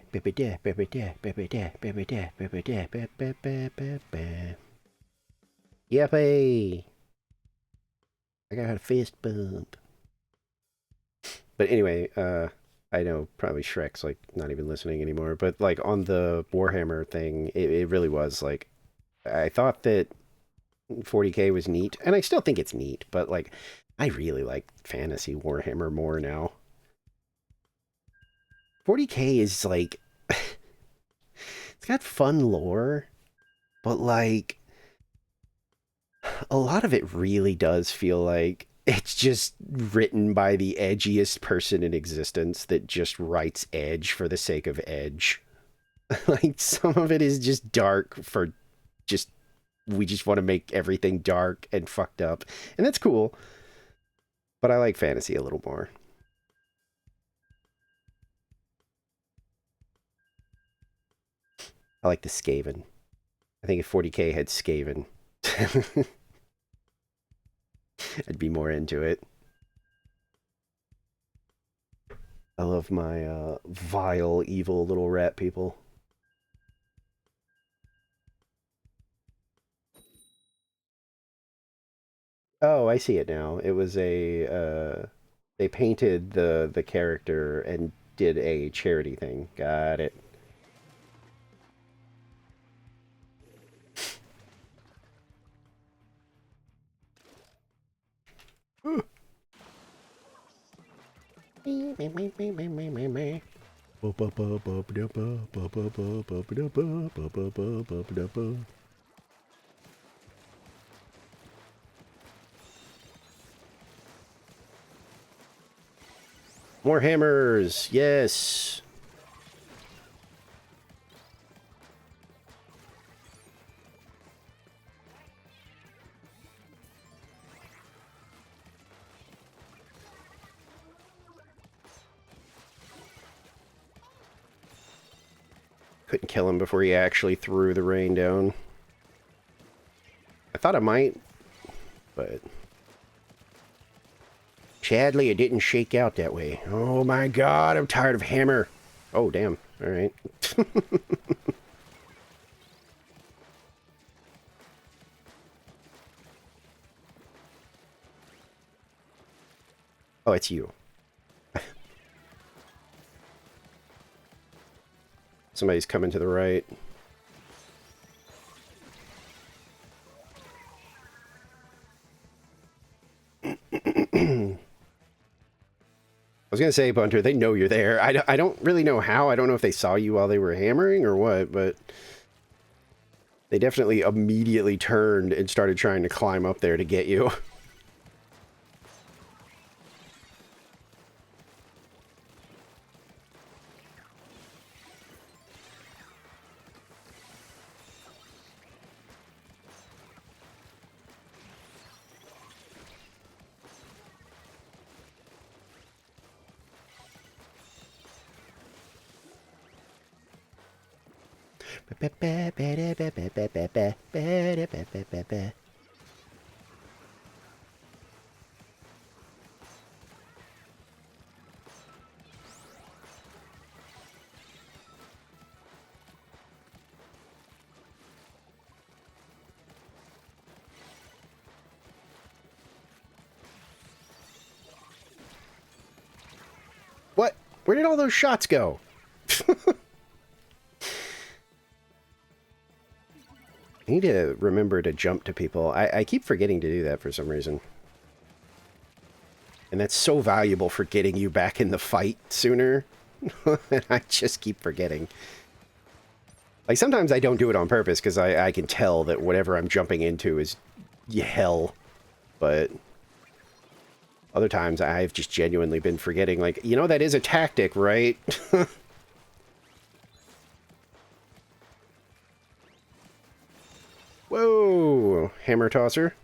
I got a fist bump. But anyway, I know probably Shrek's like not even listening anymore, but like on the Warhammer thing, it really was like I thought that 40K was neat, and I still think it's neat, but like I really like fantasy Warhammer more now. 40K is like it's got fun lore, but like a lot of it really does feel like it's just written by the edgiest person in existence that just writes edge for the sake of edge. Like some of it is just dark for just we just want to make everything dark and fucked up. And that's cool. But I like fantasy a little more. I like the Skaven. I think if 40K had Skaven, I'd be more into it. I love my vile, evil little rat people. Oh, I see it now. It was a they painted the character and did a charity thing. Got it. More hammers, yes. Couldn't kill him before he actually threw the rain down. I thought I might, but sadly it didn't shake out that way. Oh my god, I'm tired of hammer. Oh, damn. All right. Oh, it's you. Somebody's coming to the right. I was going to say, Bunter, they know you're there. I don't really know how. I don't know if they saw you while they were hammering or what, but they definitely immediately turned and started trying to climb up there to get you. What? Where did all those shots go? I need to remember to jump to people. I keep forgetting to do that for some reason. And that's so valuable for getting you back in the fight sooner. And I just keep forgetting. Like, sometimes I don't do it on purpose because I can tell that whatever I'm jumping into is hell. But other times I've just genuinely been forgetting, like, you know, that is a tactic, right? Whoa! Hammer tosser.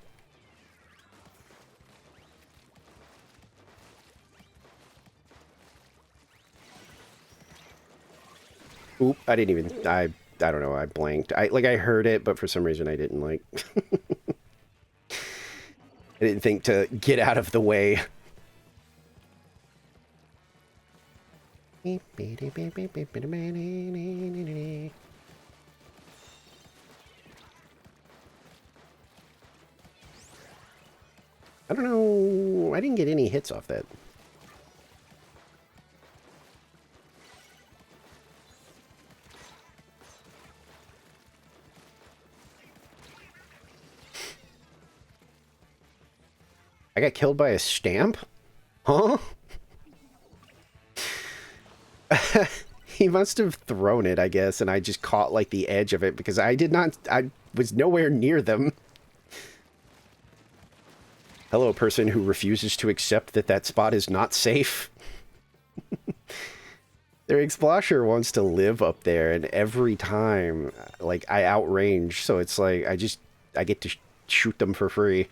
Oop, I didn't even... I don't know, I blanked. I heard it, but for some reason I didn't, like... I didn't think to get out of the way. I don't know... I didn't get any hits off that. I got killed by a stamp? Huh? He must have thrown it, I guess, and I just caught, like, the edge of it, because I did not... I was nowhere near them. Hello, person who refuses to accept that that spot is not safe. Their Explosher wants to live up there, and every time, like, I outrange, so it's like, I get to shoot them for free.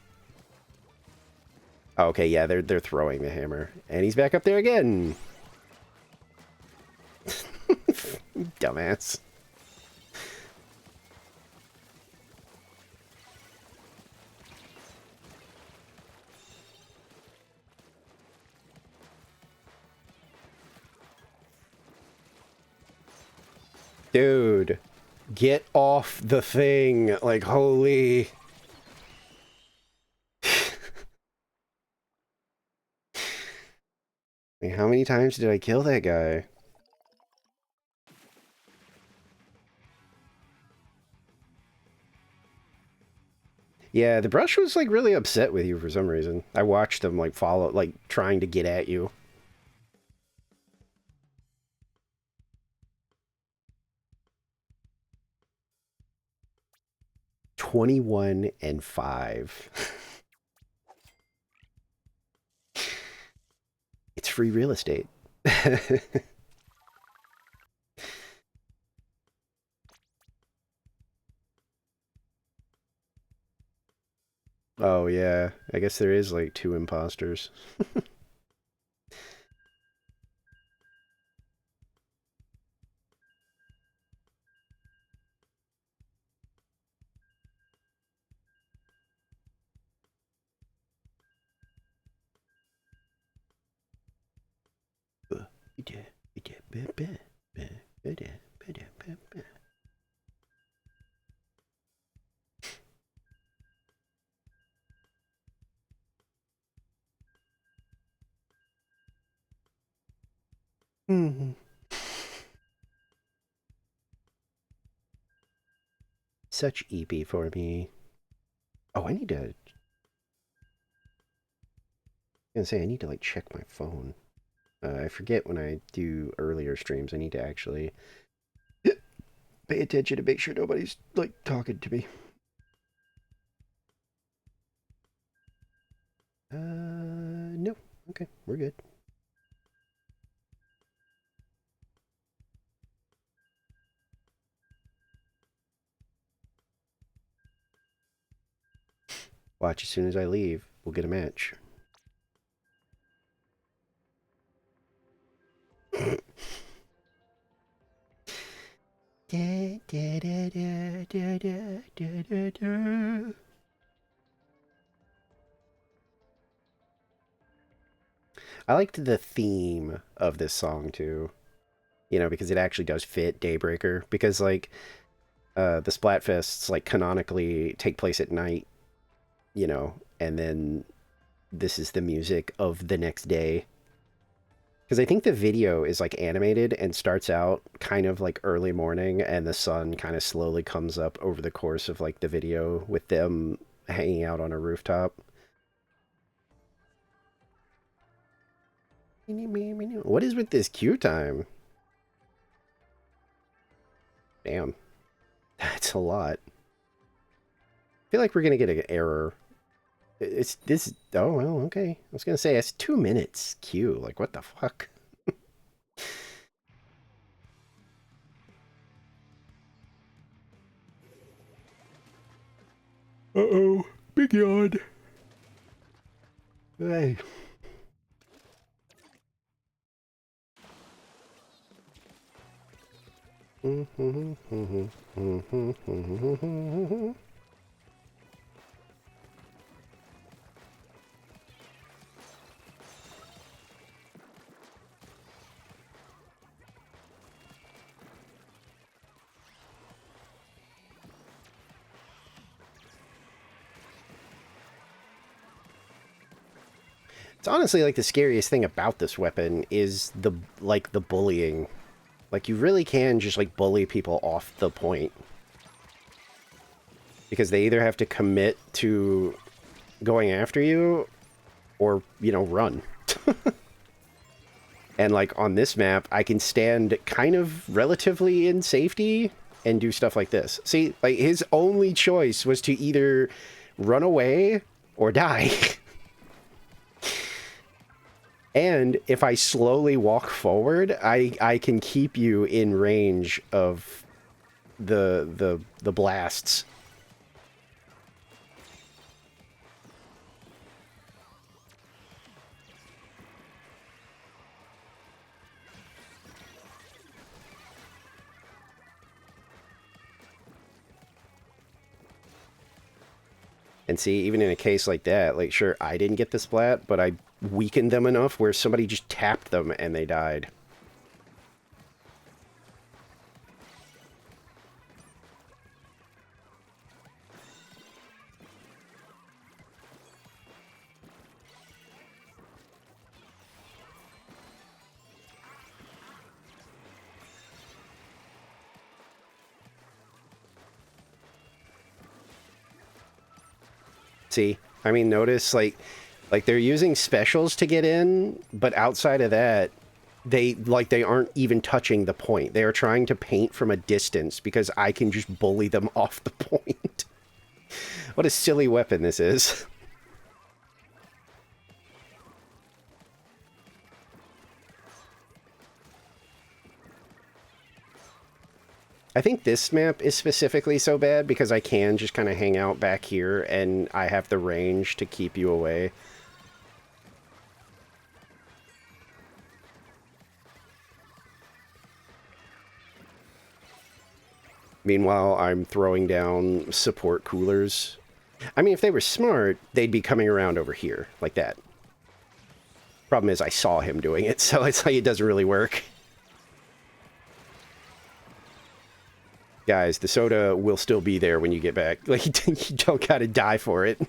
Oh, okay, yeah, they're throwing the hammer. And he's back up there again! Dumbass. Dude, get off the thing. Like, holy... Like, how many times did I kill that guy? Yeah, the brush was, like, really upset with you for some reason. I watched them, like, follow, like, trying to get at you. $21 and $5. It's free real estate. Oh, yeah. I guess there is, like, 2 imposters. Such EP for me. Oh, I need to... I was gonna say, I need to, like, check my phone. I forget when I do earlier streams. I need to actually pay attention to make sure nobody's, like, talking to me. No. Okay, we're good. Watch, as soon as I leave, we'll get a match. da, da, da, da, da. I liked the theme of this song too, you know, because it actually does fit Daybreaker. Because like the Splatfests like canonically take place at night, you know, and then this is the music of the next day. Because I think the video is like animated and starts out kind of like early morning, and the sun kind of slowly comes up over the course of like the video with them hanging out on a rooftop. What is with this queue time? Damn, that's a lot. I feel like we're gonna get an error. It's this. Oh well, okay. I was gonna say it's 2 minutes queue. Like what the fuck? Uh-oh. Big yawn. Hey. It's honestly like the scariest thing about this weapon is the bullying. Like you really can just like bully people off the point. Because they either have to commit to going after you or, you know, run. And like on this map, I can stand kind of relatively in safety and do stuff like this. See, like his only choice was to either run away or die. And if I slowly walk forward, I can keep you in range of the blasts. And see, even in a case like that, like, sure, I didn't get the splat, but I weakened them enough where somebody just tapped them and they died. See, I mean, notice, like they're using specials to get in, but outside of that, they aren't even touching the point. They are trying to paint from a distance because I can just bully them off the point. What a silly weapon this is. I think this map is specifically so bad because I can just kind of hang out back here and I have the range to keep you away. Meanwhile, I'm throwing down support coolers. I mean, if they were smart, they'd be coming around over here, like that. Problem is, I saw him doing it, so it's like it doesn't really work. Guys, the soda will still be there when you get back. Like, you don't gotta die for it.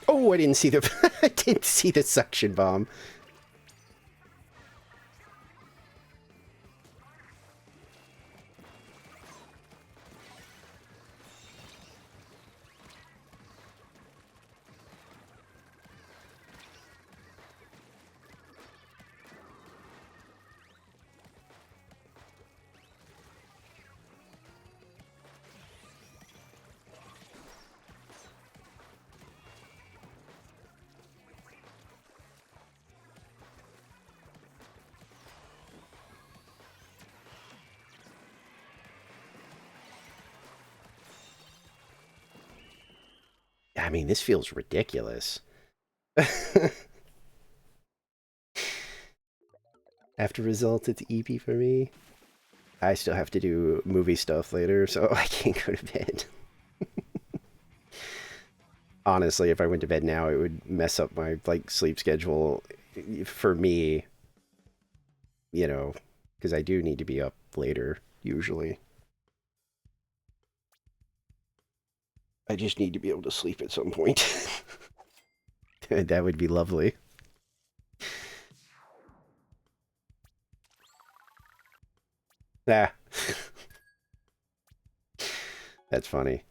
Oh, I didn't see the I didn't see the suction bomb. I mean, this feels ridiculous. After results, it's EP for me. I still have to do movie stuff later, so I can't go to bed. Honestly, if I went to bed now, it would mess up my like sleep schedule for me, you know, because I do need to be up later usually. I just need to be able to sleep at some point. That would be lovely. Ah, that's funny.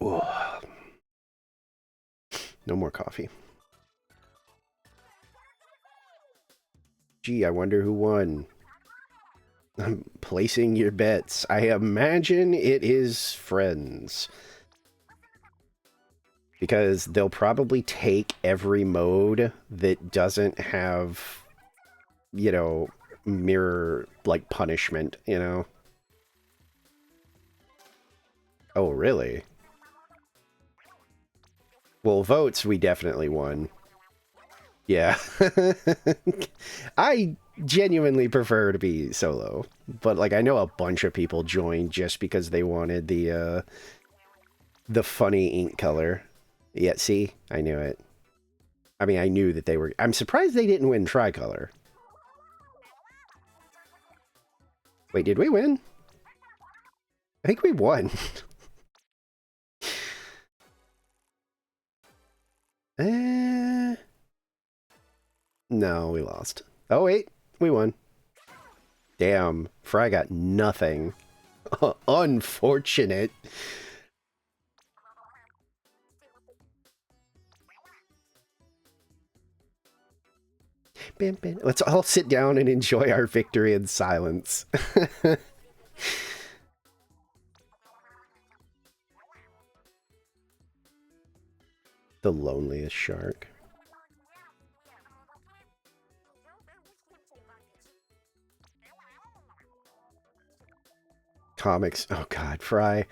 Ooh, no more coffee. Gee, I wonder who won. I'm placing your bets. I imagine it is friends. Because they'll probably take every mode that doesn't have, you know, mirror, like, punishment, you know? Oh, really? Well, votes, we definitely won. Yeah. I genuinely prefer to be solo. But, like, I know a bunch of people joined just because they wanted the funny ink color. Yeah, see? I knew it. I mean, I knew that they were... I'm surprised they didn't win tricolor. Wait, did we win? I think we won. No, we lost. Oh, wait. We won. Damn. Fry got nothing. Unfortunate. Let's all sit down and enjoy our victory in silence. The loneliest shark. Comics. Oh, God. Fry.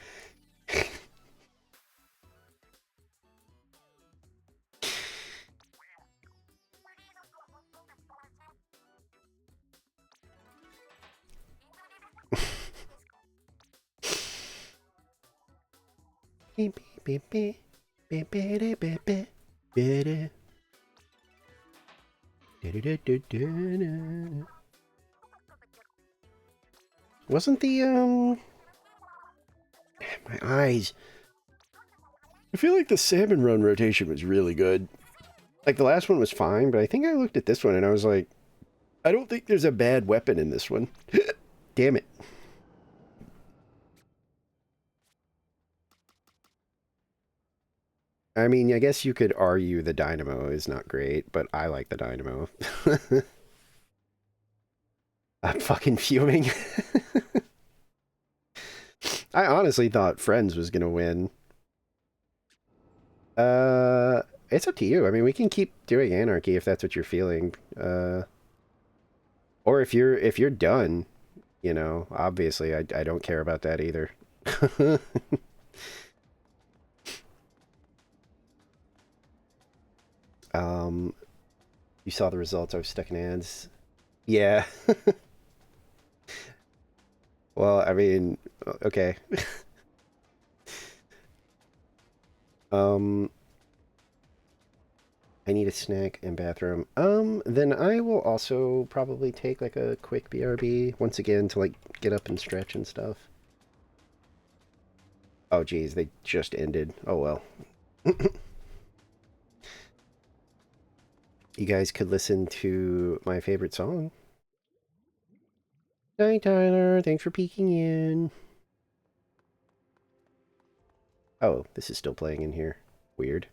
Beep, beep, beep, beep, beep, beep, beep, beep. Wasn't the, my eyes. I feel like the salmon run rotation was really good. Like, the last one was fine, but I think I looked at this one and I was like, I don't think there's a bad weapon in this one. Damn it. I mean, I guess you could argue the dynamo is not great, but I like the dynamo. I'm fucking fuming. I honestly thought Friends was gonna win. Uh, it's up to you. I mean, we can keep doing Anarchy if that's what you're feeling. Or if you're done, you know, obviously I don't care about that either. um, you saw the results. I was stuck in ads. Yeah. Well, I mean, okay. um, I need a snack and bathroom. Then I will also probably take like a quick BRB once again to like get up and stretch and stuff. Oh geez, they just ended. Oh well. You guys could listen to my favorite song. Night, Tyler. Thanks for peeking in. Oh, this is still playing in here. Weird.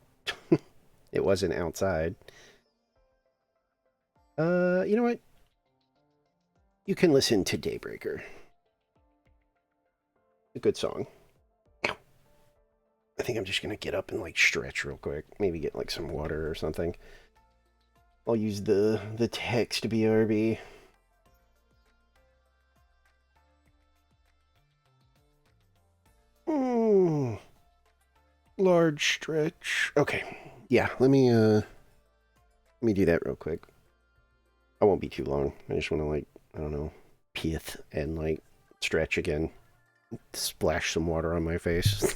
It wasn't outside. You know what? You can listen to Daybreaker. A good song. I think I'm just gonna get up and like stretch real quick. Maybe get like some water or something. I'll use the text BRB. Mm, large stretch. Okay. Yeah, let me do that real quick. I won't be too long. I just want to like, I don't know, pith and like stretch again. Splash some water on my face.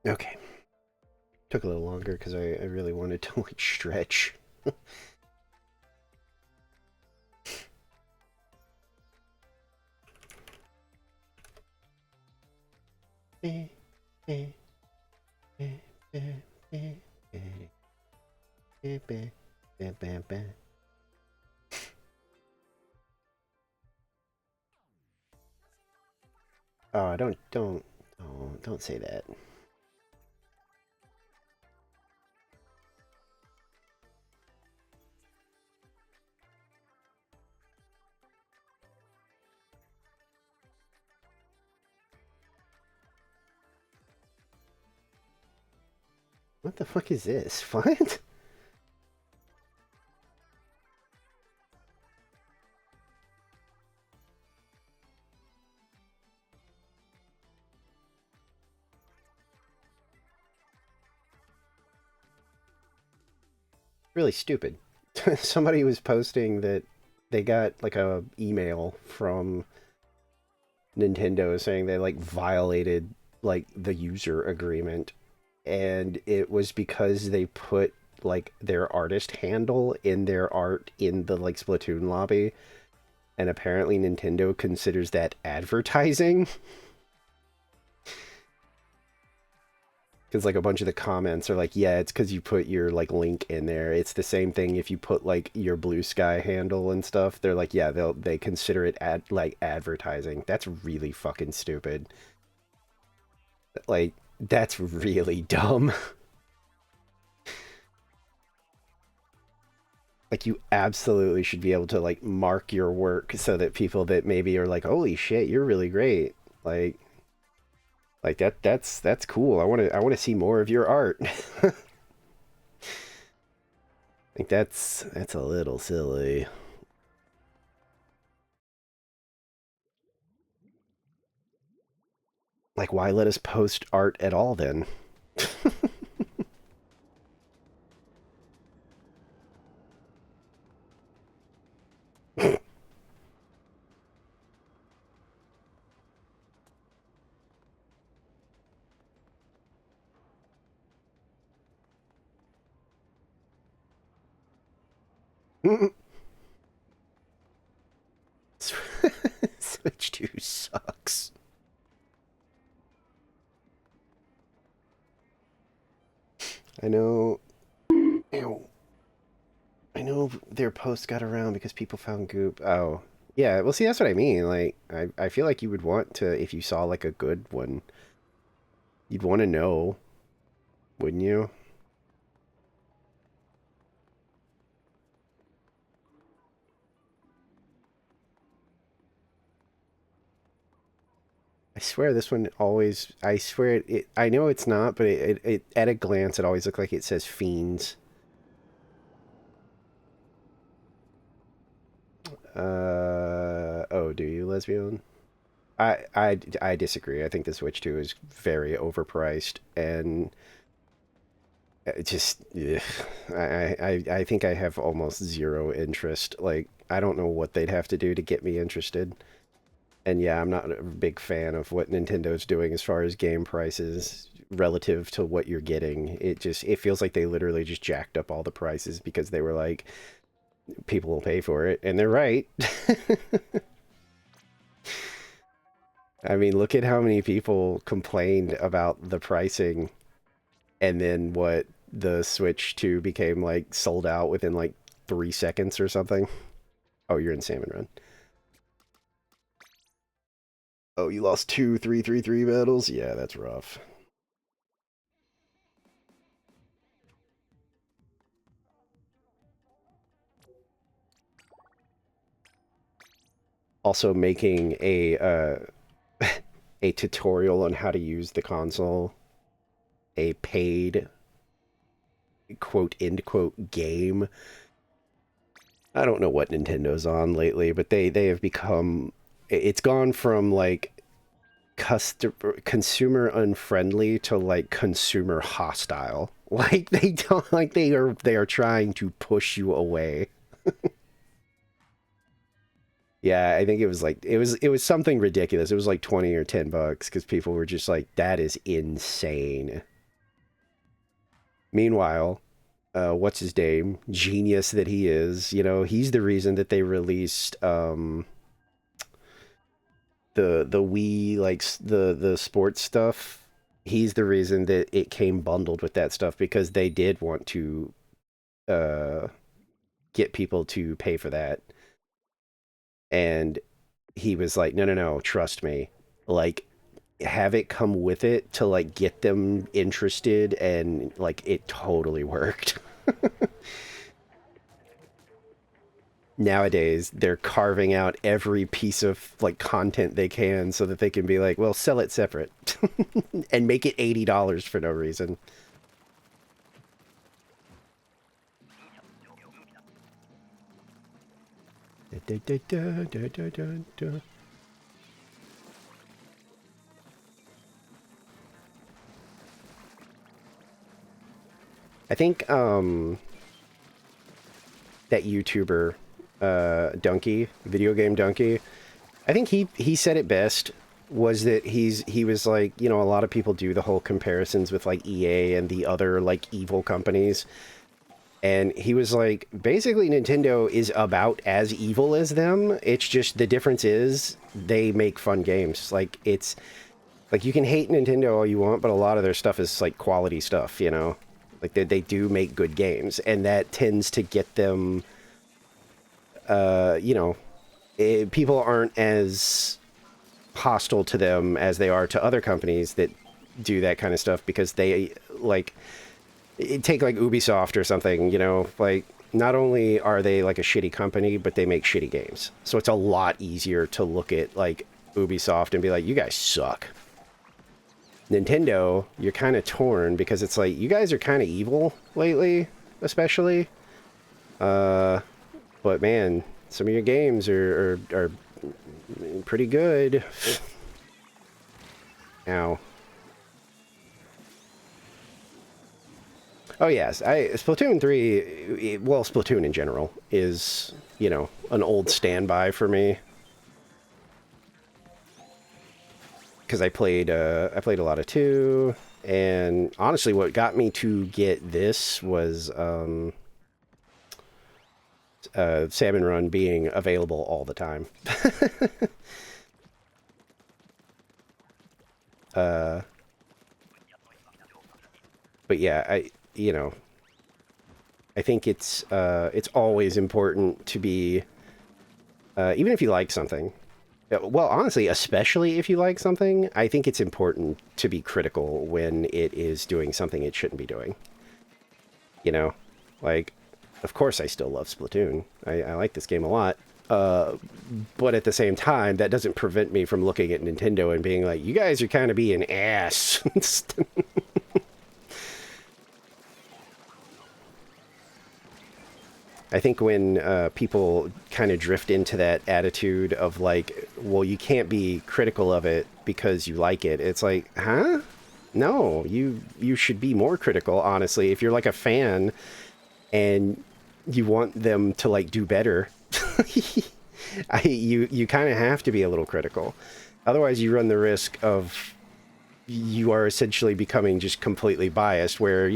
Okay. Took a little longer because I really wanted to like stretch. Oh, don't say that. What the fuck is this? What? Really stupid. Somebody was posting that they got like a email from Nintendo saying they like violated like the user agreement, and it was because they put like their artist handle in their art in the like Splatoon lobby, and apparently Nintendo considers that advertising. Because like a bunch of the comments are like, yeah, it's because you put your like link in there. It's the same thing if you put like your Blue Sky handle and stuff. They're like, yeah, they consider it like advertising. That's really fucking stupid. Like that's really dumb. Like you absolutely should be able to like mark your work so that people that maybe are like, holy shit, you're really great. Like that's cool. I want to see more of your art. Like that's a little silly. Like why let us post art at all then? Switch 2 sucks. I know. Ew. I know their post got around because people found goop. Oh. Yeah, well, see, that's what I mean. Like, I feel like you would want to, if you saw, like, a good one, you'd want to know, wouldn't you? I swear this one always, I swear I know it's not, but at a glance, it always looked like it says Fiends. Oh, do you, lesbian? I disagree. I think the Switch 2 is very overpriced and it just ugh. I think I have almost zero interest. Like I don't know what they'd have to do to get me interested. And yeah, I'm not a big fan of what Nintendo's doing as far as game prices relative to what you're getting. It feels like they literally just jacked up all the prices because they were like people will pay for it and they're right. I mean, look at how many people complained about the pricing and then what the Switch 2 became like sold out within like 3 seconds or something. Oh, you're in Salmon Run. Oh, you lost two 3-3-3 battles? Yeah, that's rough. Also making a tutorial on how to use the console a paid quote end quote game. I don't know what Nintendo's on lately, but they have become it's gone from like consumer unfriendly to like consumer hostile. Like they don't like they are trying to push you away. Yeah, I think it was like it was something ridiculous. It was like 20 or $10 because people were just like, that is insane. Meanwhile, what's his name? Genius that he is, he's the reason that they released the Wii, like the sports stuff. He's the reason that it came bundled with that stuff because they did want to uh get people to pay for that. And he was like, no, no, no, trust me. Like, have it come with it to like get them interested, and like it totally worked. Nowadays they're carving out every piece of like content they can so that they can be like, well, sell it separate and make it $80 for no reason. I think that YouTuber Donkey, video game Donkey, I think he said it best, was that he was like, a lot of people do the whole comparisons with like EA and the other like evil companies. And he was like, basically Nintendo is about as evil as them. It's just the difference is they make fun games. Like it's like you can hate Nintendo all you want, but a lot of their stuff is like quality stuff. Like they do make good games, and that tends to get them people aren't as hostile to them as they are to other companies that do that kind of stuff, because they like take like Ubisoft or something, like not only are they like a shitty company, but they make shitty games. So it's a lot easier to look at like Ubisoft and be like, you guys suck. Nintendo, you're kind of torn because it's like, you guys are kind of evil lately, especially. But man, some of your games are pretty good. Ow. Oh yes, Splatoon 3, well, Splatoon in general is, an old standby for me. Because I played a lot of 2, and honestly what got me to get this was Salmon Run being available all the time. But yeah, I think it's always important to be, even if you like something, well, honestly, especially if you like something, I think it's important to be critical when it is doing something it shouldn't be doing. Like, of course I still love Splatoon. I like this game a lot. But at the same time, that doesn't prevent me from looking at Nintendo and being like, you guys are kind of being ass. I think when people kind of drift into that attitude of like, well, you can't be critical of it because you like it. It's like, huh? No, you should be more critical, honestly. If you're like a fan and you want them to like do better, you kind of have to be a little critical. Otherwise, you run the risk of you are essentially becoming just completely biased, where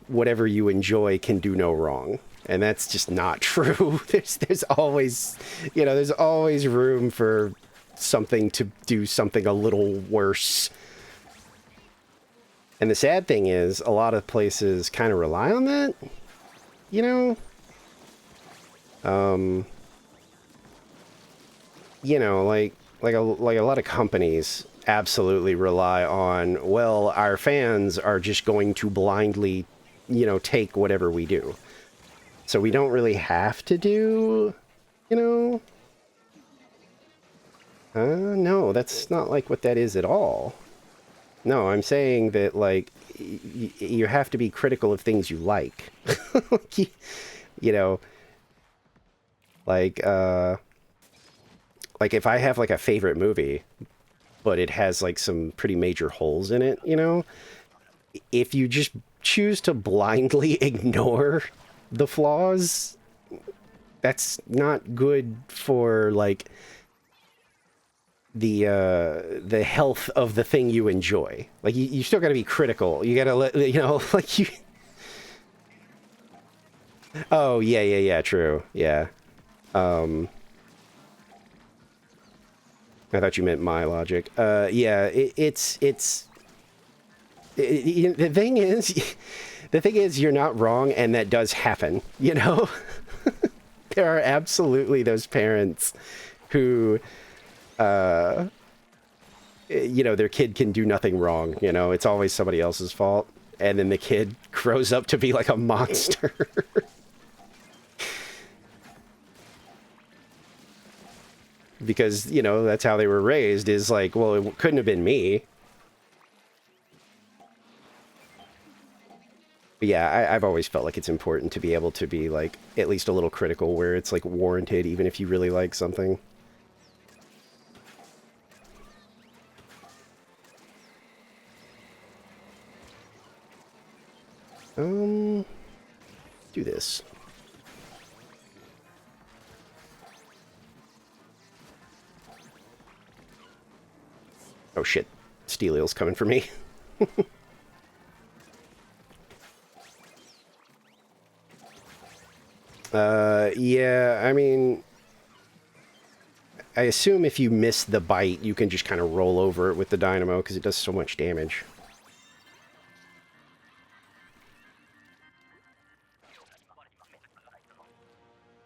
whatever you enjoy can do no wrong, and that's just not true. There's always there's always room for something to do something a little worse. And the sad thing is, a lot of places kind of rely on that, you know like a lot of companies absolutely rely on, well, our fans are just going to blindly, take whatever we do. So we don't really have to do, you know, no, that's not like what that is at all. No, I'm saying that like you have to be critical of things you like. you know, like like if I have like a favorite movie, but it has like some pretty major holes in it, if you just choose to blindly ignore the flaws, that's not good for like the health of the thing you enjoy. Like you still got to be critical. You got to let you know like you. Oh yeah, yeah, yeah. True. Yeah. Um, I thought you meant my logic. Yeah. The thing is, the thing is, you're not wrong, and that does happen. You know, there are absolutely those parents who you know, their kid can do nothing wrong. You know, it's always somebody else's fault. And then the kid grows up to be like a monster. Because, you know, that's how they were raised is like, well, it couldn't have been me. But yeah, I've always felt like it's important to be able to be like at least a little critical where it's like warranted, even if you really like something. Um, do this. Oh shit, steel eel's coming for me. Yeah, I mean, I assume if you miss the bite, you can just kind of roll over it with the dynamo because it does so much damage.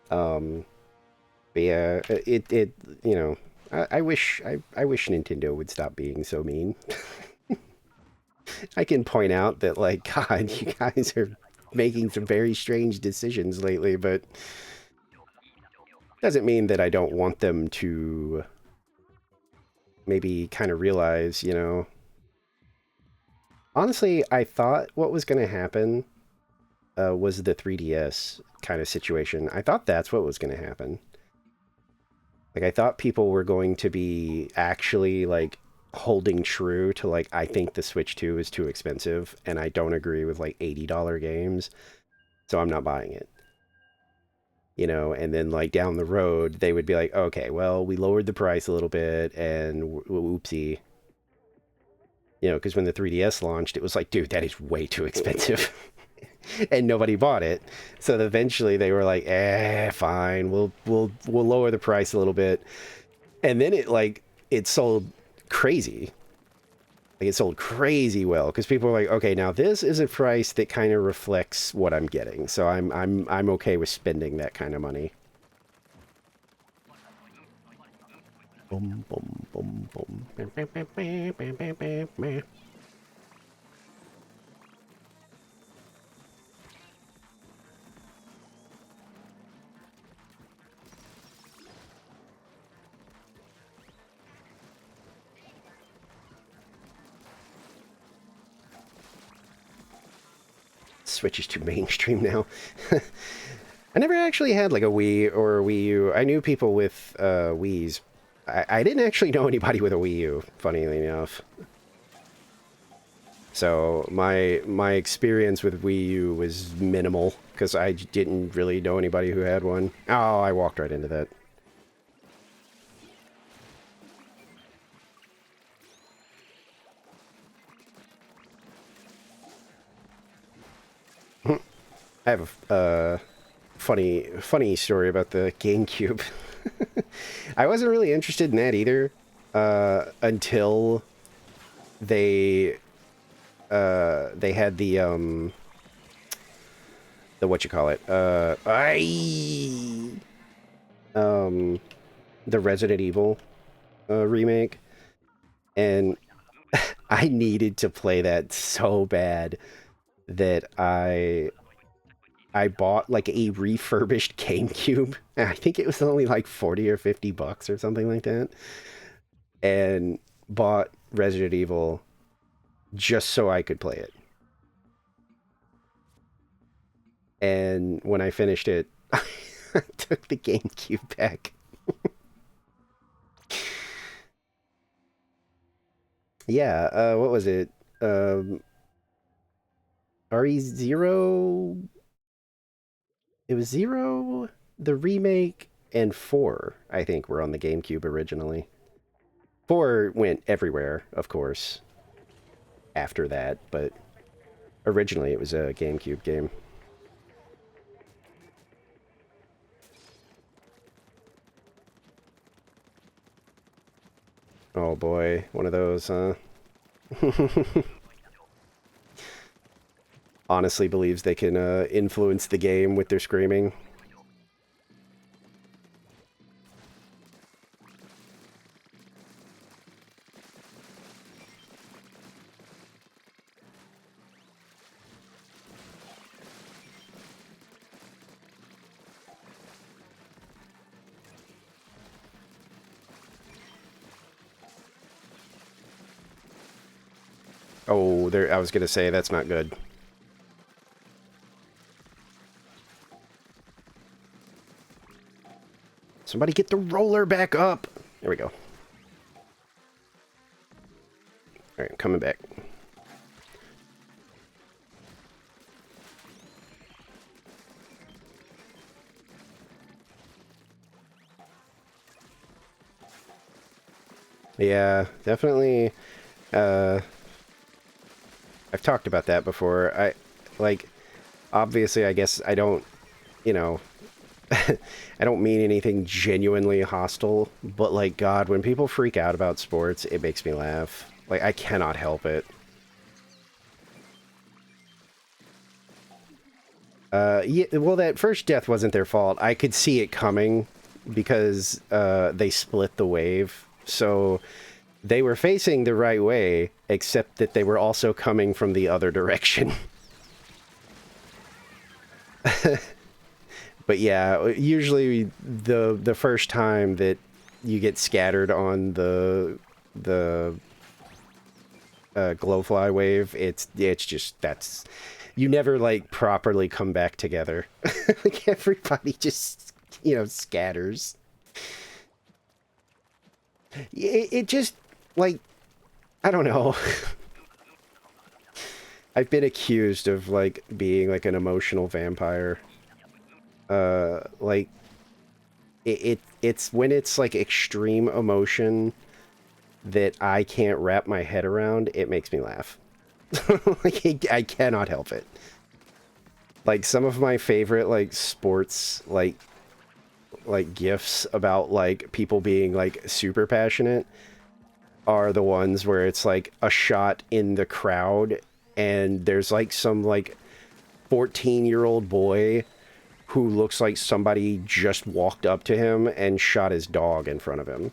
Um, but yeah, you know, I wish Nintendo would stop being so mean. I can point out that, like, God, you guys are making some very strange decisions lately, but doesn't mean that I don't want them to maybe kind of realize, you know. Honestly, I thought what was going to happen was the 3DS kind of situation. I thought that's what was going to happen. Like, I thought people were going to be actually, like, holding true to, like, I think the Switch 2 is too expensive, and I don't agree with, like, $80 games, so I'm not buying it. You know, and then, like, down the road, they would be like, okay, well, we lowered the price a little bit, and whoopsie. You know, because when the 3DS launched, it was like, dude, that is way too expensive. And nobody bought it. So eventually they were like, fine, we'll lower the price a little bit. And then it sold crazy. Like it sold crazy well because people were like, okay, now this is a price that kind of reflects what I'm getting. So I'm okay with spending that kind of money. Boom boom boom boom. Switch is too mainstream now. I never actually had like a Wii or a Wii U. I knew people with Wii's. I didn't actually know anybody with a Wii U, funnily enough. So my experience with Wii U was minimal because I didn't really know anybody who had one. Oh, I walked right into that. I have a funny story about the GameCube. I wasn't really interested in that either until they they had the what you call it um the Resident Evil remake, and I needed to play that so bad that I bought like a refurbished GameCube. I think it was only like 40 or 50 bucks or something like that, and bought Resident Evil just so I could play it. And when I finished it, I took the GameCube back. Yeah, what was it? Um, RE0. It was 0, the remake, and 4, I think, were on the GameCube originally. 4 went everywhere, of course, after that, but originally it was a GameCube game. Oh boy, one of those, huh? Honestly believes they can influence the game with their screaming. Oh, there, I was gonna say, that's not good. Somebody get the roller back up! There we go. Alright, I'm coming back. Yeah, definitely, I've talked about that before. Like, obviously, I guess I don't, you know, I don't mean anything genuinely hostile, but like, God, when people freak out about sports, it makes me laugh. Like, I cannot help it. Yeah, well, that first death wasn't their fault. I could see it coming because they split the wave. So they were facing the right way, except that they were also coming from the other direction. But yeah, usually the first time that you get scattered on the glowfly wave, it's just that's you never like properly come back together. Like everybody just scatters. It just like I don't know. I've been accused of like being like an emotional vampire. Like it's when it's like extreme emotion that I can't wrap my head around, it makes me laugh. Like I cannot help it. Like some of my favorite like sports like gifs about like people being like super passionate are the ones where it's like a shot in the crowd and there's like some like 14-year-old boy who looks like somebody just walked up to him and shot his dog in front of him.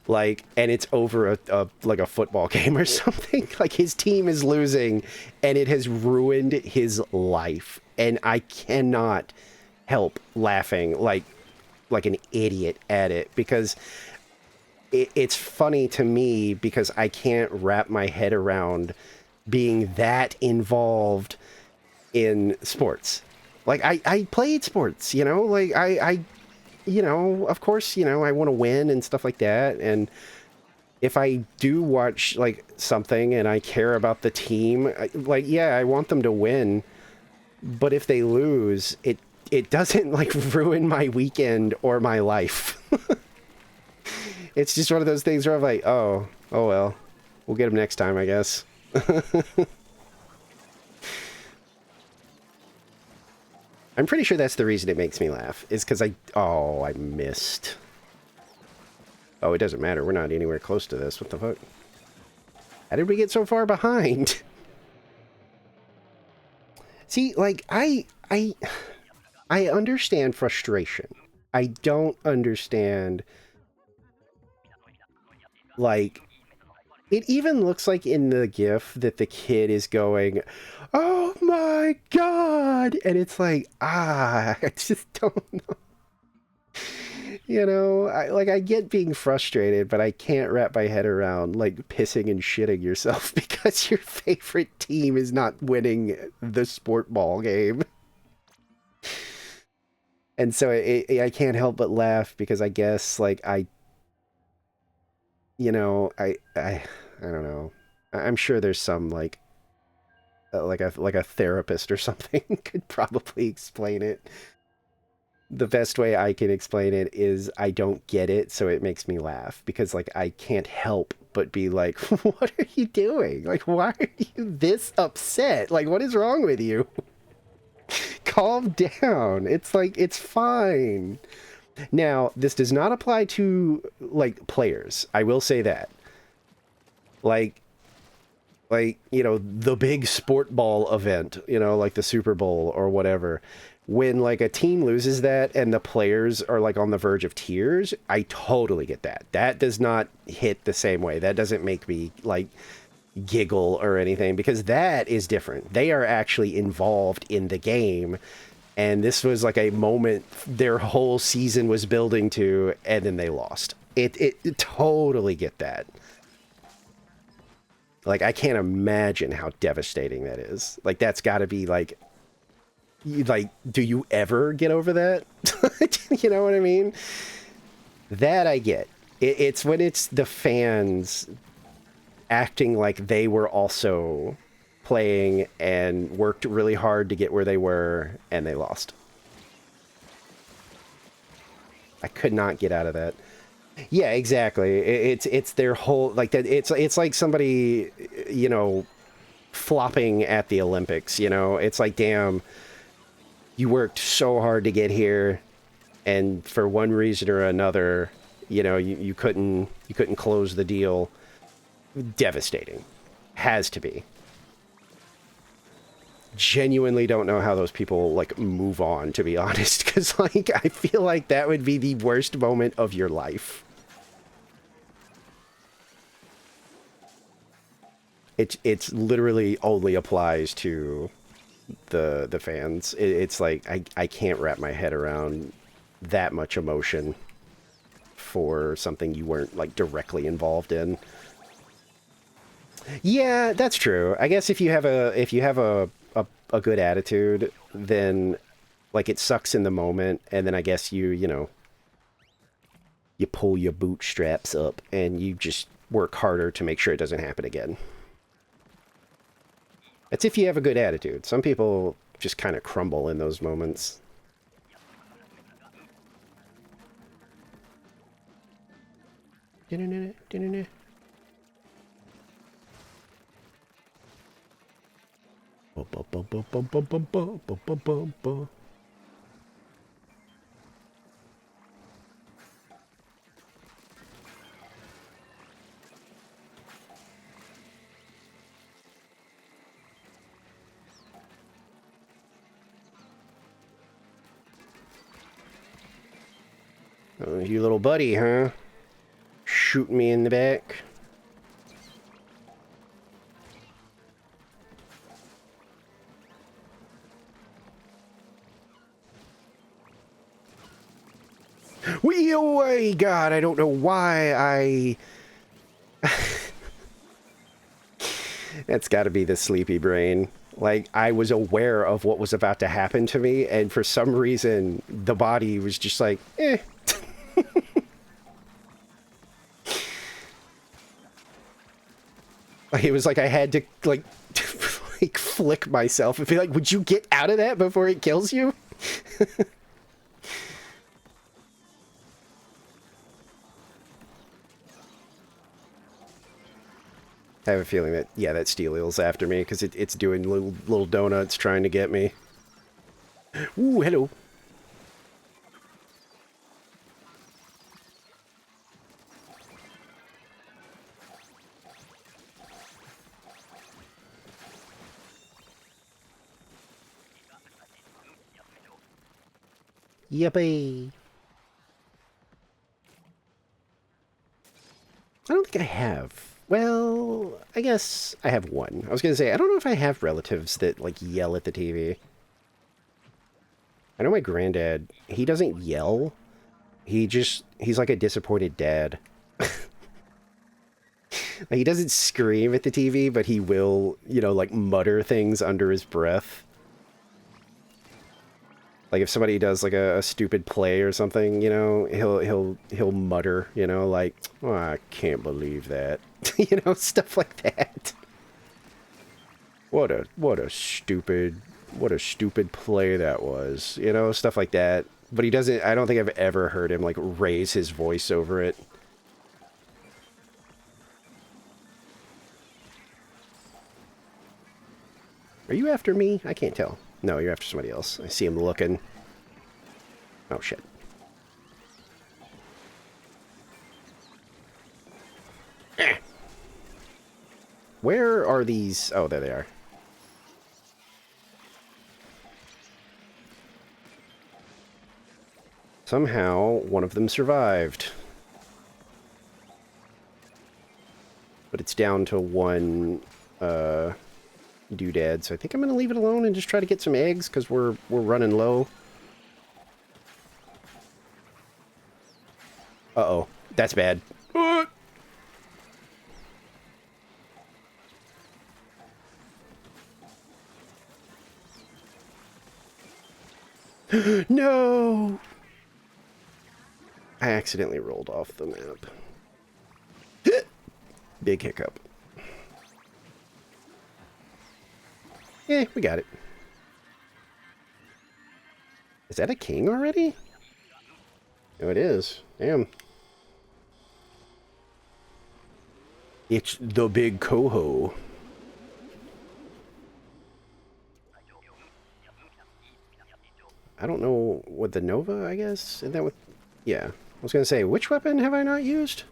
Like, and it's over a like a football game or something. Like his team is losing and it has ruined his life. And I cannot help laughing like an idiot at it because it's funny to me because I can't wrap my head around being that involved in sports. Like I played sports, like of course, I want to win and stuff like that. And if I do watch like something and I care about the team, like, yeah, I want them to win. But if they lose, it doesn't like ruin my weekend or my life. It's just one of those things where I'm like, oh well, we'll get them next time, I guess. I'm pretty sure that's the reason it makes me laugh, is because I missed. Oh, it doesn't matter. We're not anywhere close to this. What the fuck? How did we get so far behind? See, like, I understand frustration. I don't understand, like, it even looks like in the GIF that the kid is going, oh my god! And it's like, I just don't know. I get being frustrated, but I can't wrap my head around, like, pissing and shitting yourself because your favorite team is not winning the sport ball game. And so I can't help but laugh because I guess, like, I don't know. I'm sure there's some, like a therapist or something could probably explain it. The best way I can explain it is I don't get it, so it makes me laugh because like I can't help but be like, "What are you doing? Like, why are you this upset? Like, what is wrong with you? Calm down. It's like it's fine." Now, this does not apply to like players. I will say that. Like you know, the big sport ball event, you know, like the Super Bowl or whatever, when like a team loses that and the players are like on the verge of tears, I totally get that. That does not hit the same way. That doesn't make me like giggle or anything because that is different. They are actually involved in the game, and this was like a moment their whole season was building to, and then they lost. It totally get that. Like, I can't imagine how devastating that is. Like, that's got to be like, do you ever get over that? You know what I mean? That I get. It's when it's the fans acting like they were also playing and worked really hard to get where they were and they lost. I could not get out of that. Yeah, exactly. It's their whole like that. It's like somebody, you know, flopping at the Olympics. You know, it's like, damn, you worked so hard to get here, and for one reason or another, you know, you couldn't close the deal. Devastating, has to be. Genuinely don't know how those people like move on, to be honest, because like I feel like that would be the worst moment of your life. It's literally only applies to the fans. It's like I can't wrap my head around that much emotion for something you weren't like directly involved in. Yeah, that's true. I guess if you have a good attitude, then like it sucks in the moment, and then I guess you know, you pull your bootstraps up and you just work harder to make sure it doesn't happen again. That's if you have a good attitude. Some people just kind of crumble in those moments. You little buddy, huh? Shooting me in the back. Oh my god, I don't know why I... That's gotta be the sleepy brain. Like, I was aware of what was about to happen to me, and for some reason, the body was just like, eh. It was like I had to, like, like, flick myself and be like, would you get out of that before it kills you? I have a feeling that, yeah, that steel eel's after me, because it's doing little donuts trying to get me. Ooh, hello. Yippee. I don't think I have. Well, I guess I have one. I was gonna say, I don't know if I have relatives that, like, yell at the TV. I know my granddad, he doesn't yell. He's like a disappointed dad. Like, he doesn't scream at the TV, but he will, you know, like, mutter things under his breath. Like, if somebody does like a stupid play or something, you know, he'll mutter, you know, like, oh, I can't believe that. You know, stuff like that. What a stupid play that was, you know, stuff like that. But he doesn't, I don't think I've ever heard him, like, raise his voice over it. Are you after me? I can't tell. No, you're after somebody else. I see him looking. Oh, shit. Eh. Where are these? Oh, there they are. Somehow, one of them survived. But it's down to one doodad, so I think I'm going to leave it alone and just try to get some eggs, because we're running low. Uh-oh. That's bad. No! I accidentally rolled off the map. Big hiccup. Yeah, we got it. Is that a king already? Oh, it is. Damn. It's the big coho. I don't know what the Nova, I guess? Isn't that what... Yeah. I was gonna say, which weapon have I not used?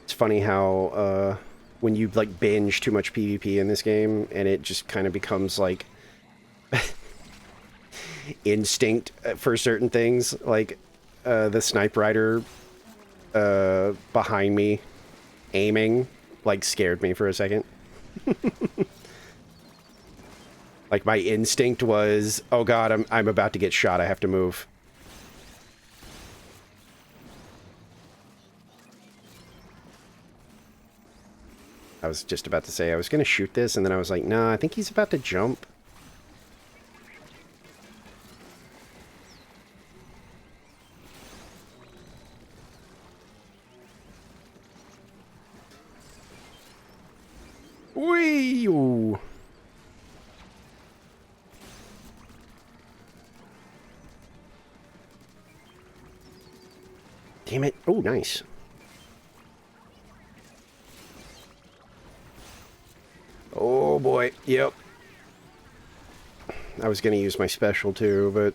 It's funny how, when you, like, binge too much PvP in this game, and it just kind of becomes, like, instinct for certain things, like, the sniper rider, behind me, aiming, like, scared me for a second. Like, my instinct was, oh god, I'm about to get shot, I have to move. I was just about to say, I was gonna shoot this, and then I was like, nah, I think he's about to jump. Whee! Ooh. Damn it. Oh, nice. Oh, boy. Yep. I was going to use my special, too, but...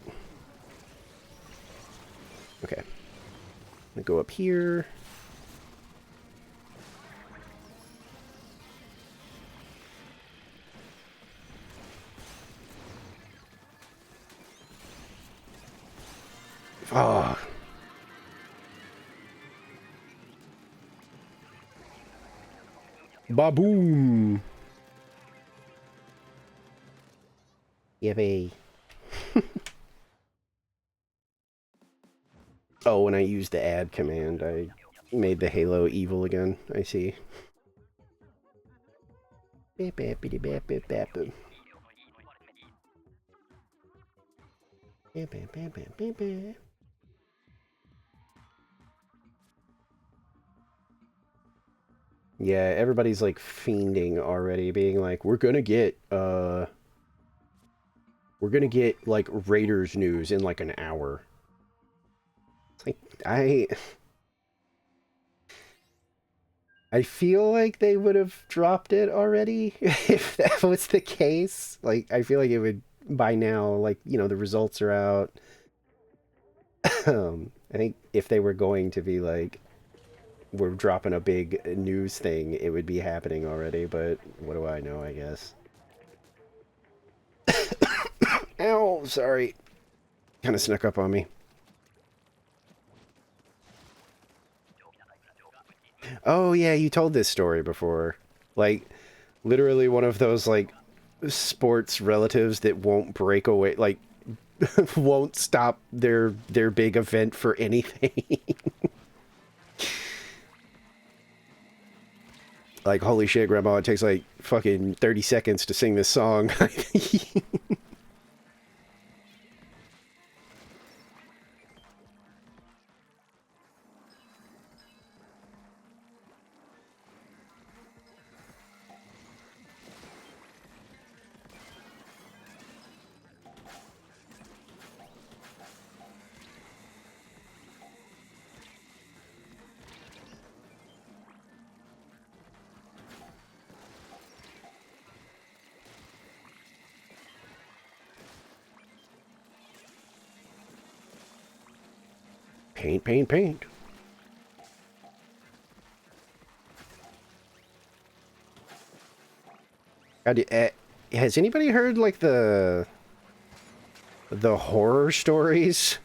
Okay. I'm going to go up here. Oh. Ba-boom! Yippee. Oh, when I used the add command, I made the Halo evil again. I see. Bap, bappity, bap, bap, bap. Bap, bap, bap, bap, bap, bap. Yeah, everybody's like fiending already, being like, we're gonna get like Raiders news in like an hour. It's like I feel like they would have dropped it already if that was the case. Like, I feel like it would by now, like, you know, the results are out. I think if they were going to be like, we're dropping a big news thing, it would be happening already, but what do I know, I guess. Ow, sorry. Kind of snuck up on me. Oh, yeah, you told this story before. Like, literally one of those, like, sports relatives that won't break away, like, won't stop their big event for anything. Like, holy shit, Grandma, it takes, like, fucking 30 seconds to sing this song. Paint, paint, paint. Has anybody heard like the horror stories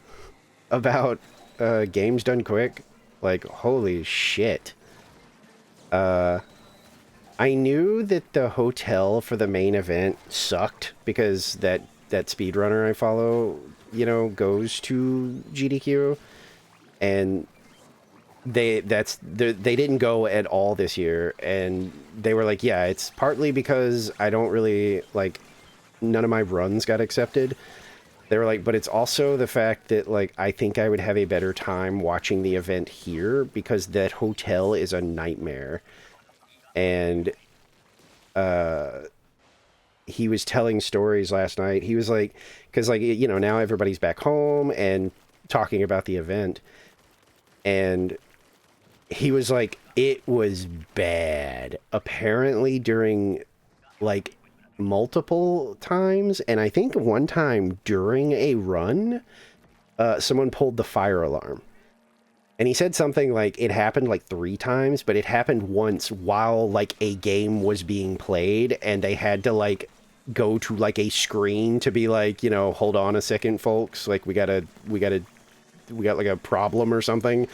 about games done quick? Like, holy shit. I knew that the hotel for the main event sucked because that speedrunner I follow, goes to GDQ, and they didn't go at all this year, and they were like, yeah, it's partly because I don't really like, none of my runs got accepted. They were like, but it's also the fact that, like, I think I would have a better time watching the event here because that hotel is a nightmare. And he was telling stories last night. He was like, because, like, now everybody's back home and talking about the event. And he was like, it was bad. Apparently during, like, multiple times, and I think one time during a run, someone pulled the fire alarm. And he said something like it happened like 3 times, but it happened once while like a game was being played, and they had to like go to like a screen to be like, hold on a second, folks. Like we got like a problem or something.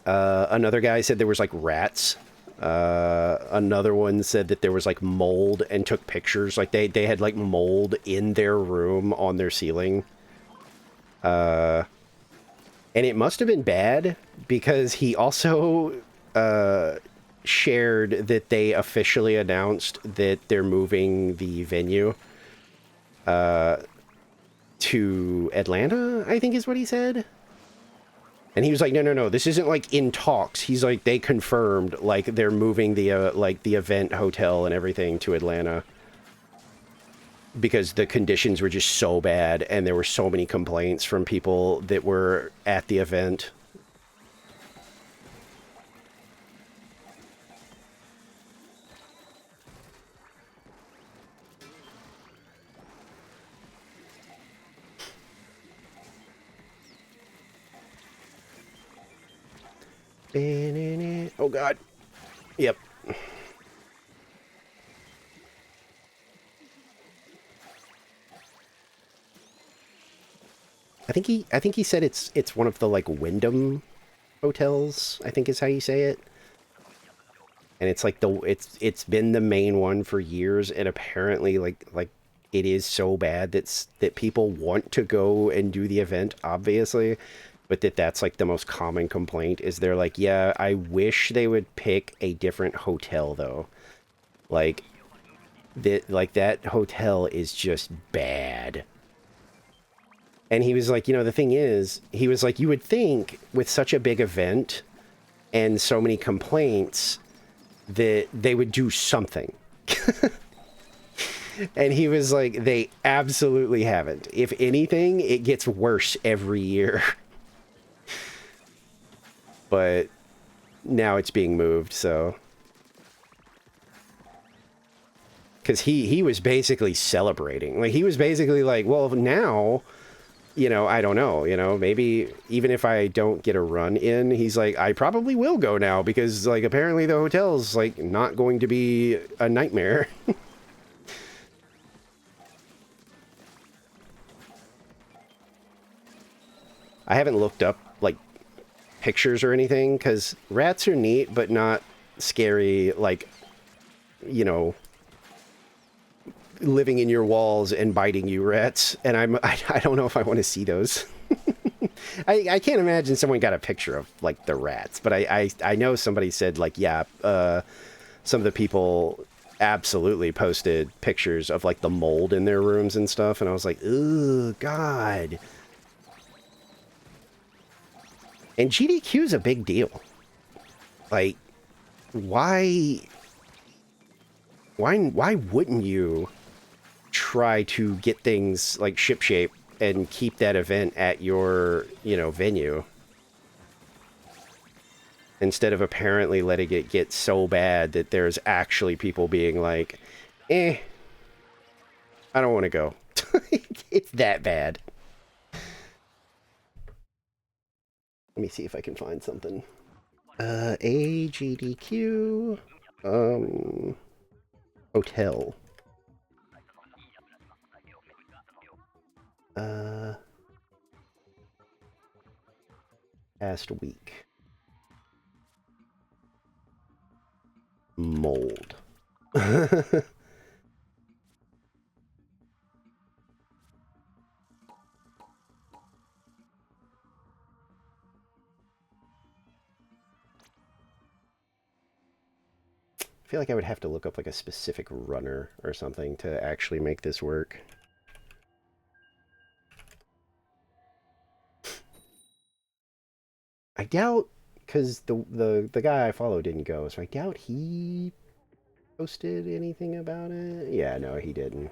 Another guy said there was like rats. Another one said that there was like mold and took pictures. Like they had like mold in their room on their ceiling. And it must have been bad because he also shared that they officially announced that they're moving the venue to Atlanta, I think is what he said. And he was like, no, this isn't like in talks. He's like, they confirmed like they're moving the like the event hotel and everything to Atlanta because the conditions were just so bad and there were so many complaints from people that were at the event. Oh god. Yep. I think he said it's one of the like Wyndham hotels, I think is how you say it. And it's like it's been the main one for years, and apparently like it is so bad that people want to go and do the event, obviously, but that's like the most common complaint is they're like, yeah, I wish they would pick a different hotel though. Like that hotel is just bad. And he was like, the thing is, he was like, you would think with such a big event and so many complaints that they would do something. And he was like, they absolutely haven't. If anything, it gets worse every year. But now it's being moved, so. Because he was basically celebrating. Like, he was basically like, well, now, I don't know, maybe even if I don't get a run in, he's like, I probably will go now because, like, apparently the hotel's, like, not going to be a nightmare. I haven't looked up, like, pictures or anything because rats are neat, but not scary, like, living in your walls and biting you rats, and I don't know if I want to see those. I can't imagine someone got a picture of like the rats, but I know somebody said like, yeah, some of the people absolutely posted pictures of like the mold in their rooms and stuff, and I was like, oh god. And GDQ is a big deal. Like, why wouldn't you try to get things like shipshape and keep that event at your, venue? Instead of apparently letting it get so bad that there's actually people being like, I don't want to go. It's that bad. Let me see if I can find something. AGDQ. Um, Hotel. Uh, past week. Mold. I feel like I would have to look up like a specific runner or something to actually make this work. I doubt, because the guy I follow didn't go, so I doubt he posted anything about it. Yeah, no, he didn't.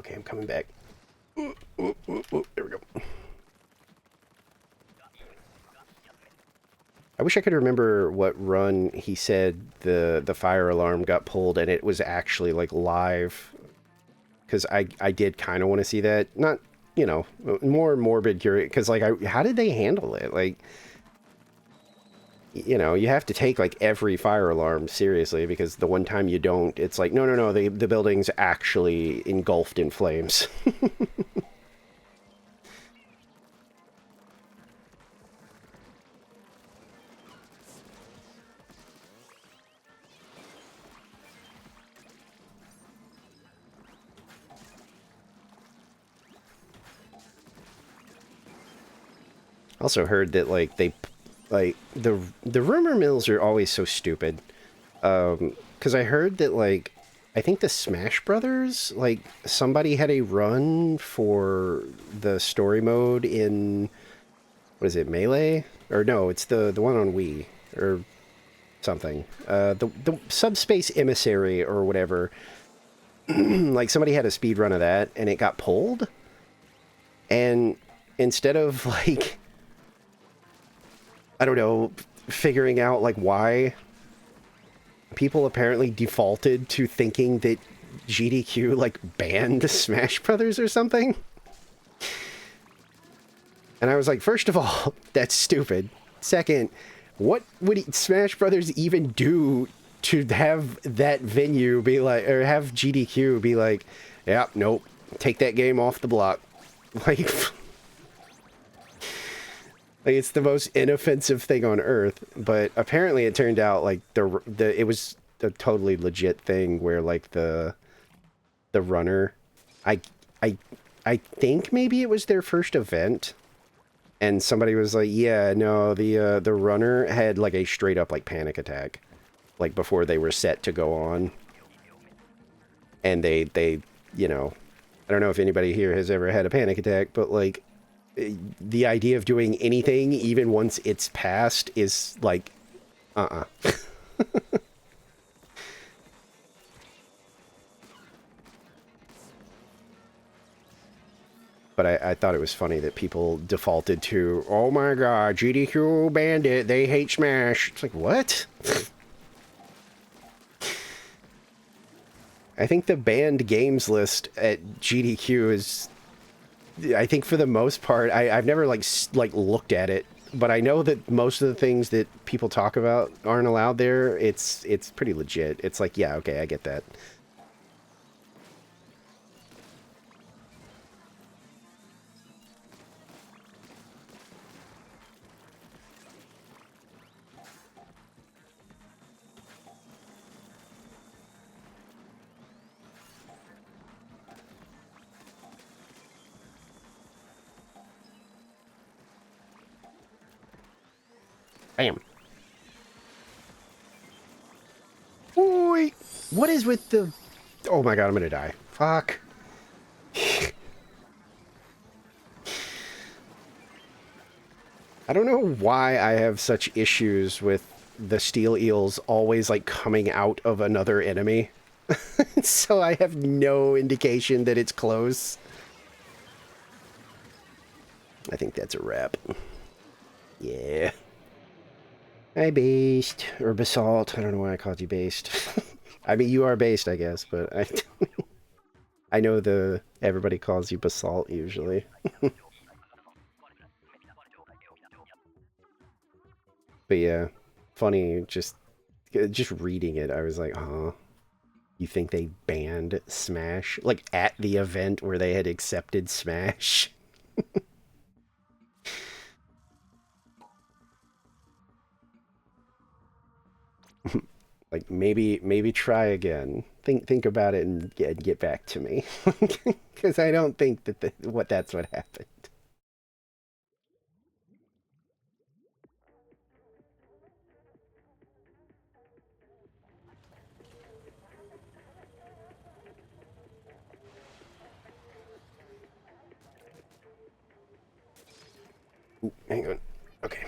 Okay, I'm coming back. Ooh, ooh, ooh, ooh, there we go. I wish I could remember what run he said the fire alarm got pulled and it was actually like live, because I did kind of want to see that. Not, you know, more morbid curious, because like how did they handle it? Like, you know, you have to take like every fire alarm seriously, because the one time you don't, it's like no, the building's actually engulfed in flames. Also heard that like the rumor mills are always so stupid. Because I heard that like I think the Smash Brothers, like somebody had a run for the story mode in, what is it, Melee? Or no, it's the one on Wii or something. The Subspace Emissary or whatever. Like somebody had a speed run of that and it got pulled, and instead of like, I don't know, figuring out like why, people apparently defaulted to thinking that GDQ like banned Smash Brothers or something. And I was like, first of all, that's stupid. Second, what would Smash Brothers even do to have that venue be like, or have GDQ be like, yeah, nope, take that game off the block. Like, like it's the most inoffensive thing on earth. But apparently it turned out like it was a totally legit thing where like the runner, I I I think maybe it was their first event, and somebody was like, yeah, no, the runner had like a straight up like panic attack, like before they were set to go on, and they you know, I don't know if anybody here has ever had a panic attack, but like the idea of doing anything even once it's passed is like, uh-uh. But I thought it was funny that people defaulted to, oh my god, GDQ banned it, they hate Smash. It's like, what? I think the banned games list at GDQ is, I think for the most part, I've never like looked at it, but I know that most of the things that people talk about aren't allowed there. It's pretty legit. It's like, yeah, okay, I get that. Bam. Wait, what is with the... Oh my god, I'm gonna die. Fuck. I don't know why I have such issues with the steel eels always like coming out of another enemy. So I have no indication that it's close. I think that's a wrap. Yeah. Hi, Based. Or Basalt. I don't know why I called you Based. I mean, you are based, I guess, but I know the everybody calls you Basalt usually. But yeah, funny. Just reading it, I was like, huh. You think they banned Smash? Like at the event where they had accepted Smash? Like maybe try again. Think about it and get back to me. Because I don't think that that's what happened. Ooh, hang on. Okay.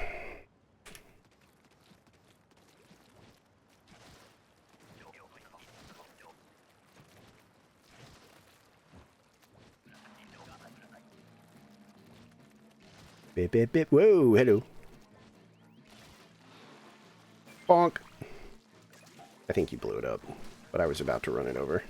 Bip bip bip. Whoa, hello. Bonk. I think you blew it up, but I was about to run it over.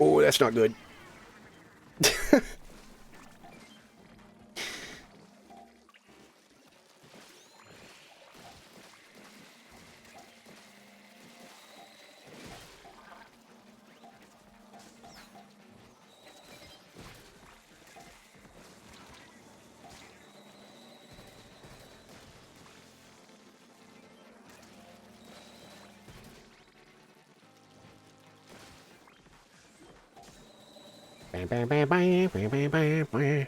Oh, that's not good. Bam, bam, bam, bam, bam, bam, bam, bam.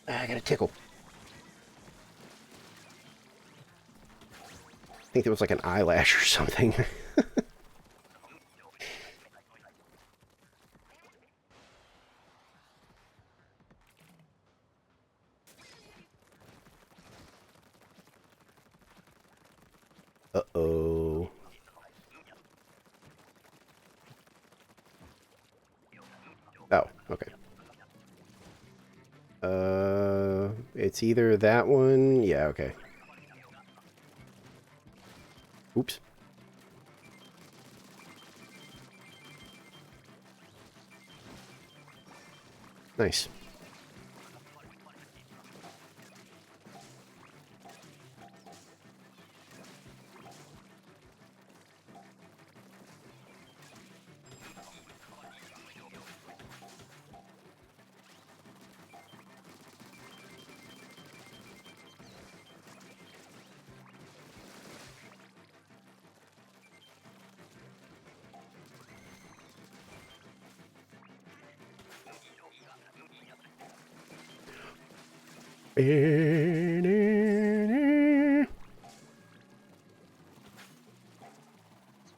Ah, I got a tickle. I think there was like an eyelash or something. Uh-oh. Oh, okay. It's either that one. Yeah, okay. Oops. Nice.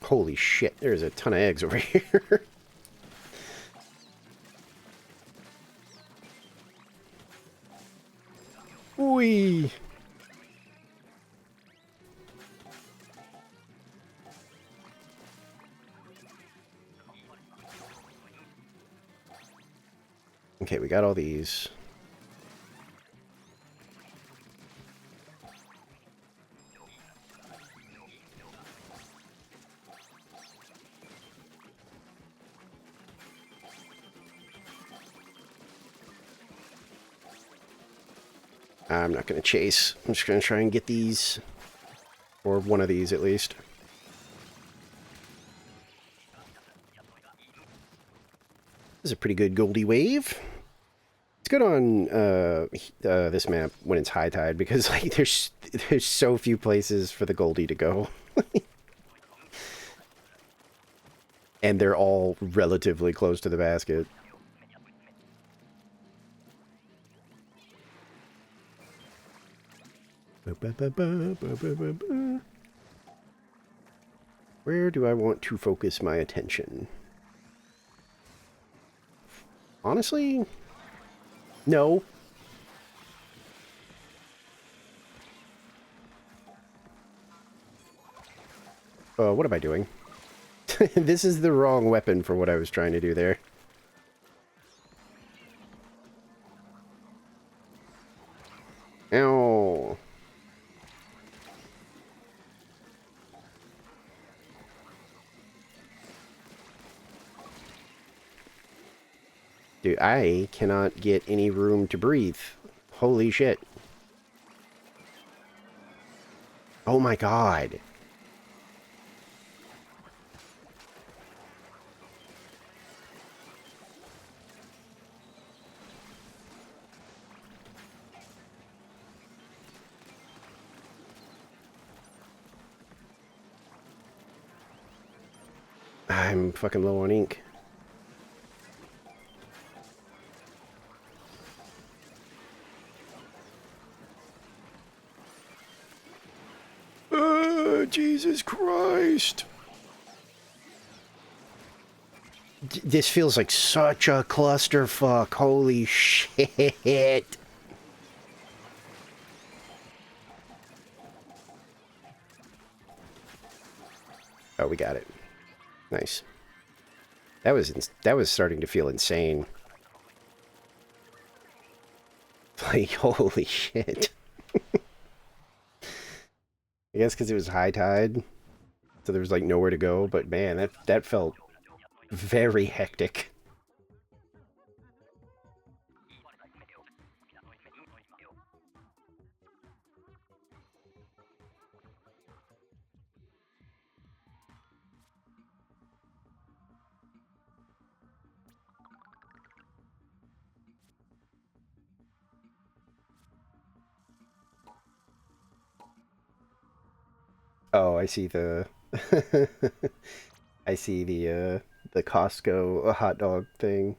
Holy shit, there's a ton of eggs over here. Whee! Okay, we got all these. I'm not going to chase. I'm just going to try and get these. Or one of these, at least. This is a pretty good Goldie wave. It's good on this map when it's high tide because like there's so few places for the Goldie to go. And they're all relatively close to the basket. Where do I want to focus my attention? Honestly, no. What am I doing? This is the wrong weapon for what I was trying to do there. Ow. Dude, I cannot get any room to breathe. Holy shit. Oh my god. I'm fucking low on ink. Jesus Christ. This feels like such a clusterfuck. Holy shit. Oh, we got it. Nice. That was starting to feel insane. Like, holy shit. I guess because it was high tide, so there was like nowhere to go. But man, that felt very hectic. Oh, I see the I see the Costco hot dog thing.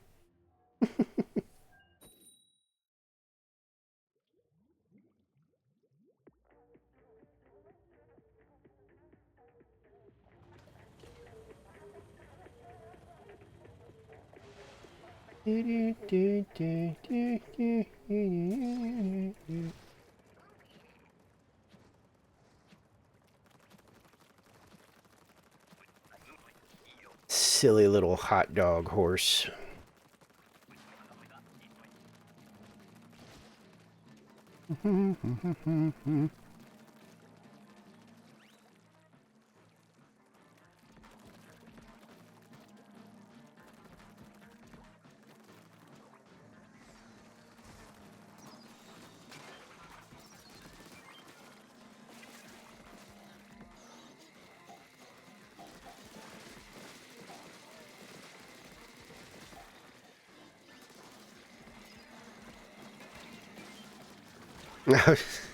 Silly little hot dog horse.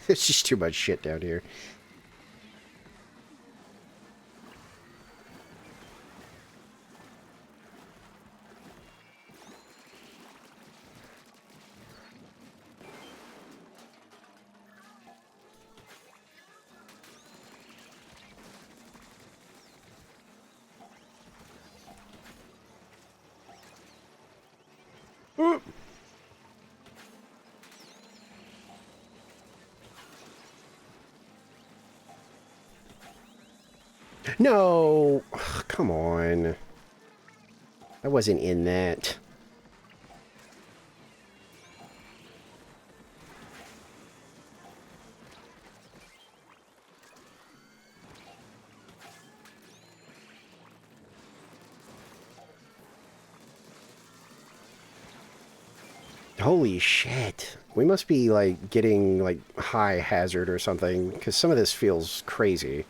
It's just too much shit down here. No! Ugh, come on. I wasn't in that. Holy shit. We must be, like, getting, like, high hazard or something, because some of this feels crazy.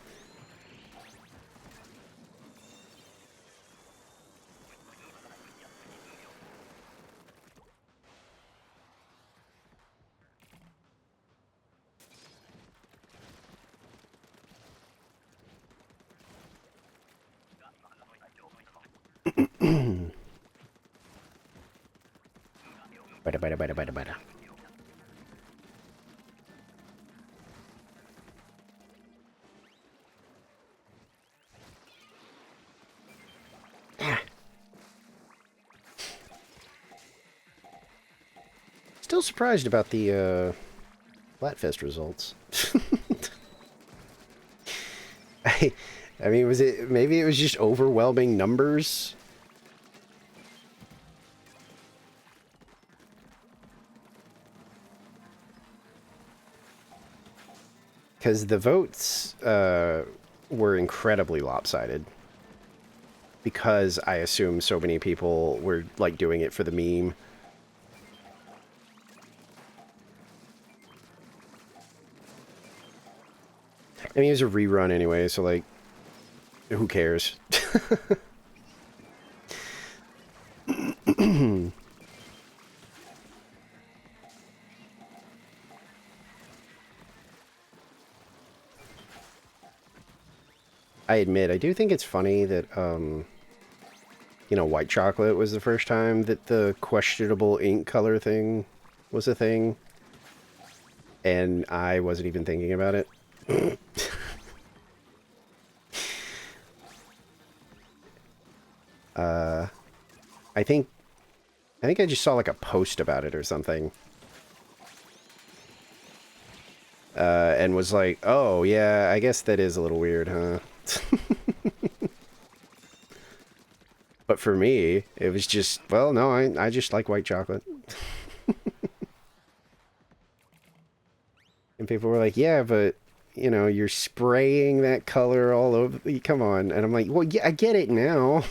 bada, bada, bada, bada, bada. Ah. Still surprised about the, Flatfest results. I, I mean, maybe it was just overwhelming numbers? Because the votes, were incredibly lopsided. Because I assume so many people were, like, doing it for the meme. I mean, it was a rerun anyway, so, like, who cares? I admit, I do think it's funny that, you know, white chocolate was the first time that the questionable ink color thing was a thing. And I wasn't even thinking about it. I think I just saw like a post about it or something. And was like, oh yeah, I guess that is a little weird, huh? But for me, it was just, well, no, I just like white chocolate. And people were like, yeah, but, you know, you're spraying that color all over. Come on. And I'm like, well, yeah, I get it now.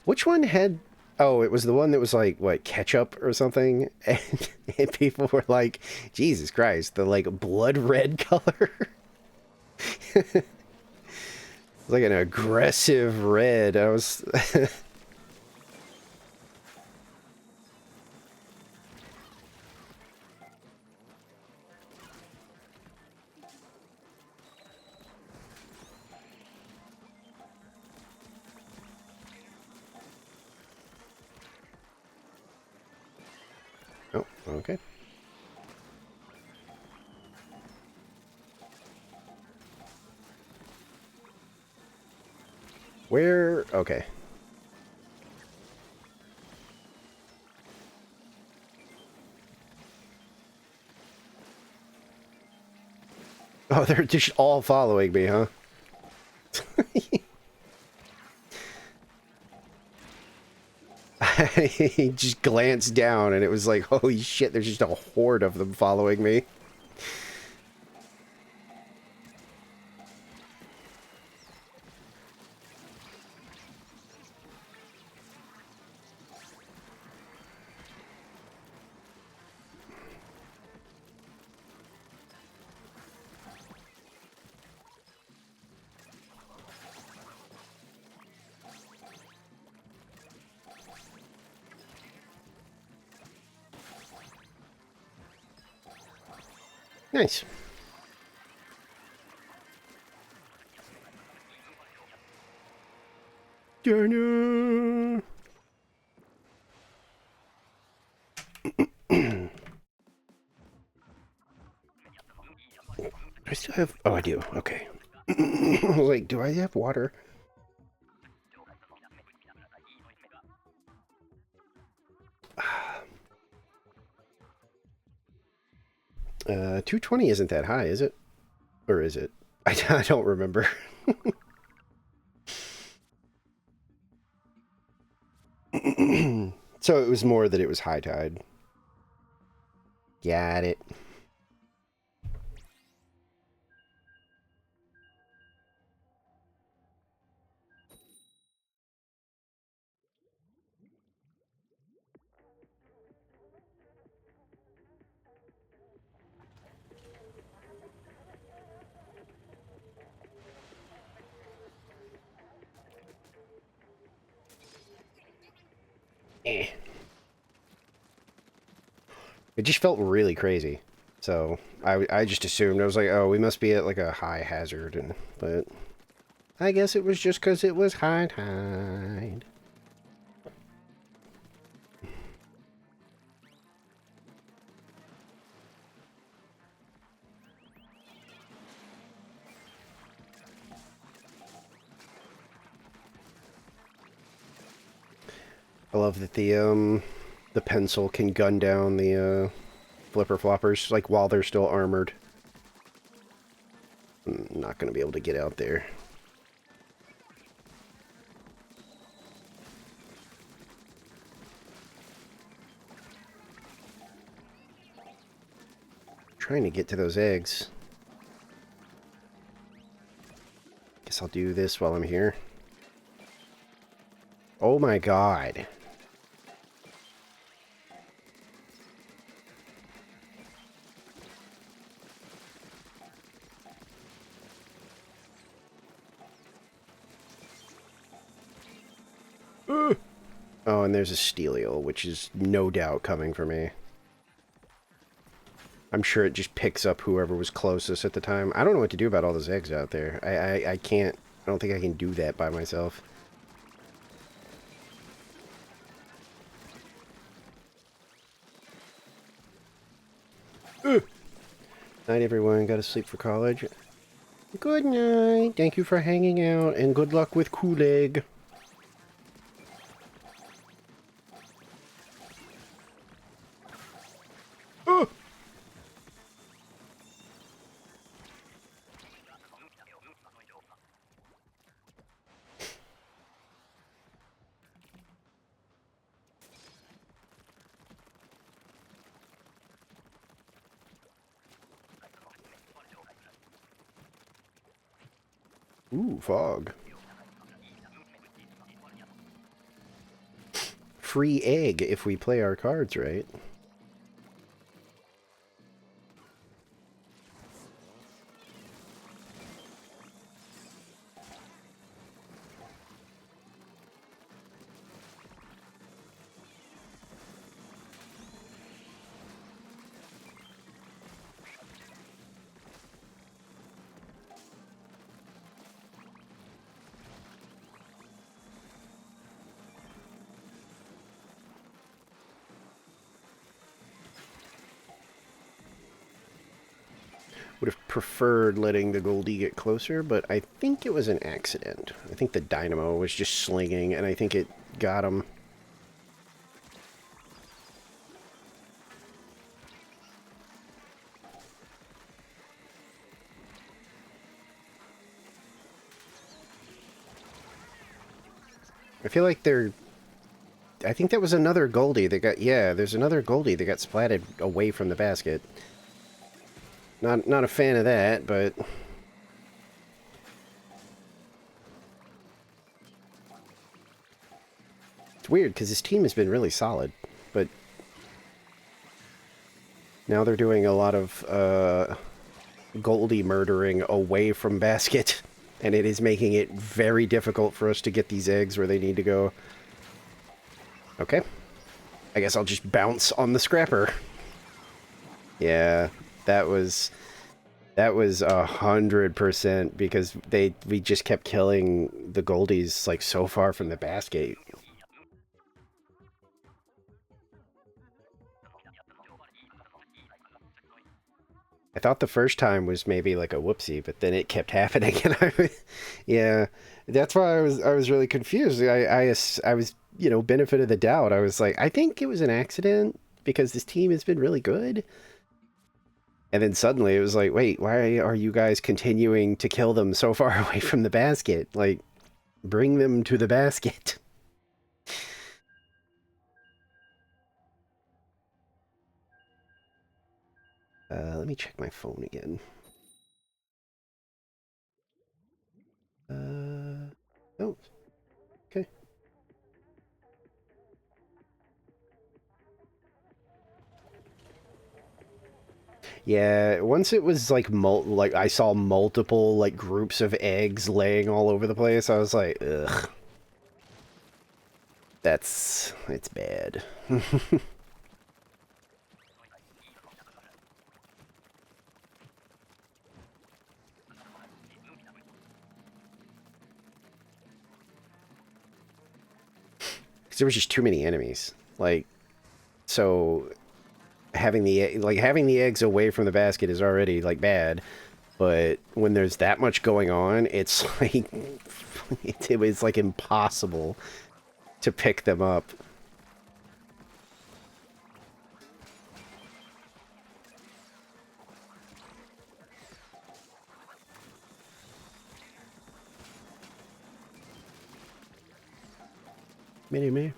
Which one had... Oh, it was the one that was like, what, ketchup or something? And people were like, Jesus Christ, the, like, blood red color. It's like an aggressive red. I was... Oh, okay. Where... Okay. Oh, they're just all following me, huh? He just glanced down and it was like, holy shit, there's just a horde of them following me. Nice. Do I still have... Oh, I do. Okay. I was like, do I have water? 220 isn't that high, is it? Or is it? I don't remember. So it was more that it was high tide. Got it. Eh. It just felt really crazy. So I just assumed, I was like, oh, we must be at like a high hazard, but I guess it was just because it was high tide. I love that the pencil can gun down the flipper floppers like while they're still armored. I'm not gonna be able to get out there. Trying to get to those eggs. Guess I'll do this while I'm here. Oh my god. Oh, and there's a Stelial, which is no doubt coming for me. I'm sure it just picks up whoever was closest at the time. I don't know what to do about all those eggs out there. I can't... I don't think I can do that by myself. Ugh. Night, everyone. Gotta sleep for college. Good night. Thank you for hanging out, and good luck with Kool-Aid. Ooh, fog. Free egg if we play our cards right. Would have preferred letting the Goldie get closer, but I think it was an accident. I think the dynamo was just slinging, and I think it got him. I feel like they're... I think that was another Goldie that got... Yeah, there's another Goldie that got splatted away from the basket. Not a fan of that, but... It's weird, because his team has been really solid, but... Now they're doing a lot of, Goldie murdering away from basket, and it is making it very difficult for us to get these eggs where they need to go. Okay. I guess I'll just bounce on the scrapper. Yeah, that was 100% because we just kept killing the Goldies like so far from the basket. I thought the first time was maybe like a whoopsie, but then it kept happening, and yeah, that's why I was really confused. I was, you know, benefit of the doubt. I was like, I think it was an accident because this team has been really good. And then suddenly it was like, wait, why are you guys continuing to kill them so far away from the basket? Like, bring them to the basket. Let me check my phone again. Oh, okay. Yeah, once it was like like I saw multiple like groups of eggs laying all over the place, I was like, ugh. It's bad. because there was just too many enemies. Like, so having the eggs away from the basket is already like bad, but when there's that much going on, it's like it was like impossible to pick them up. Mini.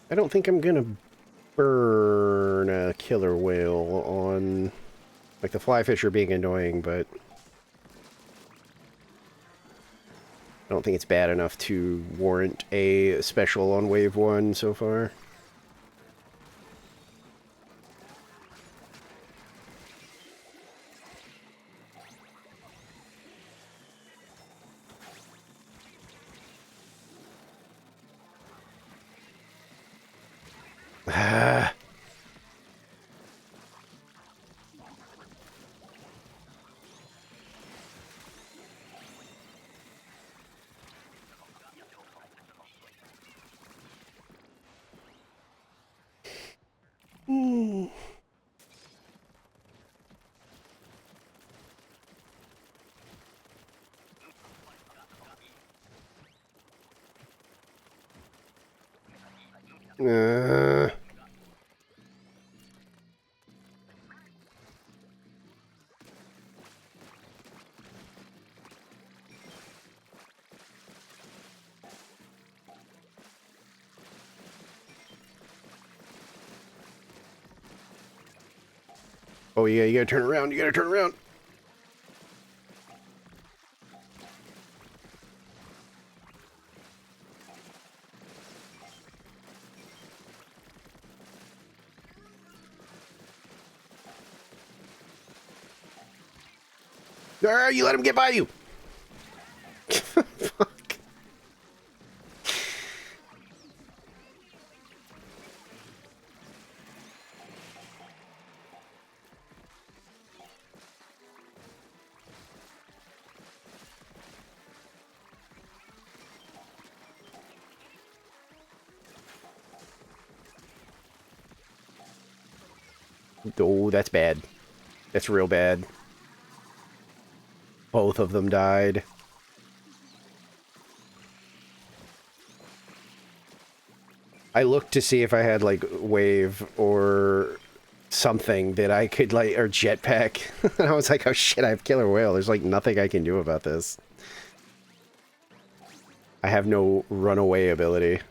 I don't think I'm gonna burn a killer whale on... Like, the fly fish are being annoying, but... I don't think it's bad enough to warrant a special on wave 1 so far. Ah. Uh, oh yeah, you gotta turn around, you gotta turn around. Ah, you let him get by you. Fuck. Oh, that's bad. That's real bad. Both of them died. I looked to see if I had, like, wave or something that I could, like, or jetpack. And I was like, oh shit, I have killer whale. There's, like, nothing I can do about this. I have no runaway ability.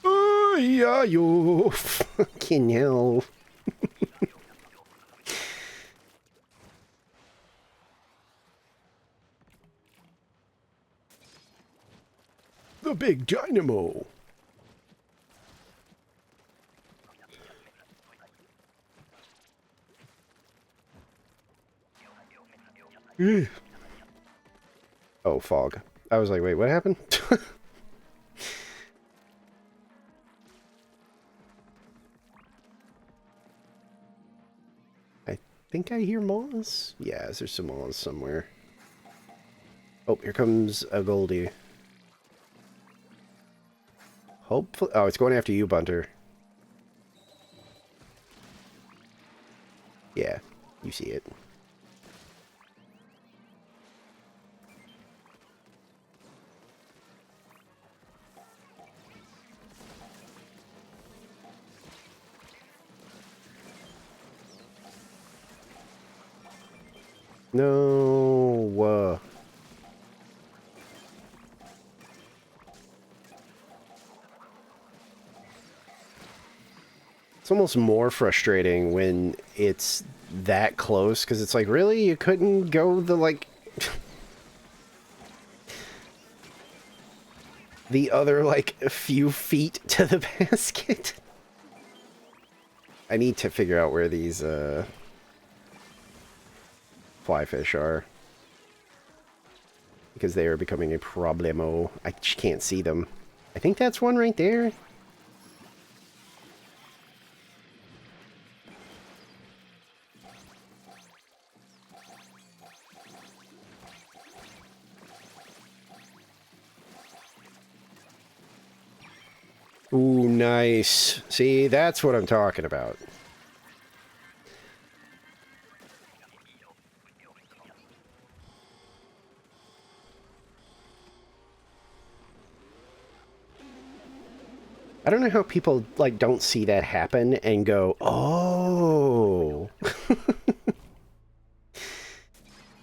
Oh, yeah, you fucking hell. The big dynamo. Oh, fog. I was like, wait, what happened? I think I hear moths. Yeah, there's some moths somewhere. Oh, here comes a Goldie. Hopefully... Oh, it's going after you, Bunter. Yeah, you see it. No. It's almost more frustrating when it's that close, because it's like, really? You couldn't go the, like... the other, like, a few feet to the basket. I need to figure out where these, flyfish are. Because they are becoming a problemo. I just can't see them. I think that's one right there. Ooh, nice. See, that's what I'm talking about. I don't know how people, like, don't see that happen and go, oh.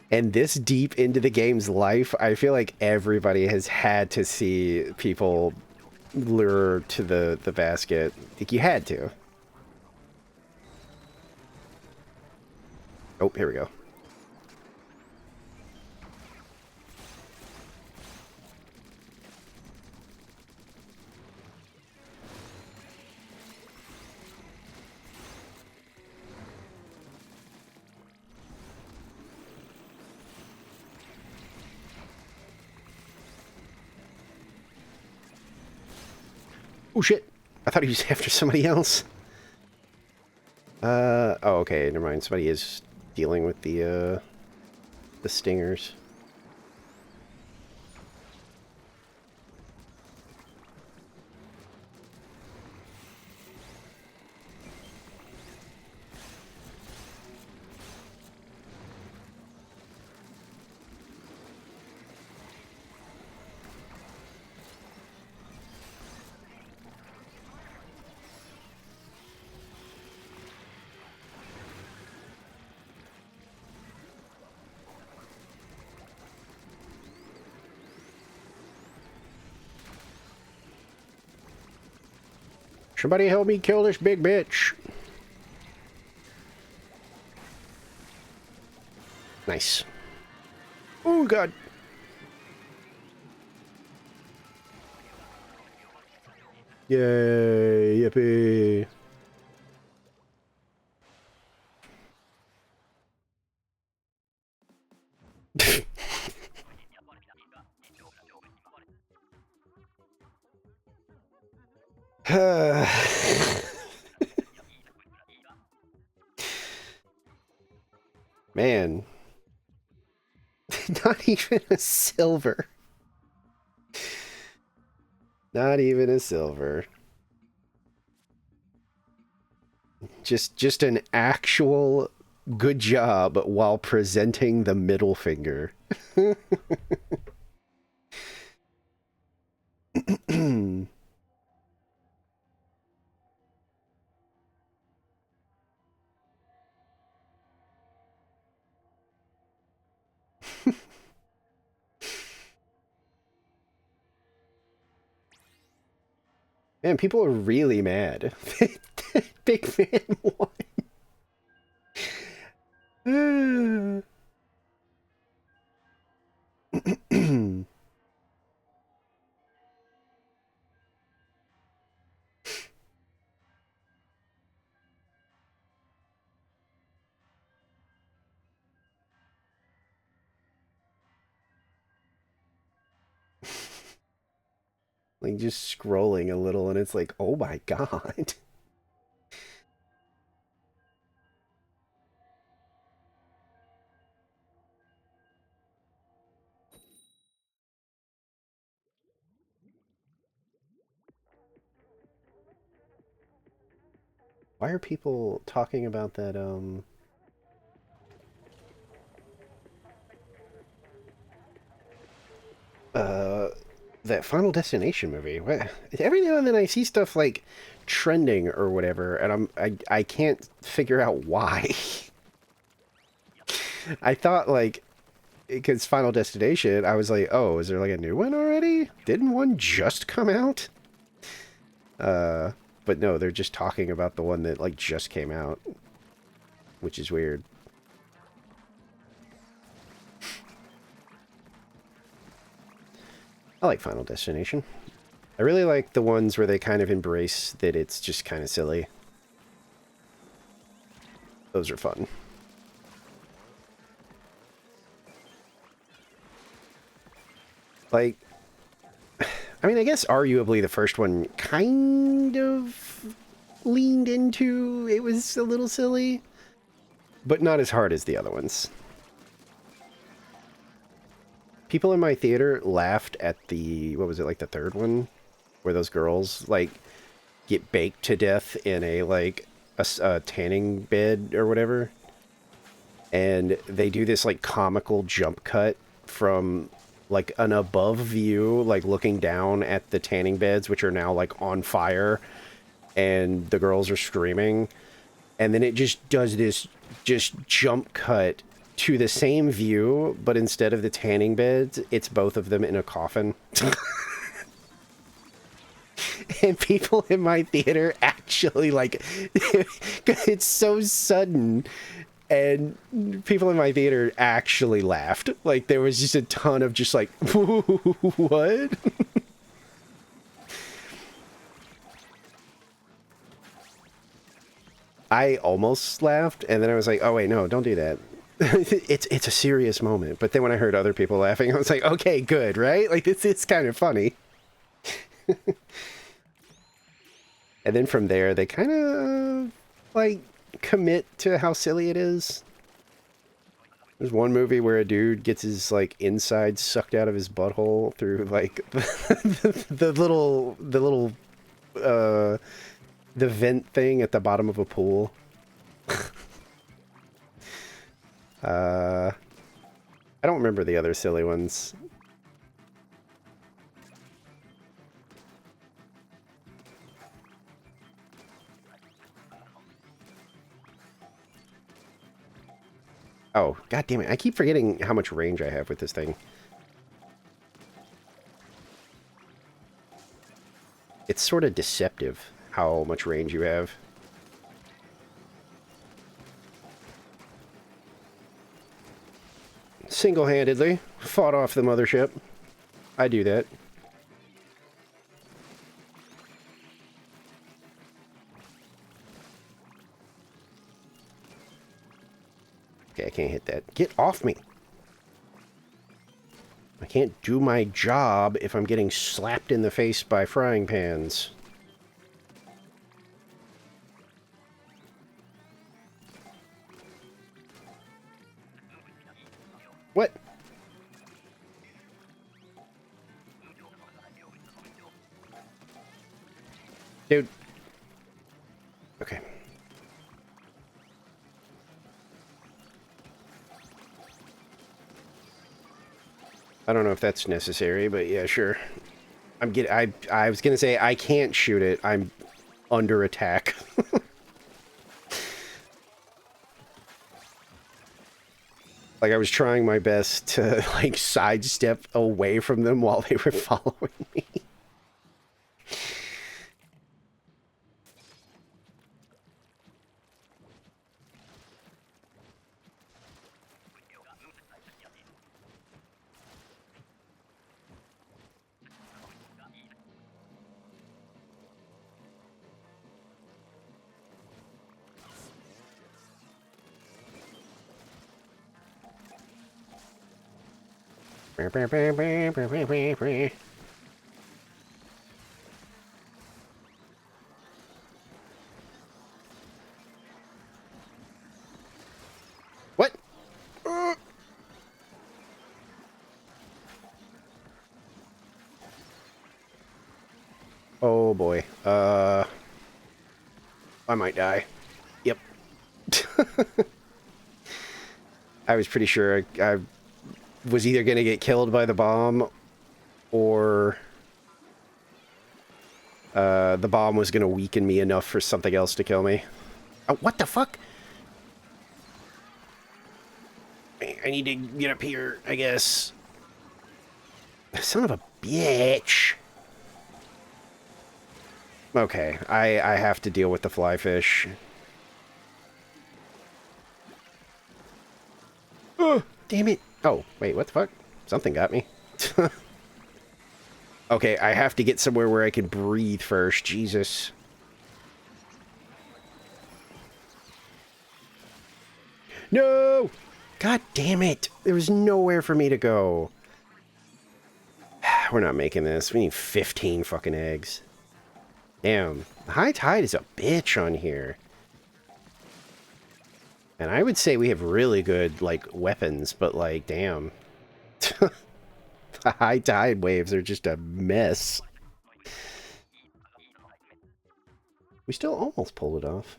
And this deep into the game's life, I feel like everybody has had to see people lure to the basket. Like, you had to. Oh, here we go. Oh, shit. I thought he was after somebody else. Oh, okay, never mind. Somebody is dealing with the stingers. Somebody help me kill this big bitch. Nice. Oh, God. Yay, yippee. Man. Not even a silver. Not even a silver. Just an actual good job while presenting the middle finger. Man, people are really mad. Big man won. Like, just scrolling a little and it's like, oh my god. Why are people talking about that, uh, that Final Destination movie? What? Every now and then I see stuff like trending or whatever, and I can't figure out why. I thought, like, because Final Destination, I was like, oh, is there like a new one already? Didn't one just come out? But no, they're just talking about the one that, like, just came out, which is weird. I like Final Destination. I really like the ones where they kind of embrace that it's just kind of silly. Those are fun. Like, I mean, I guess arguably the first one kind of leaned into it was a little silly, but not as hard as the other ones. People in my theater laughed at the, what was it, like the third one? Where those girls, like, get baked to death in a, like, a tanning bed or whatever. And they do this, like, comical jump cut from, like, an above view, like, looking down at the tanning beds, which are now, like, on fire. And the girls are screaming. And then it just does this just jump cut to the same view, but instead of the tanning beds, it's both of them in a coffin. And people in my theater actually, like, it's so sudden, and people in my theater actually laughed. Like, there was just a ton of just like, what? I almost laughed, and then I was like, oh wait, no, don't do that. It's a serious moment. But then when I heard other people laughing, I was like, okay, good, right? Like, it's kind of funny. And then from there, they kind of, like, commit to how silly it is. There's one movie where a dude gets his, like, inside sucked out of his butthole through, like, uh, the vent thing at the bottom of a pool. I don't remember the other silly ones. Oh, god damn it. I keep forgetting how much range I have with this thing. It's sort of deceptive how much range you have. Single-handedly fought off the mothership. I do that. Okay, I can't hit that. Get off me! I can't do my job if I'm getting slapped in the face by frying pans. What? Dude. Okay. I don't know if that's necessary, but yeah, sure. I was gonna say I can't shoot it. I'm under attack. Like, I was trying my best to, like, sidestep away from them while they were following me. What? Oh boy. I might die. Yep. I was pretty sure I was either going to get killed by the bomb or the bomb was going to weaken me enough for something else to kill me. Oh, what the fuck? I need to get up here, I guess. Son of a bitch. Okay, I have to deal with the fly fish. Oh, damn it. Oh, wait, what the fuck? Something got me. Okay, I have to get somewhere where I can breathe first. Jesus. No! God damn it! There was nowhere for me to go. We're not making this. We need 15 fucking eggs. Damn. The high tide is a bitch on here. And I would say we have really good, like, weapons, but, like, damn. The high tide waves are just a mess. We still almost pulled it off.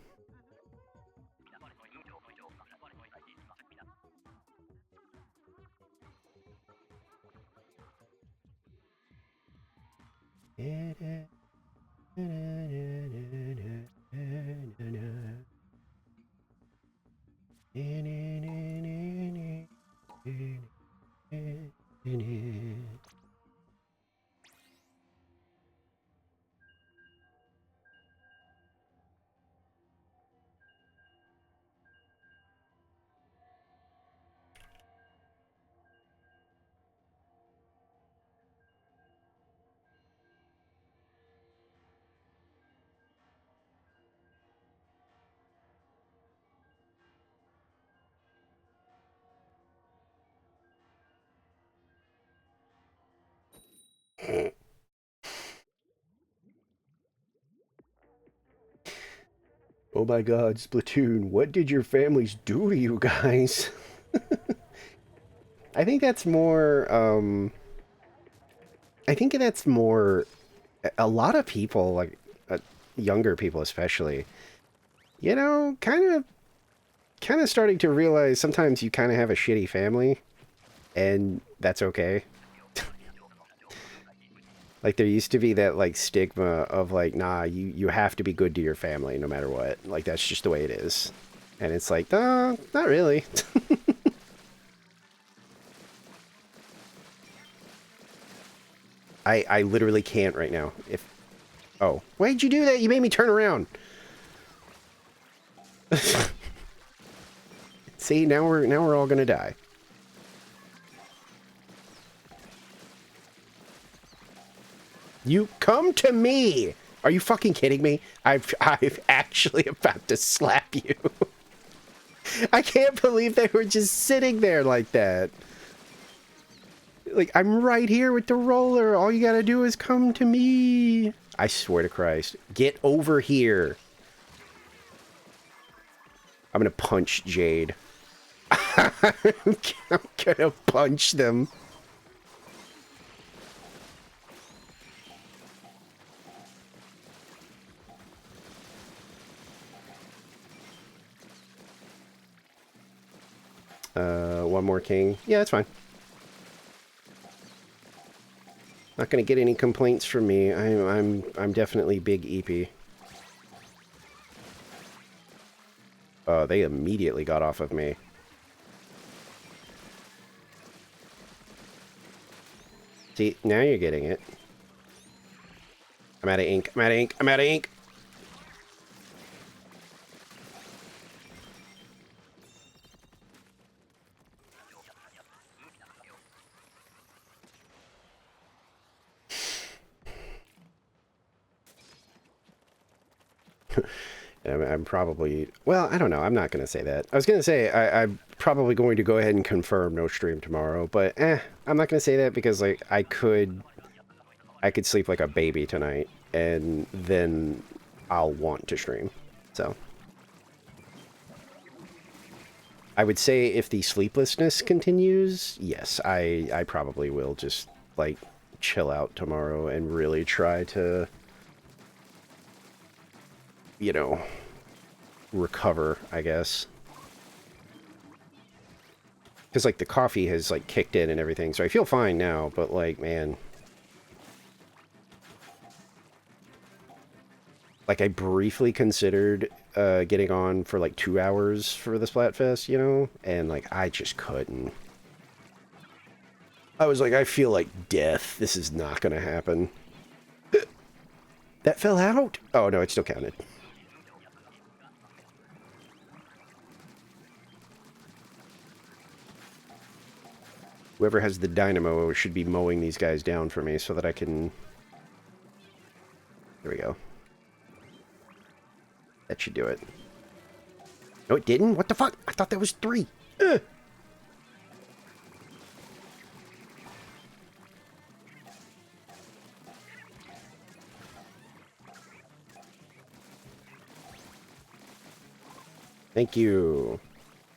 Oh my god, Splatoon, what did your families do to you guys? I think that's more, I think that's more, a lot of people, like, younger people especially, you know, kind of starting to realize sometimes you kind of have a shitty family, and that's okay. Like, there used to be that, like, stigma of, like, nah, you have to be good to your family no matter what. Like, that's just the way it is. And it's like, no, not really. I literally can't right now. If Oh, why'd you do that? You made me turn around. See, now we're all gonna die. You come to me. Are you fucking kidding me? I've actually about to slap you. I can't believe they were just sitting there like that. Like, I'm right here with the roller. All you gotta do is come to me. I swear to Christ. Get over here. I'm gonna punch Jade. I'm gonna punch them. One more king. Yeah, that's fine. Not gonna get any complaints from me. I'm definitely big EP. Oh, they immediately got off of me. See, now you're getting it. I'm out of ink. I'm out of ink. I'm out of ink. I'm probably... Well, I don't know. I'm not going to say that. I was going to say I'm probably going to go ahead and confirm no stream tomorrow, but I'm not going to say that because, like, I could sleep like a baby tonight, and then I'll want to stream. So I would say if the sleeplessness continues, yes, I probably will just, like, chill out tomorrow and really try to, you know, recover, I guess. Because, like, the coffee has, like, kicked in and everything, so I feel fine now, but, like, man... Like, I briefly considered getting on for, like, 2 hours for the Splatfest, you know? And, like, I just couldn't. I was like, I feel like death. This is not gonna happen. That fell out? Oh, no, it still counted. Whoever has the dynamo should be mowing these guys down for me so that I can... There we go. That should do it. No, it didn't? What the fuck? I thought that was 3. Ugh. Thank you.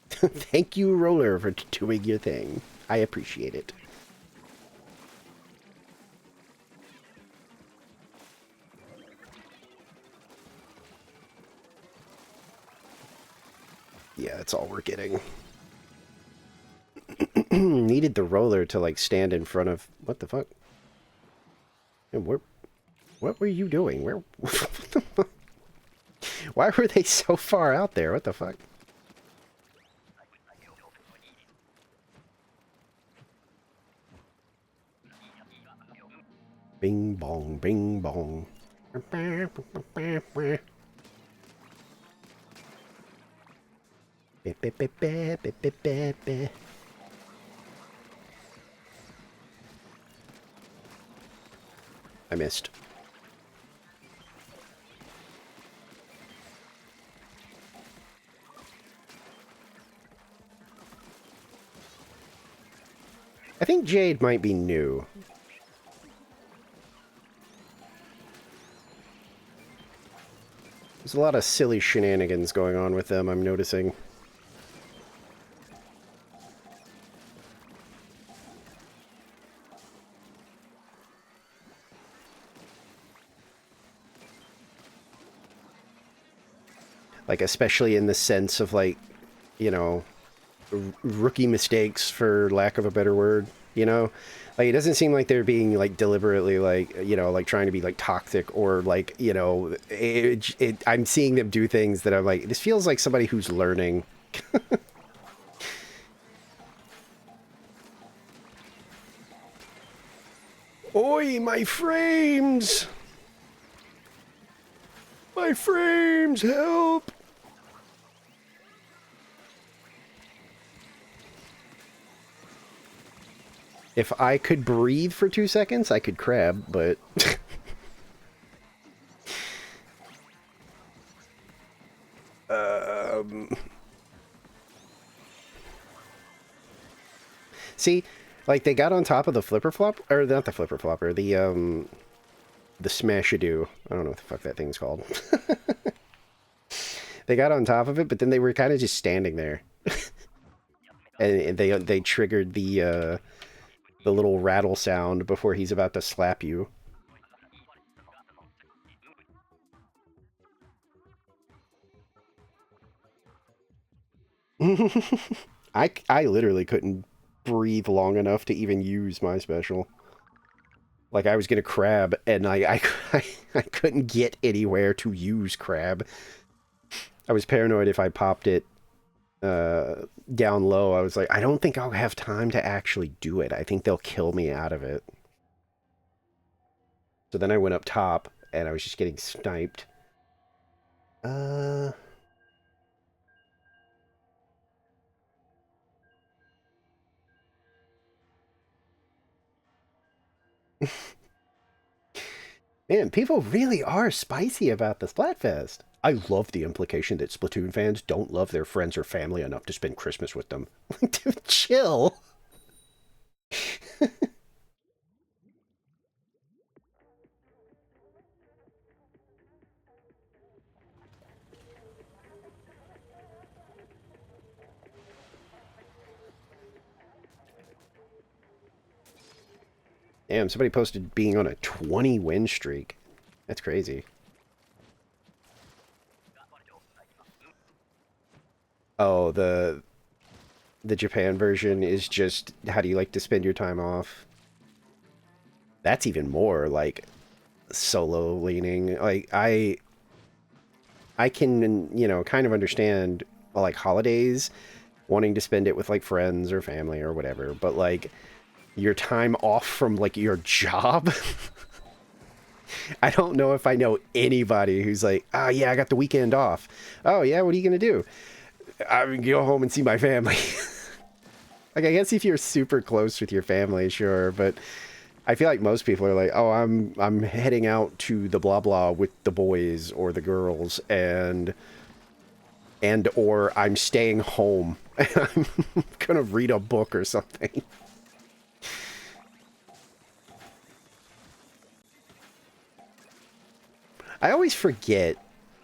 Thank you, Roller, for doing your thing. I appreciate it. Yeah, that's all we're getting. Needed the Roller to, like, stand in front of... What the fuck? And what were you doing? Where... Why were they so far out there? What the fuck? Bing bong, bing bong. I missed. I think Jade might be new. There's a lot of silly shenanigans going on with them, I'm noticing. Like, especially in the sense of, like, you know, rookie mistakes, for lack of a better word, you know? Like, it doesn't seem like they're being, like, deliberately, like, you know, like, trying to be, like, toxic or, like, you know, I'm seeing them do things that I'm like, this feels like somebody who's learning. Oi, my frames! My frames, help! If I could breathe for 2 seconds, I could crab, but... See, like, they got on top of the flipper flop, or not the flipper flopper, the smash-a-do. I don't know what the fuck that thing's called. They got on top of it, but then they were kind of just standing there. And they triggered the little rattle sound before he's about to slap you. I literally couldn't breathe long enough to even use my special. Like, I was gonna crab, and I couldn't get anywhere to use crab. I was paranoid if I popped it down low. I was like, I don't think I'll have time to actually do it. I think they'll kill me out of it. So then I went up top, and I was just getting sniped. Man, people really are spicy about the Splatfest. I love the implication that Splatoon fans don't love their friends or family enough to spend Christmas with them. Dude, chill. Damn, somebody posted being on a 20 win streak. That's crazy. Oh, the Japan version is just, how do you like to spend your time off? That's even more, like, solo leaning. Like, I can, you know, kind of understand, like, holidays, wanting to spend it with, like, friends or family or whatever, but, like, your time off from, like, your job? I don't know if I know anybody who's like, oh, yeah, I got the weekend off. Oh, yeah, what are you going to do? I'm going to go home and see my family. Like, I guess if you're super close with your family, sure, but I feel like most people are like, "Oh, I'm heading out to the blah blah with the boys or the girls, and or I'm staying home and I'm gonna read a book or something." I always forget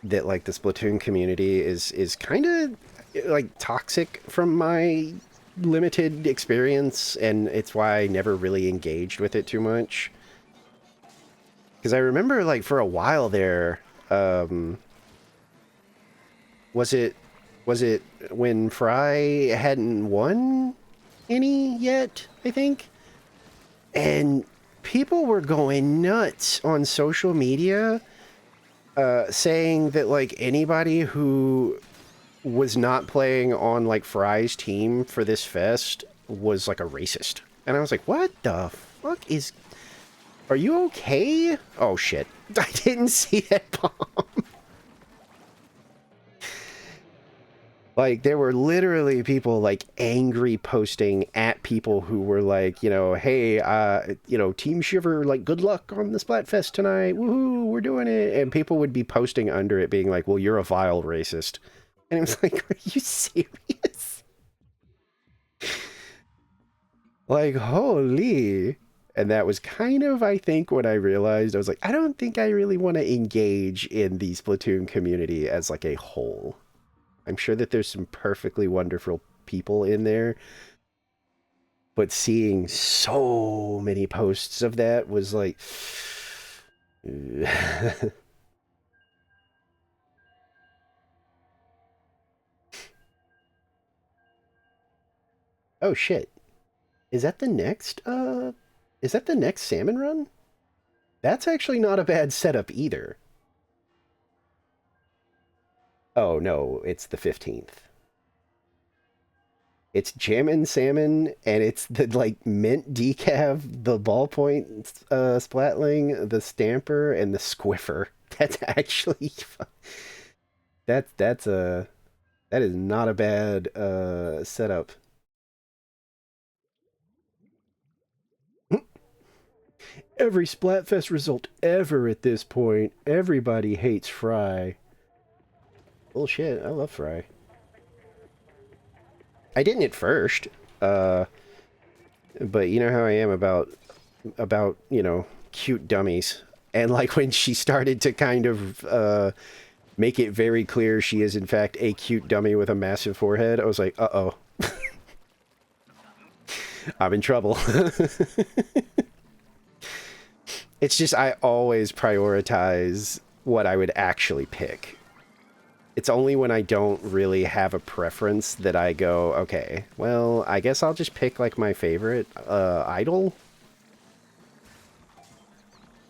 that like the Splatoon community is kind of like toxic from my limited experience, and it's why I never really engaged with it too much. Because I remember like for a while there, um, was it was it when Fry hadn't won any yet, I think? And people were going nuts on social media saying that like anybody who was not playing on like Fry's team for this fest was like a racist. And I was like, what the fuck is... Are you okay? Oh shit. I didn't see that bomb. Like, there were literally people, like, angry posting at people who were like, you know, hey, you know, Team Shiver, like, good luck on the Splatfest tonight. Woohoo, we're doing it. And people would be posting under it being like, well, you're a vile racist. And it was like, are you serious? Like, holy. And that was kind of, I think, when I realized, I was like, I don't think I really want to engage in the Splatoon community as, like, a whole. I'm sure that there's some perfectly wonderful people in there, but seeing so many posts of that was like... Oh shit. Is that the next, is that the next salmon run? That's actually not a bad setup either. Oh no, it's the 15th. It's Jammin' Salmon, and it's the, like, mint decaf, the ballpoint splatling, the stamper, and the squiffer. That's actually... That's a... That is not a bad setup. Every Splatfest result ever at this point. Everybody hates Fry. Bullshit, I love Fry. I didn't at first, uh, but you know how I am about, you know, cute dummies. And like when she started to kind of make it very clear she is in fact a cute dummy with a massive forehead, I was like, uh-oh. I'm in trouble. It's just I always prioritize what I would actually pick. It's only when I don't really have a preference that I go, okay, well, I guess I'll just pick like my favorite idol.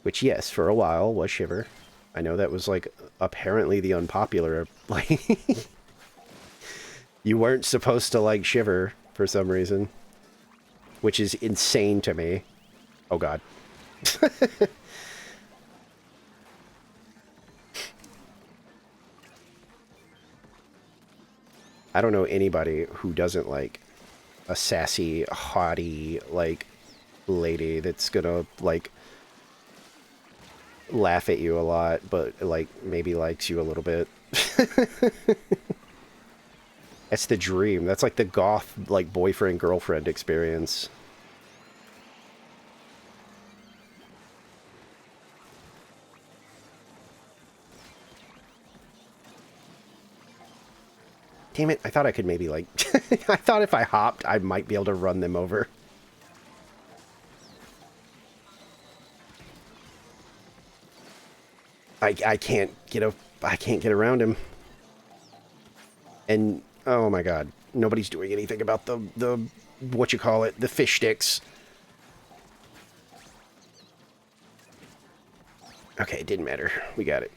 Which, yes, for a while was Shiver. I know that was like apparently the unpopular, like, you weren't supposed to like Shiver for some reason, which is insane to me. Oh god. I don't know anybody who doesn't like a sassy, haughty, like, lady that's gonna, like, laugh at you a lot, but, like, maybe likes you a little bit. That's the dream. That's like the goth, like, boyfriend-girlfriend experience. Damn it, I thought I could maybe, like... I thought if I hopped, I might be able to run them over. I can't get I can't get around him. And, oh my god, nobody's doing anything about the what you call it, the fish sticks. Okay, it didn't matter. We got it.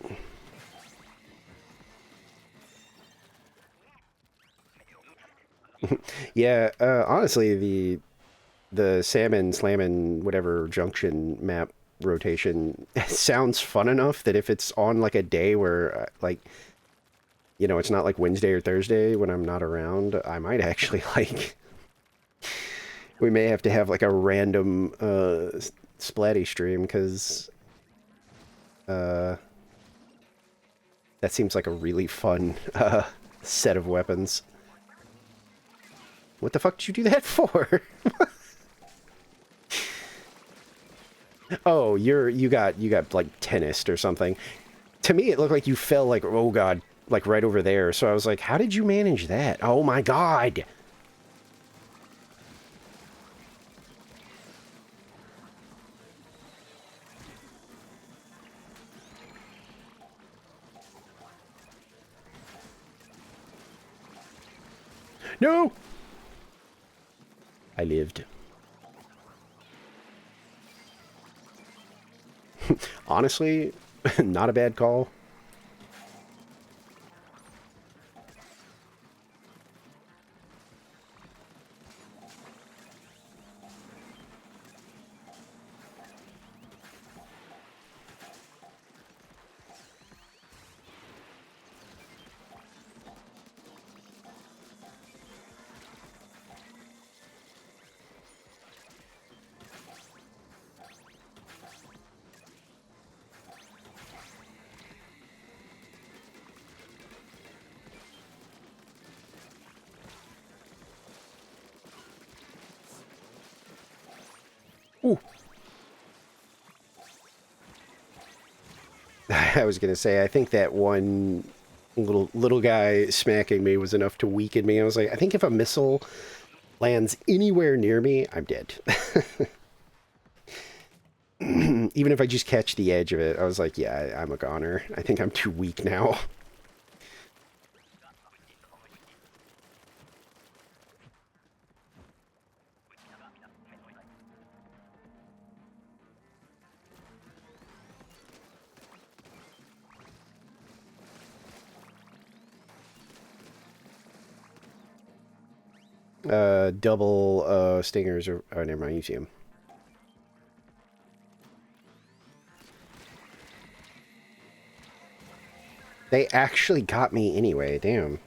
Yeah, honestly, the salmon slammin' whatever junction map rotation sounds fun enough that if it's on like a day where like, you know, it's not like Wednesday or Thursday when I'm not around, I might actually like We may have to have like a random splatty stream because uh, that seems like a really fun set of weapons. What the fuck did you do that for? Oh, you got like tennised or something. To me, it looked like you fell like, oh god, like right over there. So I was like, how did you manage that? Oh my god. No! I lived. Honestly, not a bad call. Ooh. I was gonna say, I think that one little guy smacking me was enough to weaken me. I was like, I think if a missile lands anywhere near me, I'm dead. Even if I just catch the edge of it, I was like, yeah, I'm a goner. I think I'm too weak now. Double stingers or oh, never mind, you see them. They actually got me anyway, damn.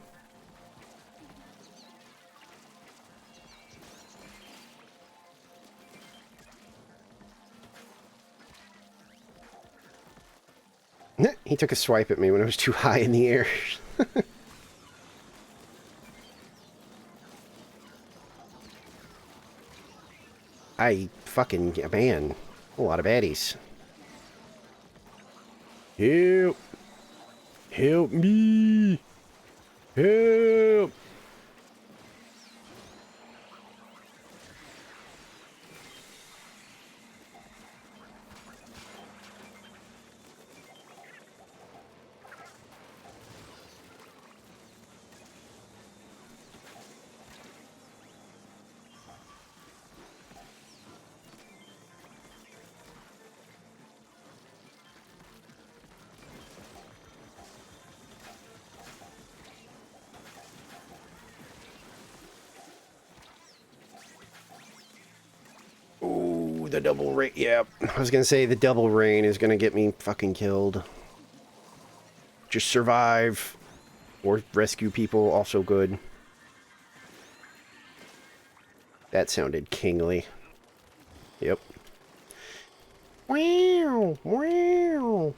He took a swipe at me when I was too high in the air. I fucking, man, a lot of baddies. Help! Help me! Help! Ooh, the double rain. Yeah, I was gonna say the double rain is gonna get me fucking killed. Just survive. Or rescue people, also good. That sounded kingly. Yep. Wow! Wow!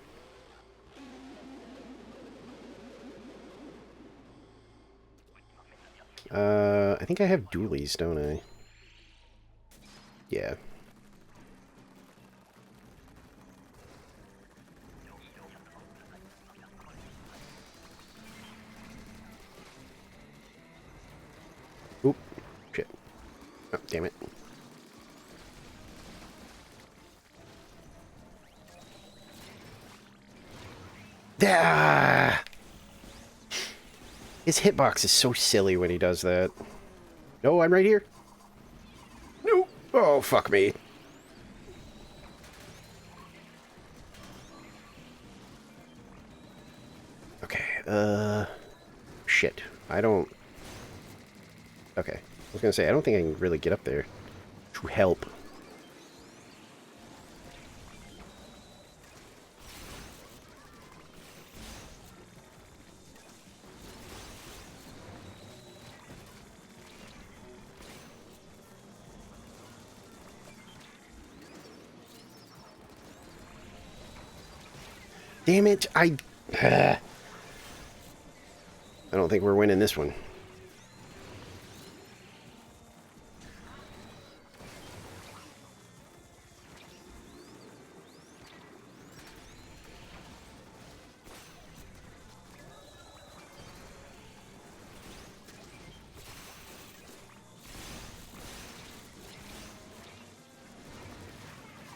I think I have dualies, don't I? Yeah. Oop. Shit. Oh, damn it. Ah! His hitbox is so silly when he does that. No, I'm right here. No. Oh, fuck me. Okay, shit. I don't... Okay. I was gonna say, I don't think I can really get up there to help. Damn it! I don't think we're winning this one.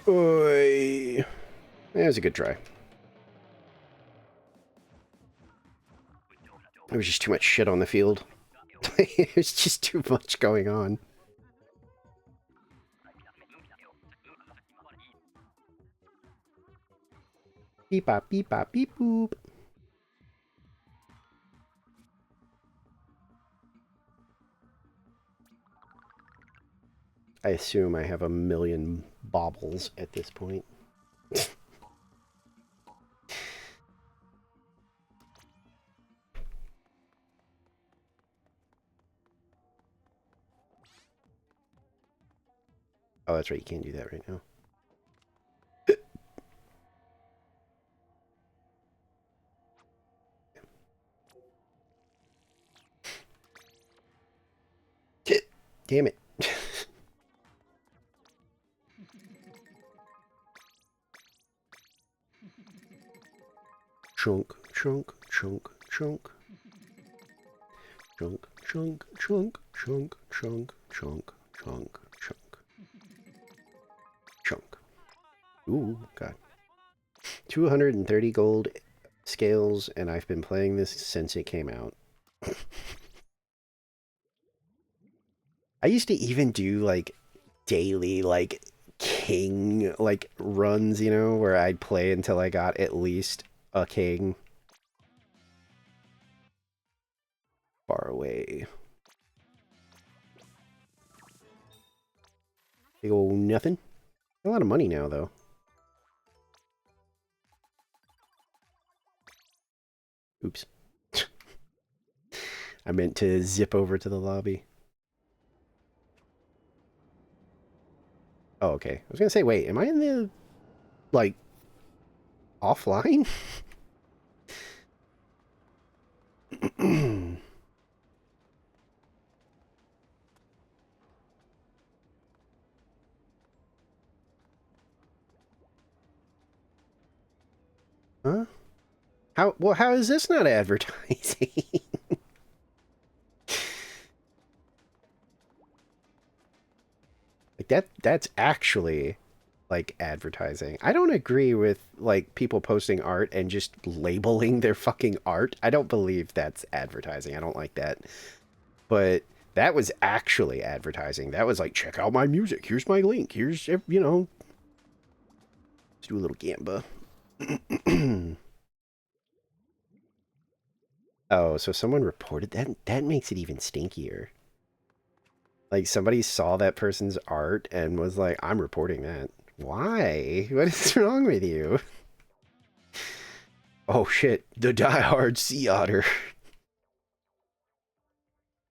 Oy. That was a good try. There was just too much shit on the field. There's just too much going on. Beep bop beep bop beep boop. I assume I have a million baubles at this point. Oh, that's right. You can't do that right now. Damn it. Chunk, chunk, chunk, chunk. Chunk, chunk, chunk, chunk, chunk, chunk, chunk, chunk. Chunk. Ooh, God. 230 gold scales, and I've been playing this since it came out. I used to even do, like, daily, like, king, like, runs, you know, where I'd play until I got at least a king. Far away. Big ol' nothing. A lot of money now, though. Oops. I meant to zip over to the lobby. Oh, okay. I was gonna say, wait, am I in the, like, offline? Huh? How is this not advertising? Like, that's actually, like, advertising. I don't agree with, like, people posting art and just labeling their fucking art. I don't believe that's advertising. I don't like that. But that was actually advertising. That was like, check out my music. Here's my link. Here's, you know. Let's do a little gamba. Oh, so someone reported that? That makes it even stinkier. Like, somebody saw that person's art and was like, I'm reporting that. Why? What is wrong with you? Oh shit, the diehard sea otter.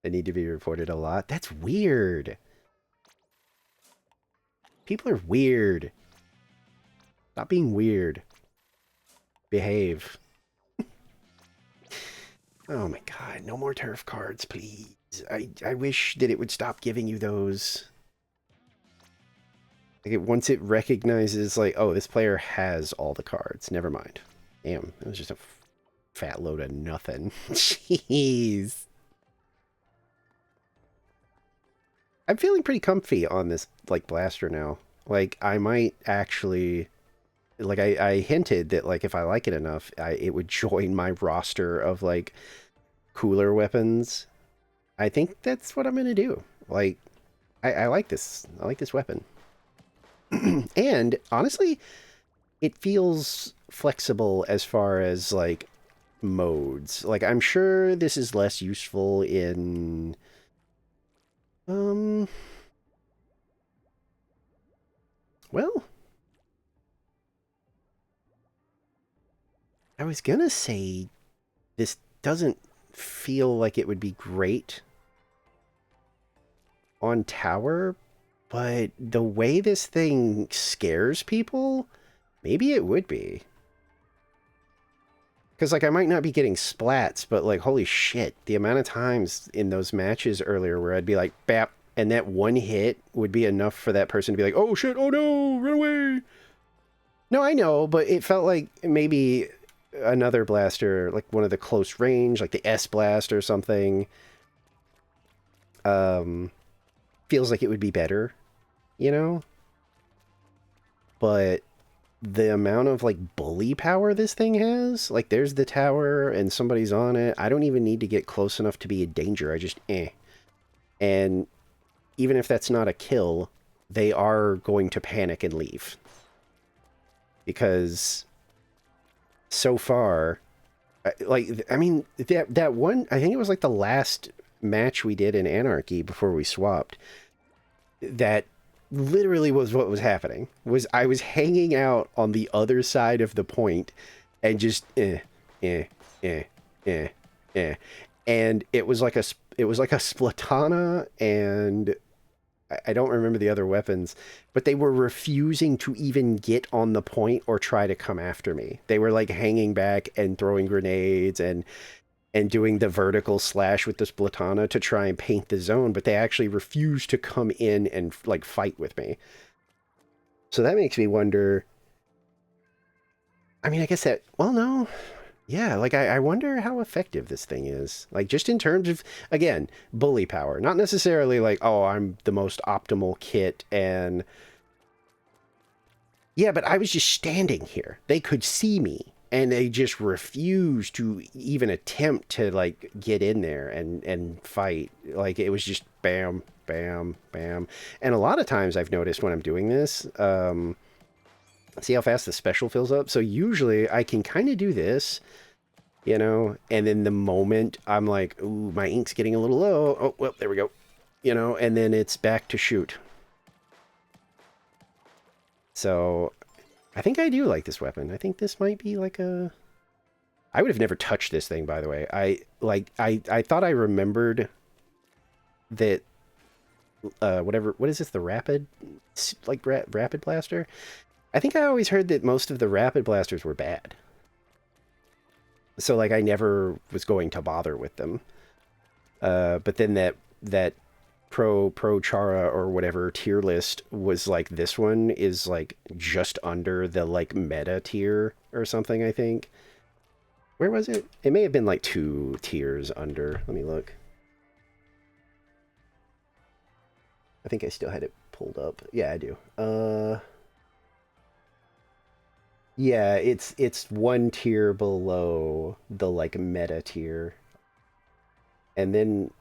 They need to be reported a lot. That's weird. People are weird. Stop being weird. Behave. Oh my god, no more turf cards, please. I wish that it would stop giving you those. Like, once it recognizes, like, oh, this player has all the cards. Never mind. Damn, it was just a fat load of nothing. Jeez. I'm feeling pretty comfy on this, like, blaster now. Like, I might actually... Like, I hinted that, like, if I like it enough, it would join my roster of, like, cooler weapons. I think that's what I'm going to do. Like, I like this. I like this weapon. And, honestly, it feels flexible as far as, like, modes. Like, I'm sure this is less useful in... Well... I was gonna say this doesn't feel like it would be great on tower, but the way this thing scares people, maybe it would be. Because, like, I might not be getting splats, but, like, holy shit, the amount of times in those matches earlier where I'd be like, bap, and that one hit would be enough for that person to be like, oh shit, oh no, run away. No, I know, but it felt like maybe another blaster, like one of the close range, like the S Blast or something, um, feels like it would be better, you know? But the amount of like bully power this thing has, like there's the tower and somebody's on it. I don't even need to get close enough to be a danger. I just And even if that's not a kill, they are going to panic and leave. Because so far, like, I mean, that one, I think it was like the last match we did in Anarchy before we swapped, that literally was what was happening. Was I was hanging out on the other side of the point and just eh, eh, eh, eh. And it was like a Splatana, and I don't remember the other weapons, but they were refusing to even get on the point or try to come after me. They were like hanging back and throwing grenades and doing the vertical slash with the Splatana to try and paint the zone, but they actually refused to come in and like fight with me. So that makes me wonder. I mean, I guess that, well, no. Yeah, like I wonder how effective this thing is. Like just in terms of, again, bully power. Not necessarily like, oh, I'm the most optimal kit and yeah, but I was just standing here. They could see me and they just refused to even attempt to like get in there and fight. Like it was just bam, bam, bam. And a lot of times I've noticed when I'm doing this, see how fast the special fills up. So usually I can kind of do this, you know, and then the moment I'm like, ooh, my ink's getting a little low. Oh, well, there we go. You know, and then it's back to shoot. So I think I do like this weapon. I think this might be like a... I would have never touched this thing, by the way. I thought I remembered that, whatever, what is this, the rapid, like, rapid blaster? I think I always heard that most of the rapid blasters were bad. So, like, I never was going to bother with them. But then that pro Chara or whatever tier list was like, this one is like just under the like meta tier or something, I think. Where was it? It may have been like 2 tiers under. Let me look. I think I still had it pulled up. Yeah, I do. Yeah, it's 1 tier below the like meta tier. And then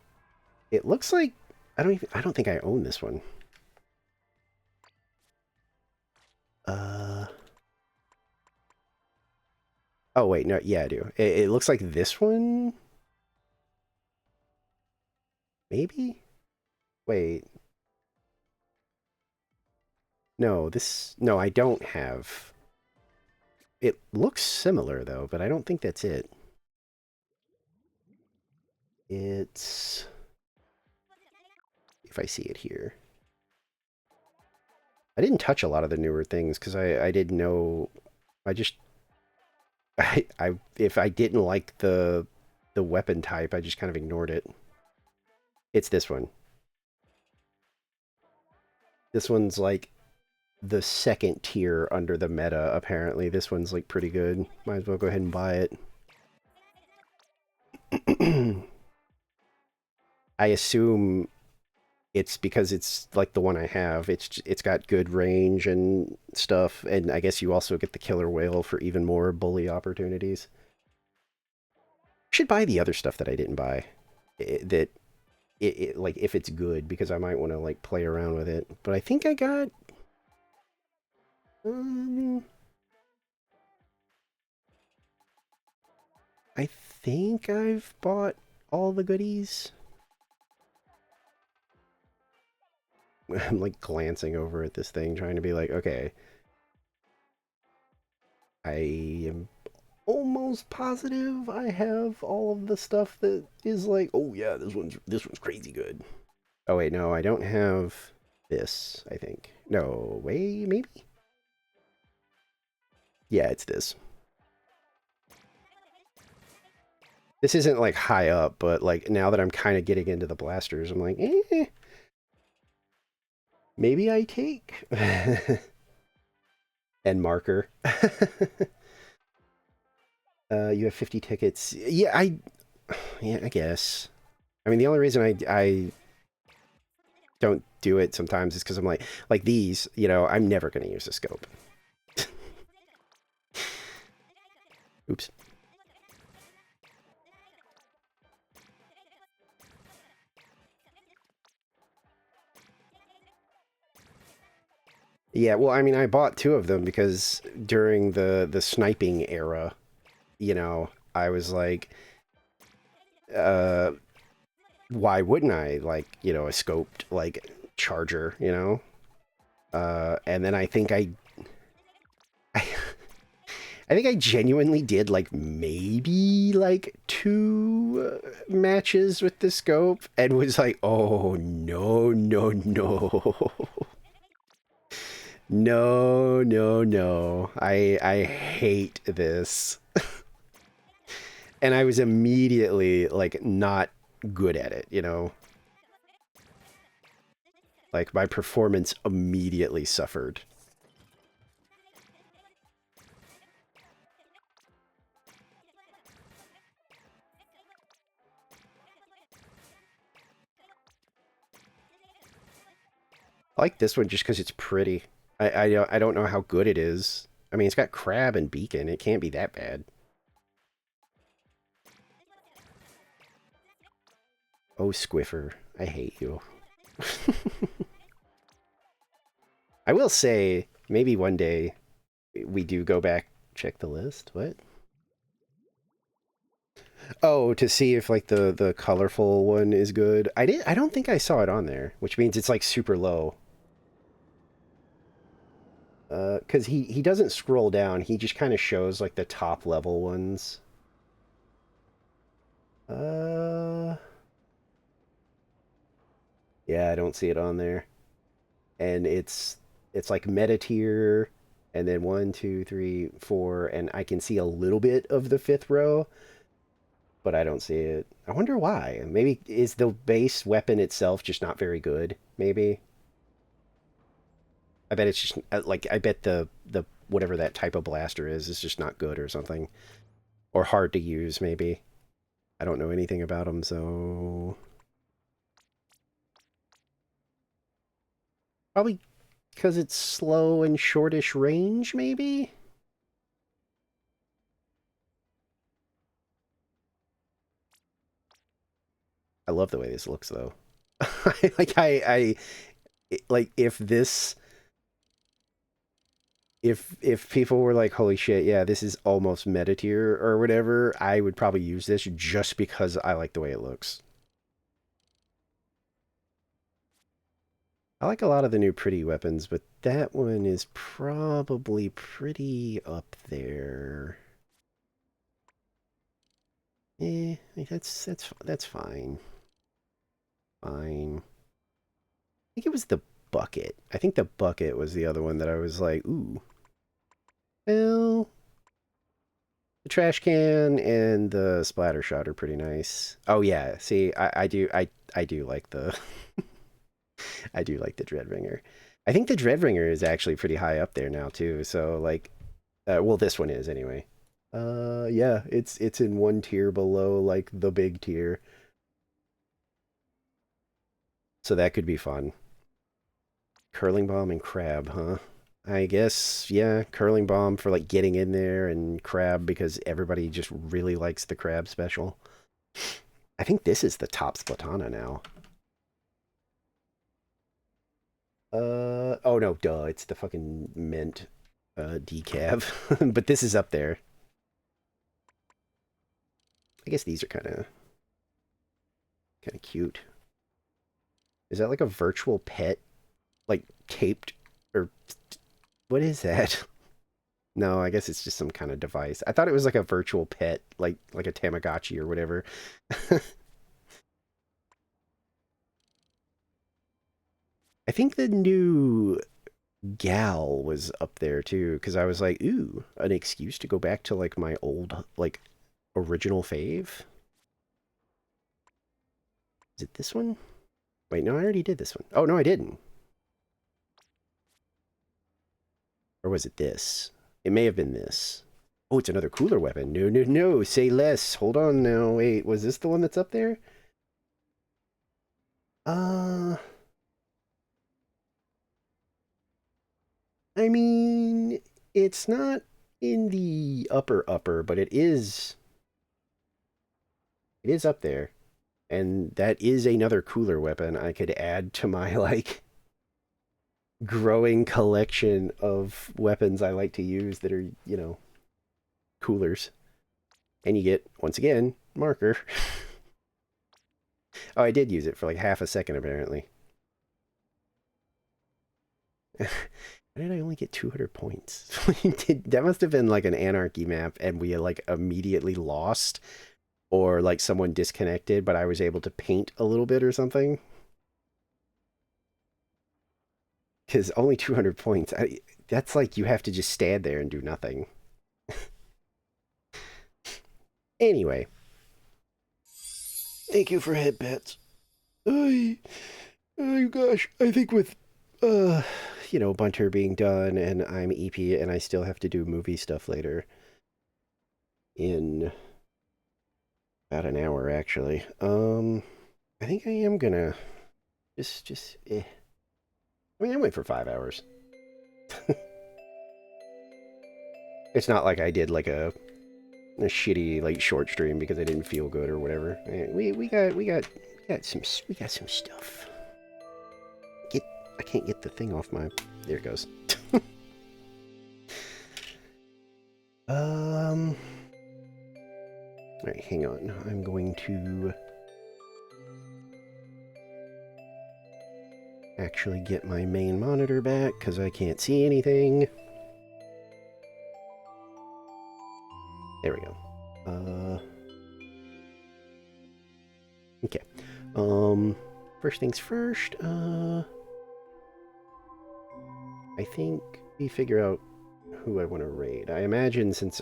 it looks like I don't think I own this one. Uh Oh wait, no, yeah, I do. It looks like this one. Maybe? Wait. No, no, I don't have. It looks similar though, but I don't think that's it. It's, if I see it here. I didn't touch a lot of the newer things because I didn't know. I just I if I didn't like the weapon type, I just kind of ignored it. It's this one. This one's like the second tier under the meta, apparently. This one's like pretty good. Might as well go ahead and buy it. I assume it's because it's like the one I have. It's got good range and stuff, and I guess you also get the killer whale for even more bully opportunities. Should buy the other stuff that I didn't buy. Like if it's good, because I might want to like play around with it. But I think I got um, I think I've bought all the goodies. I'm like glancing over at this thing, trying to be like, okay, I am almost positive I have all of the stuff that is like, oh yeah, this one's crazy good. Oh wait, no, I don't have this, I think. No, wait, maybe? Yeah, it's this. This isn't like high up, but like now that I'm kind of getting into the blasters, I'm like, maybe I take and marker. You have 50 tickets. Yeah, I guess. I mean, the only reason I don't do it sometimes is because I'm like these, I'm never going to use a scope. Oops. Yeah, well, I mean, I bought two of them because during the sniping era, I was like, uh, why wouldn't I like, a scoped like charger, and then I, I think I genuinely did like maybe like two matches with the scope and was like, oh no, no, no. No, no, no. I hate this. And I was immediately like not good at it. Like my performance immediately suffered. I like this one just because it's pretty. I don't know how good it is. I mean, it's got crab and beacon. It can't be that bad. Oh, Squiffer, I hate you. I will say, maybe one day we do go back, check the list. What? Oh, to see if like the colorful one is good. I don't think I saw it on there, which means it's like super low. Because he doesn't scroll down. He just kind of shows like the top level ones. Uh, yeah, I don't see it on there. And it's like meta tier, and then one, two, three, four, and I can see a little bit of the fifth row, but I don't see it. I wonder why. Maybe is the base weapon itself just not very good? Maybe. I bet it's just like I bet the whatever that type of blaster is just not good or something, or hard to use. Maybe I don't know anything about them, so probably because it's slow and shortish range. Maybe I love the way this looks though. like like if this if people were like, holy shit, yeah, this is almost meta tier or whatever, I would probably use this just because I like the way it looks. I like a lot of the new pretty weapons, but that one is probably pretty up there. That's fine. Fine. I think it was the bucket. I think the bucket was the other one that I was like, ooh. Well, the trash can and the splatter shot are pretty nice. Oh yeah, see, I do like the I do like the Dreadringer. I think the Dreadringer is actually pretty high up there now too. So like, well, this one is anyway. Yeah, it's in one tier below like the big tier, so that could be fun. Curling bomb and crab, huh? I guess yeah, curling bomb for like getting in there, and crab because everybody just really likes the crab special. I think this is the top Splatana now. Oh no, duh, it's the fucking mint decav. But this is up there. I guess these are kind of cute. Is that like a virtual pet, like taped, or what is that? No, I guess it's just some kind of device. I thought it was like a virtual pet, like a Tamagotchi or whatever. I think the new gal was up there too, because I was like, ooh, an excuse to go back to like my old like original fave. Is it this one? Wait, no, I already did this one. Oh, no, I didn't. Or was it this? It may have been this. Oh, it's another cooler weapon. No, no, no. Say less. Hold on now. Wait, was this the one that's up there? Uh, I mean, it's not in the upper, but it is up there. And that is another cooler weapon I could add to my, like, growing collection of weapons I like to use that are, coolers. And you get, once again, marker. Oh, I did use it for like half a second, apparently. Why did I only get 200 points? That must have been like an anarchy map, and we like immediately lost, or like someone disconnected, but I was able to paint a little bit or something. Because only 200 points. That's like you have to just stand there and do nothing. Anyway, thank you for head pets. Oh gosh, I think with uh Bunter being done and I'm EP and I still have to do movie stuff later in about an hour actually. I think I am gonna just I mean I went for 5 hours. It's not like I did like a shitty like short stream because I didn't feel good or whatever. We got some stuff. I can't get the thing off my. There it goes. All right, hang on. I'm going to actually get my main monitor back because I can't see anything. There we go. Okay. First things first. I think we figure out who I want to raid. I imagine since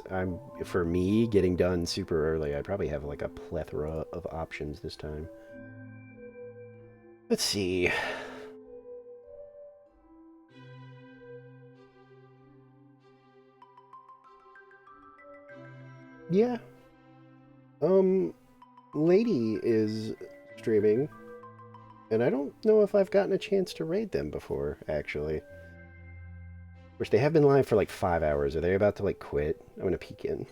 for me, getting done super early, I probably have like a plethora of options this time. Let's see. Yeah. Lady is streaming, and I don't know if I've gotten a chance to raid them before, actually. Which they have been live for like 5 hours. Are they about to like quit? I'm gonna peek in.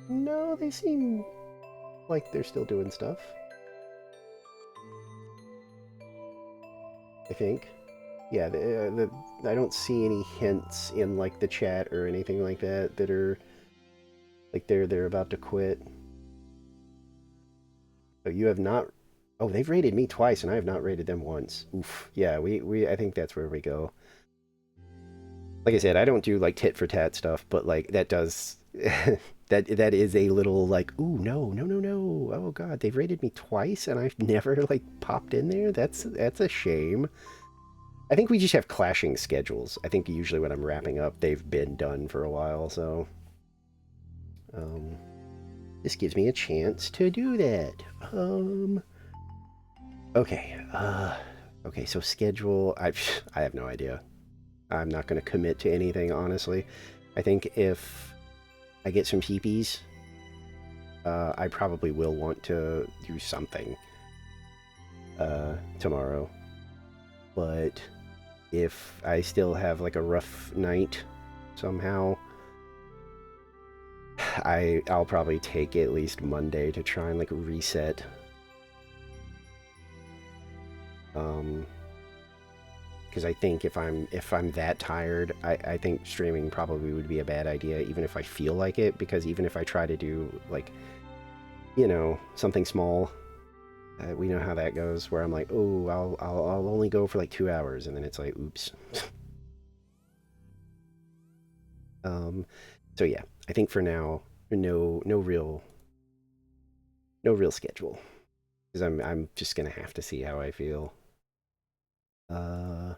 No, they seem like they're still doing stuff. I think. Yeah, I don't see any hints in like the chat or anything like that that are like they're about to quit. So you have not. Oh, they've rated me twice, and I have not rated them once. Oof. Yeah, we I think that's where we go. Like I said, I don't do like tit for tat stuff, but like that does that is a little like, ooh, no, no, no, no. Oh God, they've rated me twice, and I've never like popped in there. That's a shame. I think we just have clashing schedules. I think usually when I'm wrapping up, they've been done for a while, so um, this gives me a chance to do that. Okay, okay. So schedule. I have no idea. I'm not going to commit to anything, honestly. I think if I get some peepees, I probably will want to do something tomorrow. But if I still have like a rough night somehow, I'll probably take at least Monday to try and like reset. Because I think if I'm that tired, I think streaming probably would be a bad idea, even if I feel like it. Because even if I try to do like, something small, we know how that goes. Where I'm like, oh, I'll only go for like 2 hours, and then it's like, oops. So yeah, I think for now, no real schedule, because I'm just gonna have to see how I feel. But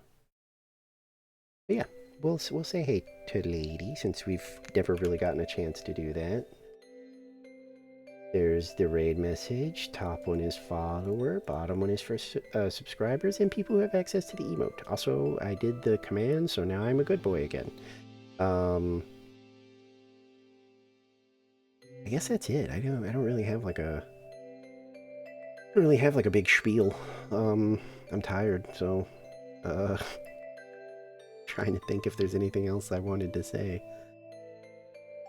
yeah, we'll say hey to Lady since we've never really gotten a chance to do that. There's the raid message. Top one is follower. Bottom one is for subscribers and people who have access to the emote. Also, I did the command, so now I'm a good boy again. I guess that's it. I don't really have like a big spiel. I'm tired, so trying to think if there's anything else I wanted to say.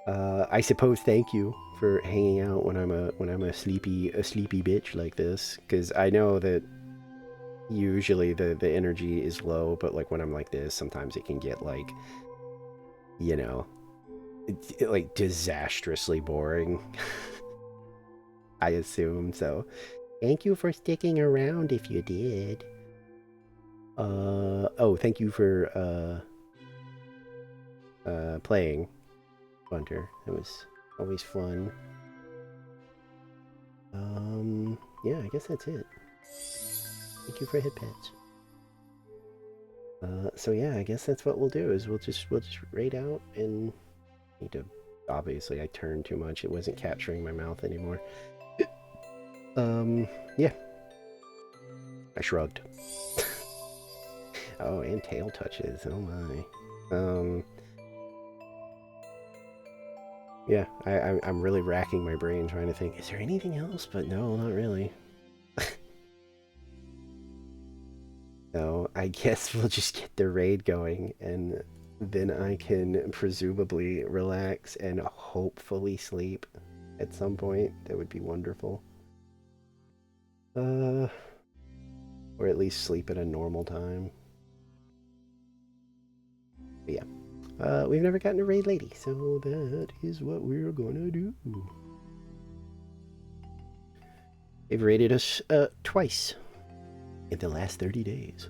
I suppose thank you for hanging out when I'm a sleepy bitch like this, because I know that usually the energy is low, but like when I'm like this, sometimes it can get like, you know, like disastrously boring. I assume so. Thank you for sticking around if you did. Oh, thank you for playing, Bunter. It was always fun. Yeah, I guess that's it. Thank you for hit pets. So yeah, I guess that's what we'll do. Is we'll just raid out and need to. Obviously, I turned too much. It wasn't capturing my mouth anymore. Yeah. I shrugged. Oh, and tail touches. Oh my. Yeah, I'm really racking my brain trying to think, is there anything else? But no, not really. So I guess we'll just get the raid going, and then I can presumably relax and hopefully sleep at some point. That would be wonderful. Or at least sleep at a normal time. But yeah. We've never gotten a raid lady, so that is what we're gonna do. They've raided us twice in the last 30 days.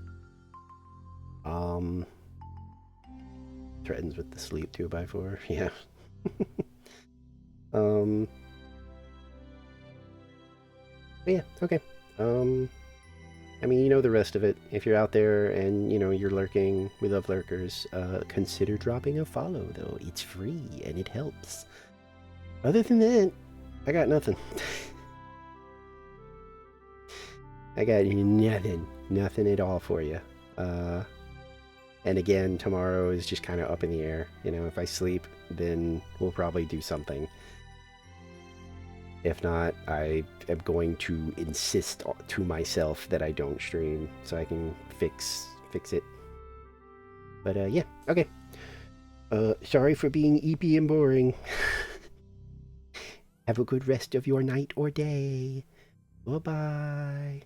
Threatens with the sleep 2x4. Yeah. Yeah, okay. I mean, you know the rest of it. If you're out there and, you know, you're lurking, we love lurkers, consider dropping a follow, though. It's free, and it helps. Other than that, I got nothing. I got nothing. Nothing at all for you. And again, tomorrow is just kind of up in the air. You know, if I sleep, then we'll probably do something. If not, I am going to insist to myself that I don't stream so I can fix it. But yeah, okay. Sorry for being eepy and boring. Have a good rest of your night or day. Bye-bye.